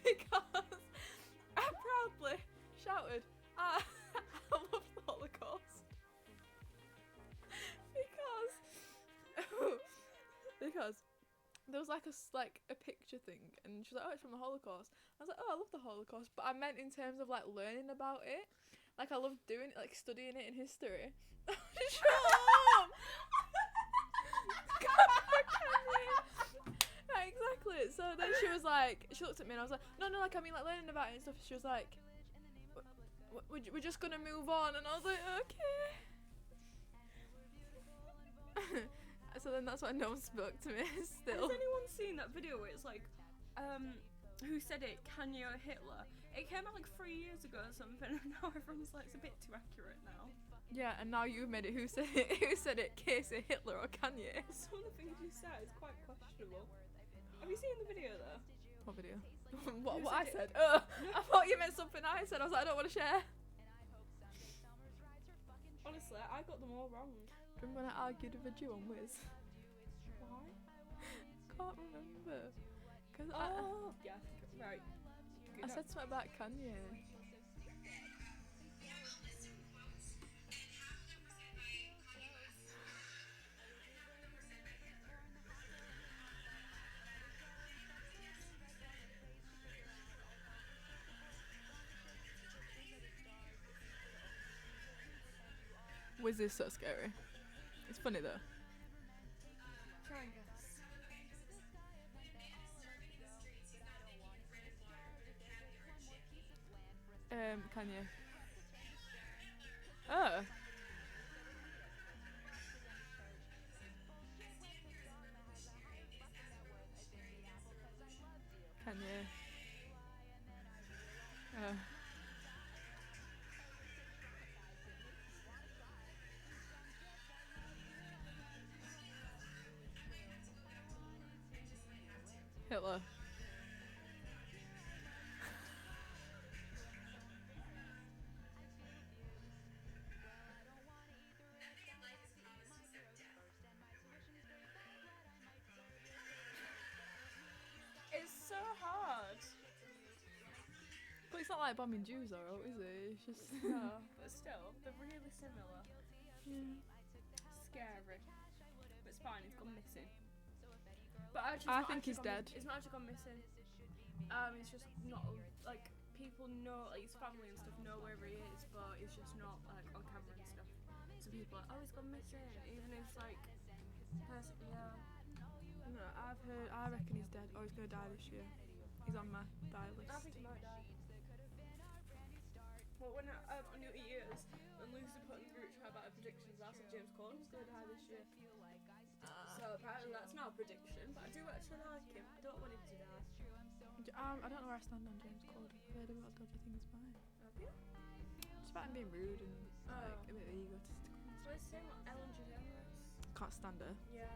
Because I proudly shouted, I love the Holocaust. Because there was like a picture thing, and she was like, oh, it's from the Holocaust. I was like, oh, I love the Holocaust, but I meant in terms of like learning about it. Like I loved doing it, like studying it in history. Shut up! Right, exactly. So then she was like, she looked at me and I was like, no, like I mean like learning about it and stuff. She was like, we're just gonna move on, and I was like, okay. So then that's why no one spoke to me still. Has anyone seen that video where it's like, who said it, Kanye or Hitler? It came out like 3 years ago or something, and now everyone's like, it's a bit too accurate now. Yeah, and now you made it. Who said it? Who said it? Casey, Hitler, or Kanye? Some of the things you said is quite questionable. Have you seen the video though? What video? what Who I said said? I thought you meant something I said. I was like, I don't want to share. Honestly, I got them all wrong. Do you remember when I argued with a Jew on Wiz? Why? Can't remember. Cause Oh, yeah, right. I said something about Kanye. Wiz is so scary. It's funny though. Try and guess. Kanye. Oh. Kanye. not like bombing Jews or is it? It's just No, but still, they're really similar. yeah. Scary. But it's fine, he's gone missing. But actually, I it's not think actually he's gone dead. It's not actually gone missing. It's just not like people know, like his family and stuff know where he is, but he's just not like on camera and stuff. So people are like, oh, he's gone missing, even if like, yeah. No, I reckon he's dead or he's gonna die this year. He's on my die list. I think he might die. Well, when on New Year's, when Lucy put in the group chat about her predictions, I said James Corden's gonna die this year. So apparently that's not a prediction, but I do actually like him. I don't want him to die. I don't know where I stand on James Corden. I've heard a lot of dodgy things about him. Have you? Just about him being rude and like a bit egotistical. So it's the same with Ellen DeGeneres. Can't stand her. Yeah,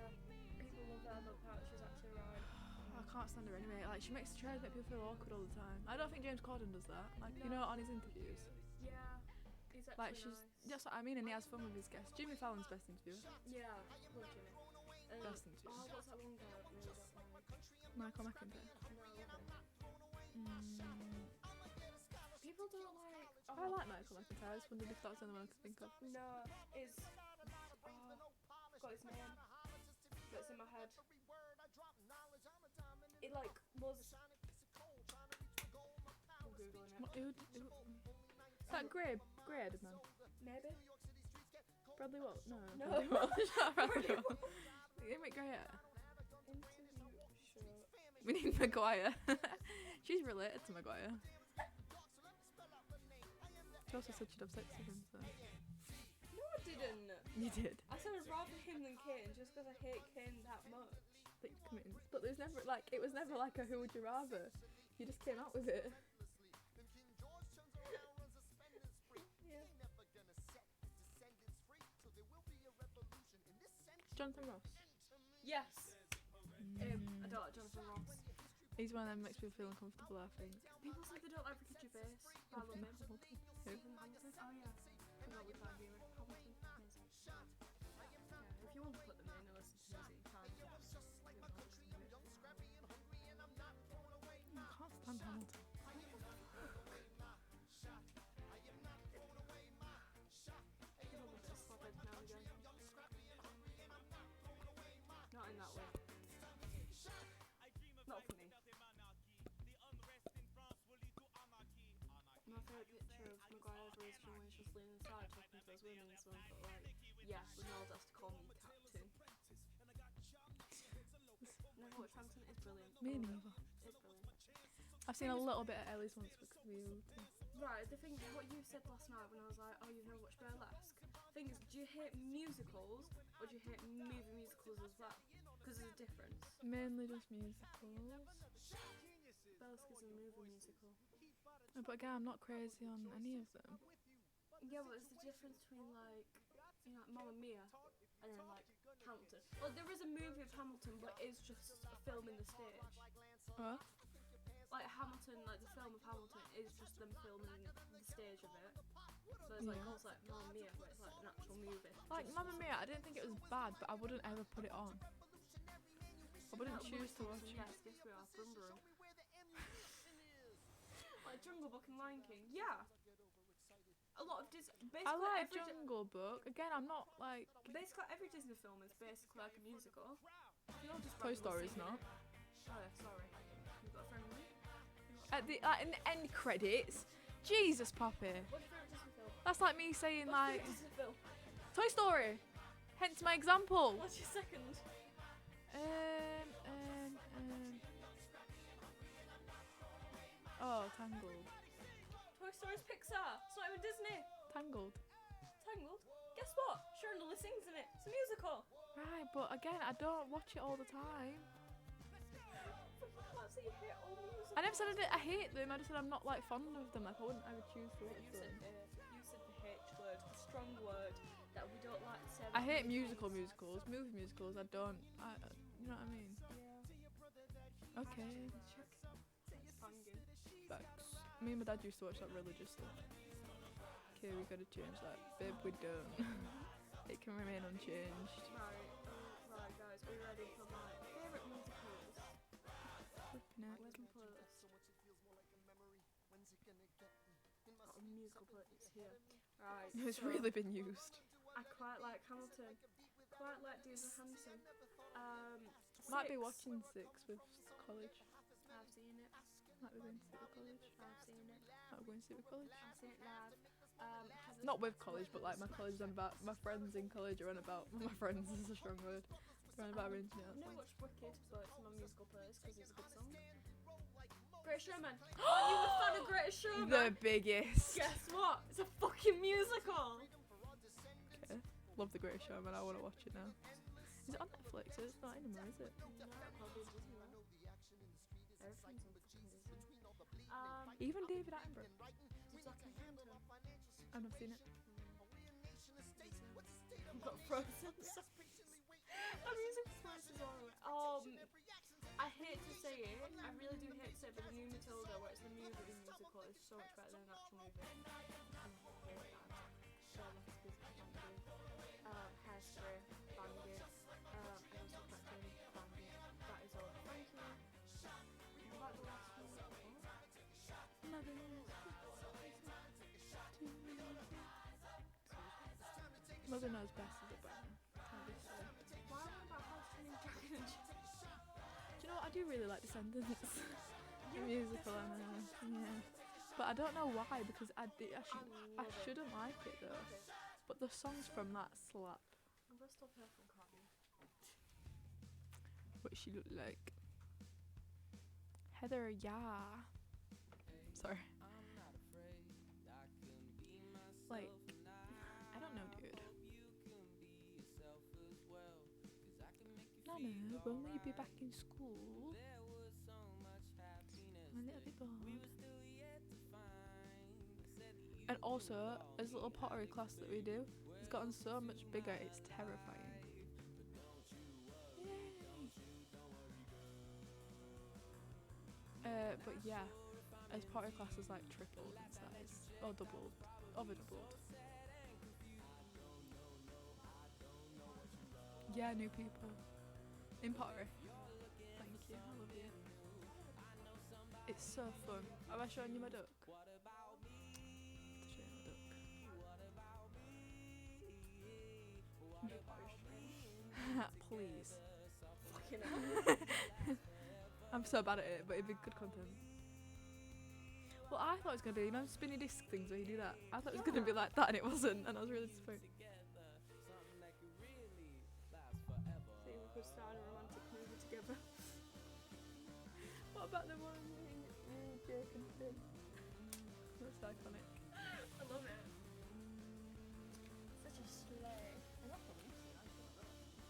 people love her, but apparently she's actually right. I can't stand her anyway. Like she tries to make people feel awkward all the time. I don't think James Corden does that. Like you know, on his interviews. Yeah, he's actually Like she's nice. that's what I mean, and he has fun with his guests. Jimmy Fallon's best interviewer. Yeah, love Jimmy. Best interviewer. Oh, what's that one guy I really don't like? Michael McIntyre. No, I love him. People don't like. I like Michael McIntyre. I just wondered if that was the only one I could think of. No, is got his name. That's in my head. It like was. I'm googling it. What, who? Is that grey-headed man? Maybe. Bradley Walsh? No. No. Bradley Walsh. Not Bradley Walsh. You make grey hair. Interview show. We need Maguire. She's related to Maguire. She also said she'd have sex with him, so. No, I didn't. You did. I said I'd rather him than Kane just because I hate Kane that much. But you committed. But there's never like it was never like a who would you rather. You just came out with it. Jonathan Ross. Yes. I don't like Jonathan Ross. He's one of them makes people feel uncomfortable, I think. People say they don't like Ricky Gervais. I love him. Hamilton. Who? Stephen Hamilton. Oh yeah. Forgot we can't hear it. Hamilton. Amazing. Yeah, if you want to put them in and listen to music, you can. I can't stand Hamilton. Not in that way. Not for me. My favourite picture of Maguire's original when she's leaning inside talking to those women, so I thought like, yeah, Ronaldo has to call me captain. Never watched Hampton, it's brilliant. Me neither. It's brilliant. I've seen a little bit of Ellie's once because we were Right, the thing, what you said last night when I was like, oh, you've never watched Burlesque. Thing is, do you hate musicals or do you hate movie musicals as well? Because there's a difference. mainly just musicals. Burlesque is a movie musical. No, but again, I'm not crazy on any of them. Yeah, but it's the difference between like, you know, like Mamma Mia and then like Hamilton. Well, there is a movie of Hamilton, but it's just a film in the stage. What? Like Hamilton, like the film of Hamilton is just them filming the stage of it. So it's like Yeah. almost like Mamma Mia, where it's like an actual movie. Like just- Mamma Mia, I didn't think it was bad, but I wouldn't ever put it on. I wouldn't choose to watch it. Yes, yes we are. Brumbering. Like Jungle Book and Lion King. Yeah. A lot of basically I like every Jungle Book. Again, I'm not like basically every Disney film is basically like a musical. You're just Toy randomly Story's singing not. it. Oh yeah, sorry. You've got a friend with me? At the in the end credits. Jesus, Poppy. What's your favourite Disney film? That's like me saying What's like your Disney film? Toy Story. Hence my example. What's your second? Oh, Tangled. Toy Story's Pixar. It's not even Disney. Tangled. Tangled. Guess what? Sharon Lily sings in it. It's a musical. Right, but again, I don't watch it all the time. That's you hate all musicals. I never said I hate them. I just said I'm not like fond of them. Like I wouldn't ever choose to watch You said them. you said the H word, a strong word that we don't like to say. I about hate musicals. musicals. Movie musicals. I don't. You know what I mean? Yeah. Okay. Banging. Facts. Me and my dad used to watch that religiously. Okay, we gotta change that. Babe, we don't. It can remain unchanged. Right, guys, are you ready for my favourite musicals? Flipping it. Where's my playlist? about musical plays here. Right. It's so really been used. I quite like Hamilton. Quite like Dear Evan Hansen. Might be Six. watching Six with college. I've seen it. Might be going to see it with college. I've seen it. Might be going to see it with college. I've seen it live. Has a- Not with college, but like my college is on about, my friends in college are on about, my friends is a strong word. They're on about arranging it. I've never watched Wicked, but it's my musical plays because it's a good song. Great Showman. Are you a fan of Great Showman? The biggest. Guess what? It's a fucking musical. Okay. Love The Great Showman. I want to watch it now. Is it on Netflix? It's not anymore, is it? No, probably Disney World. Everything's on fucking Disney. Even David Attenborough. Blackhampton. I've not seen it. I've got Frozen. I'm using Frozen as well. I hate to say it. I really do hate to say it, but the new Matilda, where it's the movie musical, is so much better than an actual movie. I'm very bad. Sherlock is busy banging. Hairspray, banging. And also Captain banging. That is all. Thank you. What about the last one? Mother Knows Best is a banger. Obviously. Why am I about House Turning Dragon and Do you know what? I do really like Descendants. The musical, I know. Yeah. But I don't know why, because I shouldn't like it though. But the songs from that slap. I'm gonna stop her from crying. What she look like. Heather, yeah. Sorry. Like, I don't know, dude. Nana, when will you be back in school? I'm a little bit bored. And also, this little pottery class that we do, it's gotten so much bigger, it's terrifying. But yeah, as pottery class is like tripled in size, or doubled, over doubled. Yeah, new people in pottery. Thank you, I love you. It's so fun. Have I shown you my duck? To show you my duck. Please. Fucking hell. I'm so bad at it, but it'd be good content. Well, I thought it was going to be, you know, spinny disc things where you do that. I thought it was going to be like that, and it wasn't, and I was really disappointed. See, we could start a romantic movie together. What about the one you Jake and Finn? That's iconic. I love it. Such a slay. I love the music.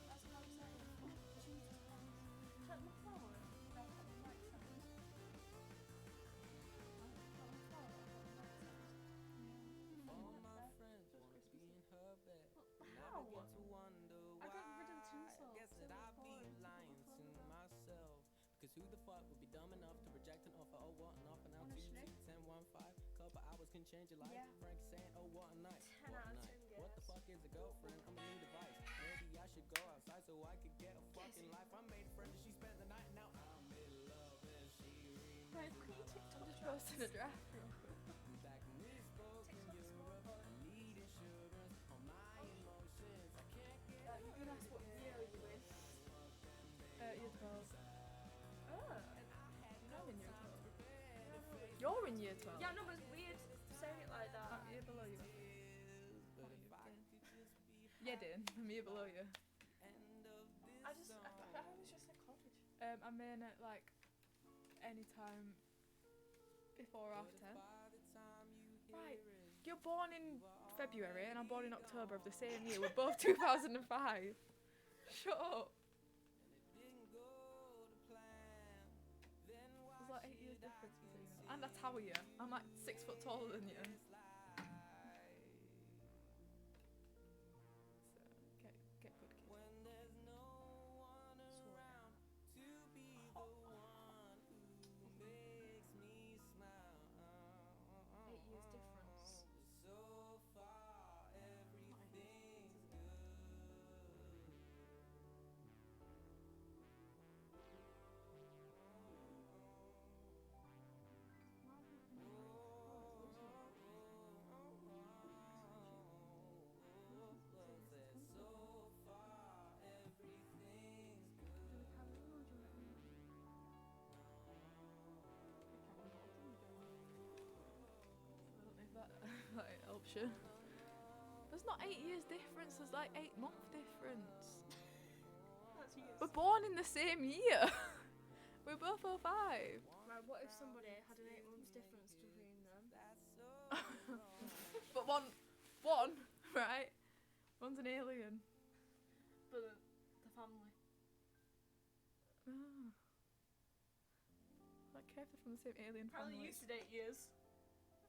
That's how I'm saying. Oh, Jesus Christ. Check my phone. That's what the light sounds. How? I got rid of tinsel. Cause who the fuck would be dumb enough to reject an offer? Oh, what an offer now? 2, 6, 10, 1, 5. Couple hours can change your life. Yeah. Frank saying, oh, what a night. 10 out of 10, What the yes. fuck is a girlfriend? I'm a new device. Maybe I should go outside so I could get a fucking life. I made a friend and she spent the night. Now I'm in love and she Right, can you TikTok I'm just roasting a draft real quick. back when we spoke in Europe. I need insurance on my emotions. I can't get You can ask what year are you in? Year 12. Oh. I'm in year 12. You're in year 12? Yeah, no, but it's weird saying it like that. I'm year below you. Yeah, Dean. I'm year below you. I was just at college. I'm in at like any time before or after. Right. You're born in February and I'm born in October of the same year. We're both 2005. Shut up. There's like 8 years difference between us. And I tower you. I'm like 6 foot taller than you. So get good, kid. generation. There's not 8 years difference, there's like 8-month difference. That's years. We're born in the same year. We're both 05. Right, what if somebody had an 8 months difference between them? But one, right? One's an alien. But the family. Oh. Like, care if they're from the same alien Probably family. used to 8 years.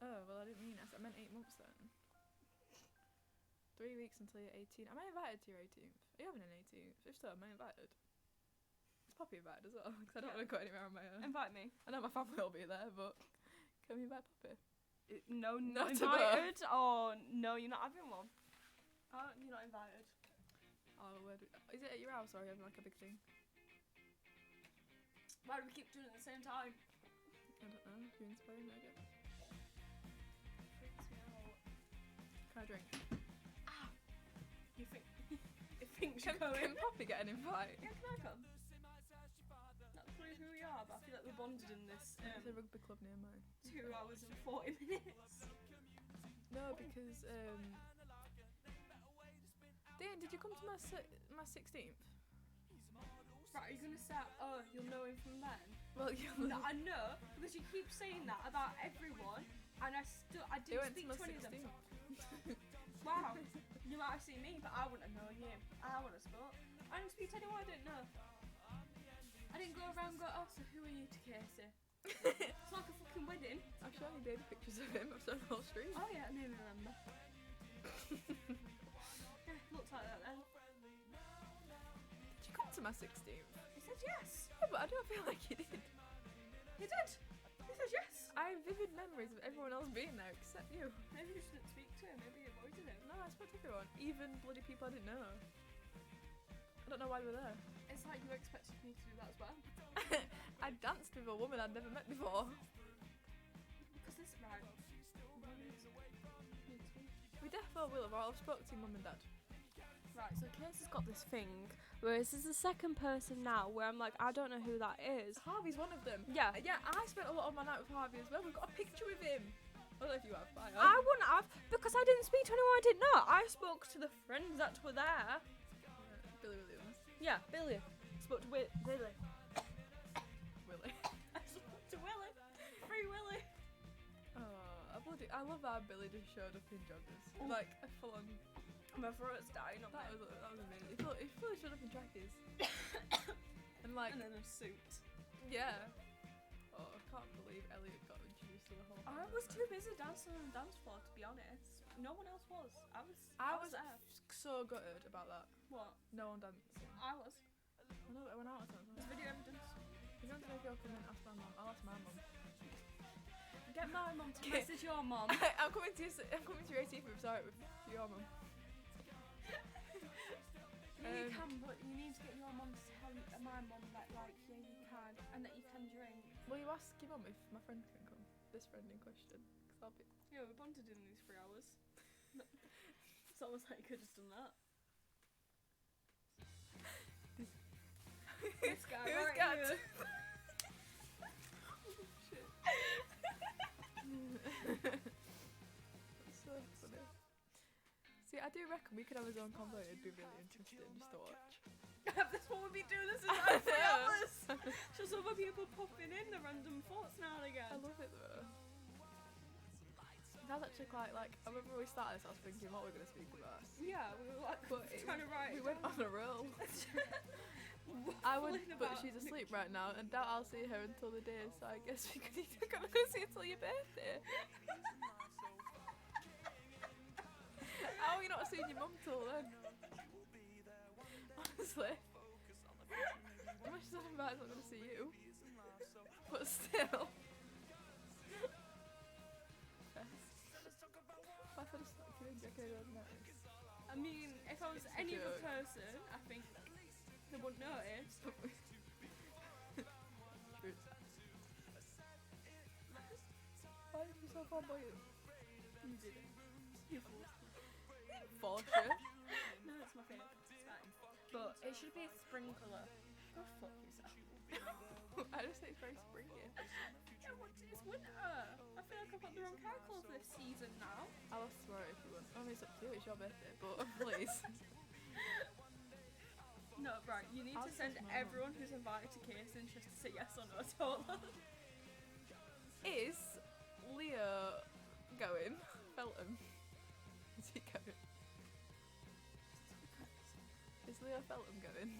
Oh, well, I didn't mean that. I meant 8 months then. 3 weeks until you're 18. Am I invited to your 18th? Are you having an 18th? If so, am I invited? Is Poppy invited as well? Because I don't want to go anywhere on my own. Invite me. I know my family will be there, but can we invite Poppy? No, Not not to invited. Oh, no, you're not having one. Oh, you're not invited. Oh, is it at your house or are you having like a big thing? Why do we keep doing it at the same time? I don't know. You inspire me, I guess. Freaks me out. Can I drink? You think? You think Can you're going? Poppy get an invite? Yeah, can I come? Not clue who we are, but I feel like we're bonded in this. There's a rugby club near mine. 2 hours and 40 minutes. No, because Dan, did you come to my 16th? Right, are you gonna say, oh, you'll know him from then? Well, you No, I know, because you keep saying that about everyone, and I He didn't went to speak my to any of them. 16th. Wow, you might have seen me, but I wouldn't have known you. I wouldn't have spoke. I didn't speak to anyone I didn't know. I didn't go around and go, oh, so who are you to Casey? It's like a fucking wedding. I've shown you baby pictures of him. I've shown the whole street. Oh yeah, I nearly remember. Yeah, looks like that then. Did you come to my 16th? He said yes. Yeah, but I don't feel like you did. He did. He said yes. I have vivid memories of everyone else being there except you. Maybe you shouldn't speak to him. Maybe you avoided him. No, I spoke to everyone. Even bloody people I didn't know. I don't know why they were there. It's like you expected me to do that as well. I danced with a woman I'd never met before. Because this right. We defo will have. I've spoken to your mum and dad. Right, so Casey's got this thing where this is the second person now where I'm like, I don't know who that is. Harvey's one of them. Yeah. Yeah, I spent a lot of my night with Harvey as well. We've got a picture with him. I don't know if you have, but I wouldn't have, because I didn't speak to anyone I didn't know. I spoke to the friends that were there. Billy Williams. Yeah, Billy. Spoke to Billy. Willie. I spoke to Willie. Free Willie. Oh, I love how Billy just showed up in joggers. Oh. Like, a full on. My throat's dying up That there. was amazing. He fully showed up in trackies. And like, And then a suit. yeah. Oh, I can't believe Elliot got introduced to the whole I family. was too busy dancing on the dance floor, to be honest. No one else was. I was there. so gutted about that. What? No one dancing. I was. I know, I went out of time. There's video evidence. You don't know if you're coming, ask my mum. I'll ask my mum. Get my mum to message your mum. I'm coming to your 18th with sorry with your mum. You can, but you need to get your mum to tell my mum that, like, yeah, you can, and that you can drink. Will you ask your mum if my friend can come? This friend in question. Cause I'll be. Yeah, we bonded in these 3 hours. It's almost like you could have just done that. This guy Who's right got? here. That's so funny. See, I do reckon we could have his own convo. It'd be really interesting just to watch. This one would be doing this in like 3 know. hours. Just other people popping in the random thoughts now and again. I love it though. That's actually quite like. I remember when we started this, I was thinking what we're gonna speak about. Yeah, we were like trying to write. We went on a roll. I would, Waffling but about she's Nick- asleep right now, and doubt I'll see her until the day. So I guess we could either go see her till your birthday. How are you not seeing your mum till then? Honestly. How much is that about? I'm not gonna see you. But still. What if I just like you and Jackie on notice? I mean, if I was It's a any other joke. person, I think they wouldn't notice. True. Why did you so flamboyant? You didn't. You forced me. For sure. No, it's my favourite. It's fine. But it should be a sprinkler. Go fuck yourself. I just think it's very springy. Yeah, it's winter. I feel like I've got the wrong hair colour for this season now. I'll swear if you want. I mean, it's up to you. It's your birthday, but please. No, right. You need I'll to send choose my everyone who's invited to Kirsten just to say yes or no to all of them. Is Leo going? Feltham. Is he going? Is Leo Feltham going?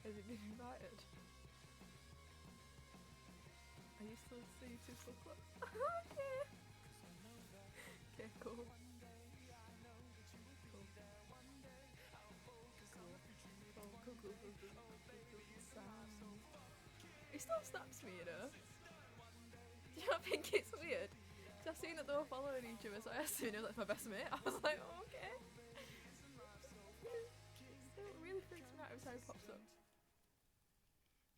Has he been invited? Are you still see two still close? Okay. Okay, cool. Cool. He still snaps me, you know. Do you not think it's weird? Cause I've seen that they were following each other, so I assumed he was like my best mate. I was like, oh, okay. It really freaks me out every time he pops up.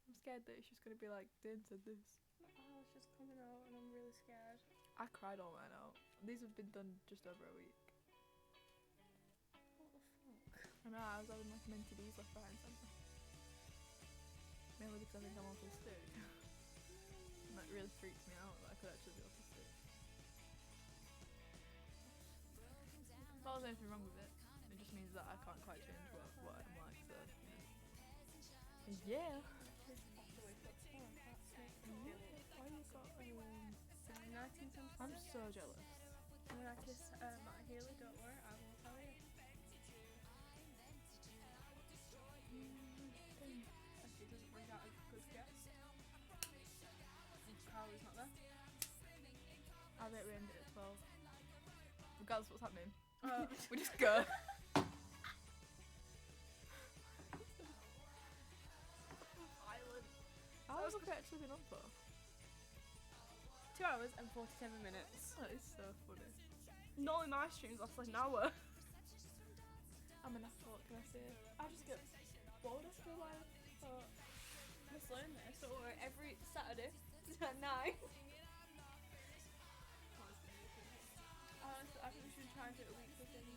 I'm scared that it's just gonna be like, Dane said this. Oh, it's just coming out and I'm really scared. I cried all mine out. These have been done just over a week. What the fuck? I know, I was having like minty D's left, right and centre. Mainly because I think I'm autistic. And that really freaks me out that I could actually be autistic. Not there's anything wrong with it. It just means that I can't quite change what I'm like, so yeah. Why you got 1975. I'm so jealous. And when I kiss Haley, don't worry, I will tell you. Becky doesn't bring out a good guest. And Carly's not there. I bet we end it at 12. Regardless of what's happening. We just go. How long have we actually been on for? 2 hours and 47 minutes. That is so funny. Normally my streams last like an hour. I'm an asshole, can I say? I just get bored after a while. So let's learn this. So every Saturday at 9. I think we should try and do it a weekly thing.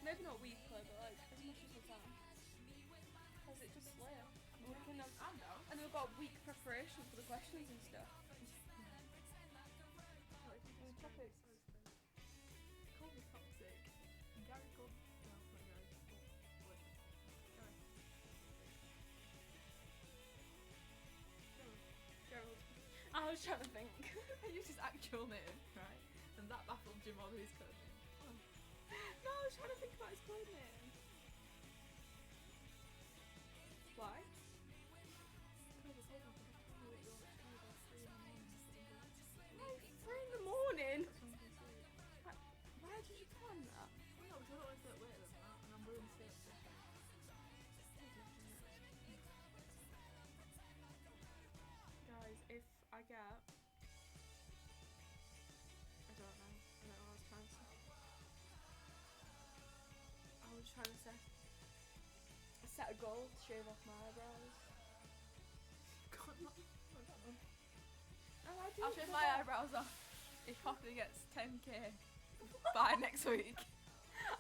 Maybe not weekly, but like as much as we can. Because it just later. We can and we've got a week preparation for the questions and stuff. Topics. Call me toxic. Gary called. No, not Gary. Gerald. I was trying to think. I used his actual name, right? And that baffled Jim over his code name. No, I was trying to think about his code name. Why? Like 3 in the morning. Why did you plan that? No, because I don't want to sit later than that, and I'm really sick. Guys, if I get, I don't know what I was trying to say. I was trying to set a goal to shave off my eyebrows. God, not that one. Oh, I do. I'll shave my eyebrows off if Poppy gets 10k by next week.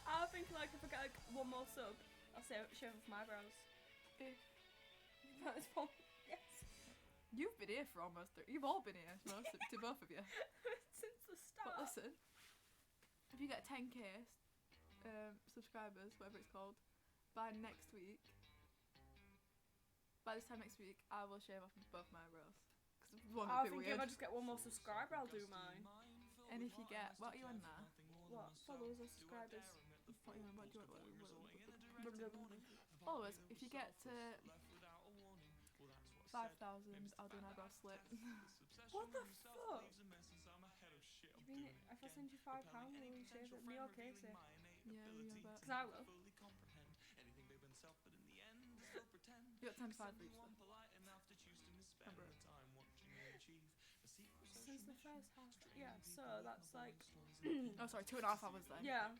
I think like if I get like one more sub, I'll shave off my eyebrows. That is fun. Yes. You've been here for almost. You've all been here, to both of you. Since the start. But listen, if you get 10k subscribers, whatever it's called, by next week, by this time next week, I will shave off both my eyebrows. Because one I would be think if weird. I just get one more subscriber, I'll do mine. And if you get, what are you on now? What? Followers or subscribers? What do you want? Followers, if you get to 5,000, I'll do an eyebrow slip. What the fuck? Do you mean if I send you £5, will you shave it? Me or Casey? Yeah, we have Because I will. You got 10 to 5 for each though. Since the first half. Yeah, so that's like. Oh, sorry, 2.5 hours then. Yeah.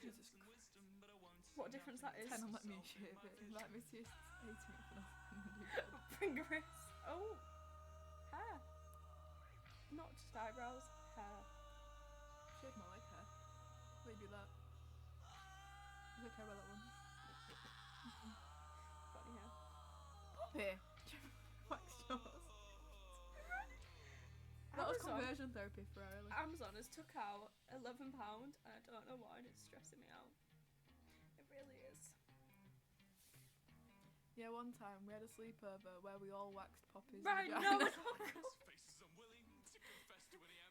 Jesus Christ. What a difference that is. 10 and let me shave it. Let me see 18 for nothing. Fingers. Oh. Hair. Not just eyebrows, hair. Shave my leg hair. Let me do that. I don't care about that one. Got any hair? Poppy. Waxed yours. That was Amazon. conversion therapy for Riley. Amazon has took out £11 and I don't know why, and it's stressing me out. It really is. Yeah, one time we had a sleepover where we all waxed Poppy's Right, vagina. no,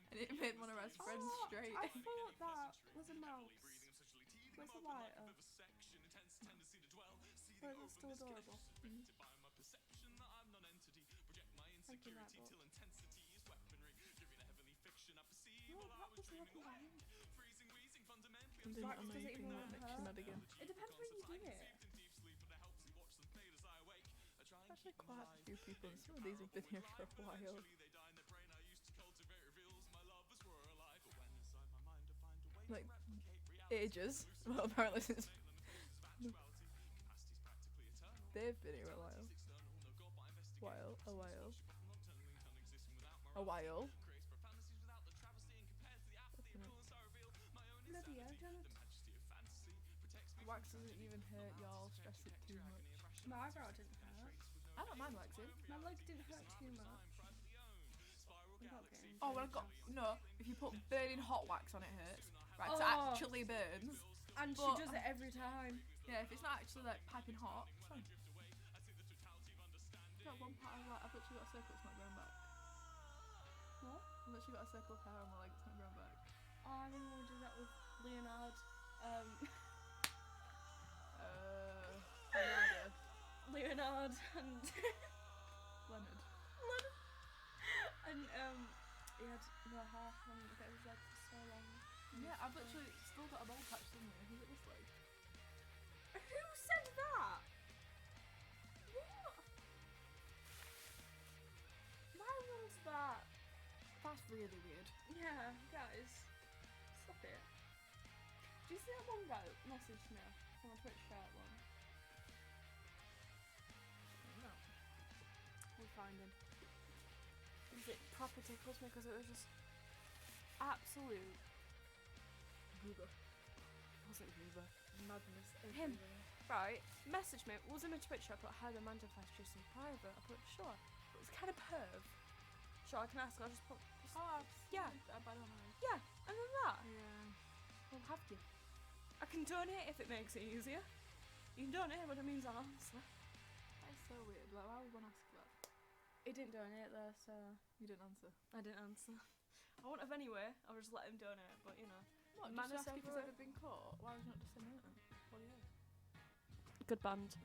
And it made one of our friends straight. I thought that was a mouse. Where's the lighter? Where is it still adorable? Thank you, Nightbot. What? That was lovely. I'm doing it on my Does it even finger hurt? mixing that again. It depends when you do it. There's actually quite a few people, and some of these have been here for a while. Like, ages. Well, apparently since... They've been here a while. A while. Bloody hell, Janet. Wax doesn't even hurt, y'all. Stress it too much. My eyebrow didn't hurt. I don't mind waxing. My leg didn't hurt too much. Without getting Oh, well, I got... No, if you put burning hot wax on, it hurts. Right, so it Oh. actually burns. And she But- does it every time. Yeah, if it's not actually, like, piping hot, it's fine. Got one part of, like, I've literally got a circle, it's not growing back. What? I've literally got a circle of hair on my leg, it's not growing back. Oh, I really want to do that with Leonard. Leonardo. Leonard and Leonard. and he had no hair on the bit of his leg for so long. Yeah, I've literally still got a bald patch somewhere. Who's it this leg? Who said that? What? Why was that? That's really weird. Yeah, guys, stop it. Do you see that one guy messaged me on a Twitch chat one? No. We'll find him. It proper tickles me because it was just absolute Google. wasn't Hoover. Madness Him. everywhere. Right, message me. Was in my Twitch chat, but hi, the Amanda Flash just in private. I put sure. It was kind of perv. Sure, I can ask. I'll just put Oh, Yeah. I don't know. yeah, and then that. Yeah. Well, have you? I can donate if it makes it easier. You can donate, but it means I'll answer. That is so weird. Like, why would one ask that? He didn't donate though, so You didn't answer. I didn't answer. I wouldn't have anyway. I would just let him donate, but you know. What, Man just ask if he's over ever been caught? Why would you not just say no? What do you have? Good band.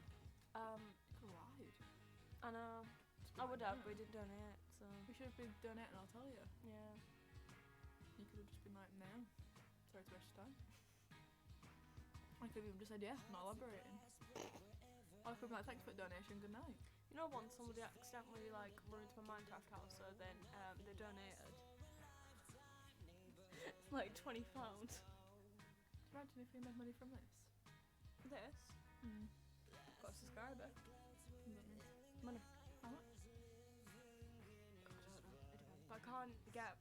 Collide. I know. I would have, but he didn't donate, so We should have been donating, I'll tell you. yeah. You could have just been like, no. Sorry to waste your time. I could have even just said, yeah, not elaborating. Or I could have been like, thanks for the donation, good night. You know, once somebody accidentally like run into my Minecraft house, so then they donated like £20. Imagine if we made money from this. This got a subscriber. Money. How much? I don't know. It depends. But I can't get.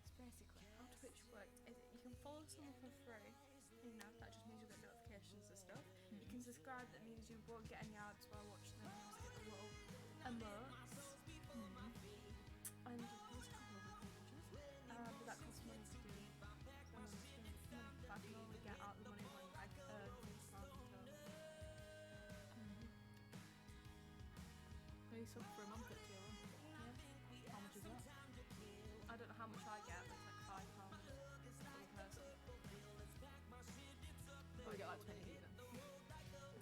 It's basically how Twitch works. Is you can follow someone for free. You know, that just means you get notifications and stuff. You can subscribe. That means you won't get any ads while watching them. You just get the little emotes. And there's a couple of other pages. But that costs money to do. But I can only get out the money when I earn £50 in total. Maybe sub for a month at tier 1. Yeah. How much is that? I don't know how much I get, but it's like £5 per person. Oh, we get like 20 then. I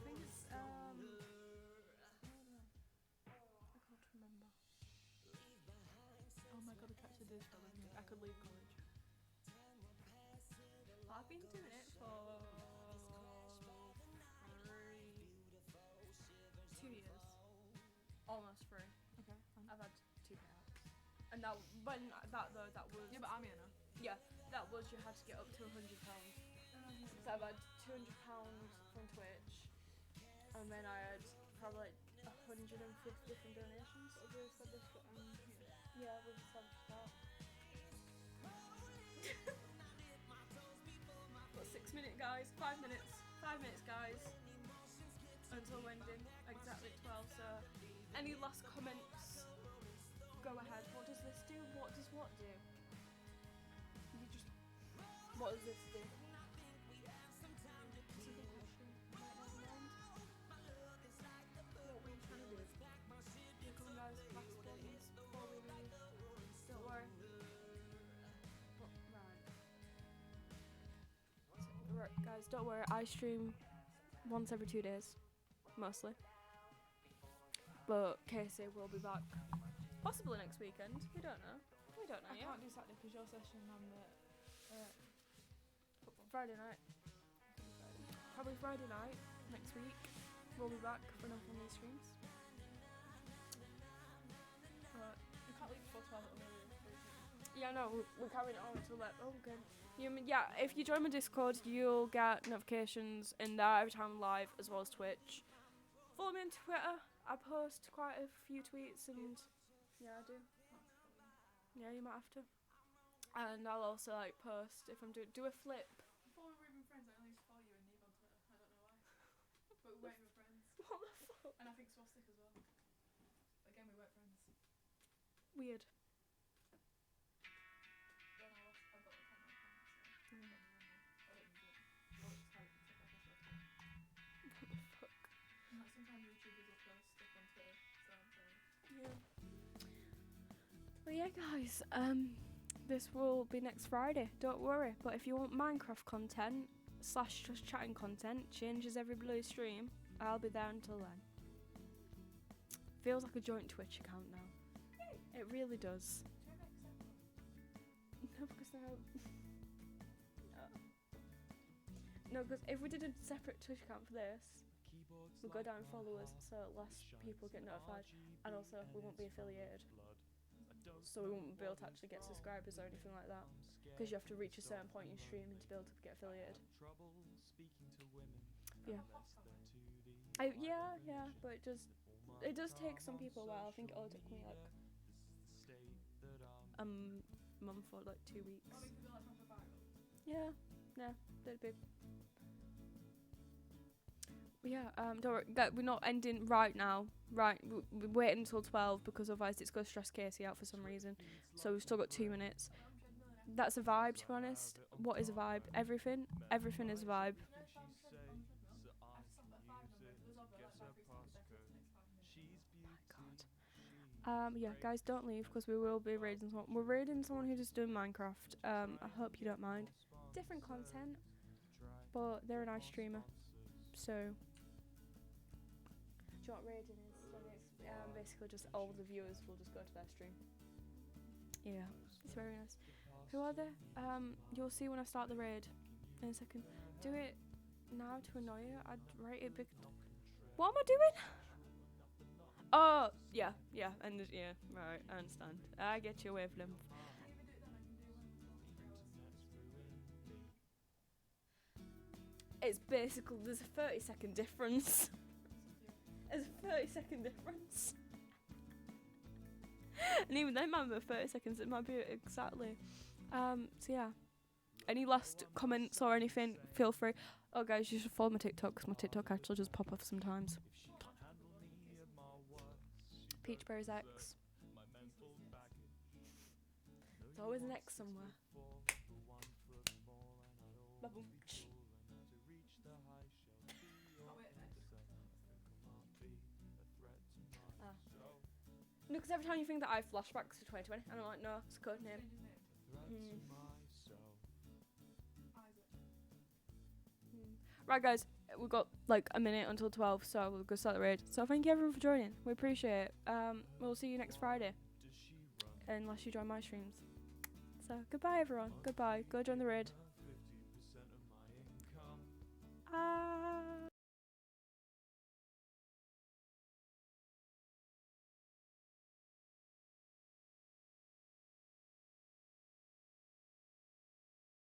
think it's I can't remember. Oh my god, I catch a dish that with me. I could leave college. I've been doing it for 2 years. Almost 3. Okay, fine. I've had 2 payouts. And that when that though that was Yeah, but I'm here now. yeah, that was you had to get up to £100. So I've had £200 from Twitch, and then I had probably like 150 from donations. What have you established that I'm here? Yeah, we've established that. What, 6 minutes, guys? 5 minutes. 5 minutes, guys. Until ending. Exactly 12. So, Any last comments? Go ahead. What does this do? What does what do? You just. What does this do? It's a good question. Right now, mind. What were you trying to do? Here come guys, last ones before we leave. Don't worry. But, right, guys, don't worry. I stream once every 2 days, mostly. But Casey will be back, possibly next weekend. We don't know. We don't know I yet. can't do Saturday because your session on the football. Friday night. Probably Friday night next week. We'll be back for enough on these streams. But You can't leave before 12 at the moment. yeah, no, we're carrying it on until like, oh, okay. Yeah, if you join my Discord, you'll get notifications in there every time I'm live, as well as Twitch. Follow me on Twitter. I post quite a few tweets, and yeah, I do. Yeah, you might have to. And I'll also like post if I'm do a flip. Before we were even friends, I only used to follow you and Neve on Twitter. I don't know why. But we weren't even friends. What the fuck? And I think Swastik as well. Again, we weren't friends. Weird. Then I lost. I've got the account now. So Mm. I don't use it. Well, it's how you can take off my What the fuck? Like sometimes YouTubers will post stuff on Twitter, so I'm sorry. Yeah. Well, yeah, guys. This will be next Friday. Don't worry. But if you want Minecraft content / just chatting content, changes every blue stream, I'll be there until then. Feels like a joint Twitch account now. It really does. Do you ever accept that? No, because now. No, because if we did a separate Twitch account for this, we'll go down in followers, so less people get notified, and also we won't be affiliated, so we won't be able to actually get subscribers or anything like that, because you have to reach a certain point in your streaming to be able to get affiliated. Yeah. Yeah, but it does take some people a while. I think it only took me like a month or like 2 weeks. I think people like proper viral. Yeah, that'd be. But yeah, don't worry, we're not ending right now. Right, we're waiting until 12 because otherwise it's going to stress Casey out for some reason. So we've still got 2 minutes. That's a vibe, to be honest. What is a vibe? Everything is a vibe. Yeah, guys, don't leave because we will be raiding someone. We're raiding someone who's just doing Minecraft. I hope you don't mind. Different content, but they're a nice streamer. So, do you know what raiding is? And it's basically just all the viewers will just go to their stream. Yeah, it's very nice. Who are they? You'll see when I start the raid in a second. Do it now to annoy you. I'd rate it big. What am I doing? Oh, yeah, and yeah, right, I understand. I get your wavelength. It's basically, there's a 30-second difference. There's a 30-second difference. And even then, it might be 30 seconds, it might be exactly. So yeah. Any last comments or anything, feel free. Oh, guys, you should follow my TikTok, because my TikTok actually just pop off sometimes. Peachberry's X. There's always an X somewhere. Ba-boom. No, because every time you think that I have flashbacks to 2020, and I'm like, no, it's a code name. Right, guys, we've got like a minute until 12, so we'll go start the raid. So thank you everyone for joining. We appreciate it. We'll see you next Friday, unless you join my streams. So goodbye, everyone. Goodbye. Go join the raid.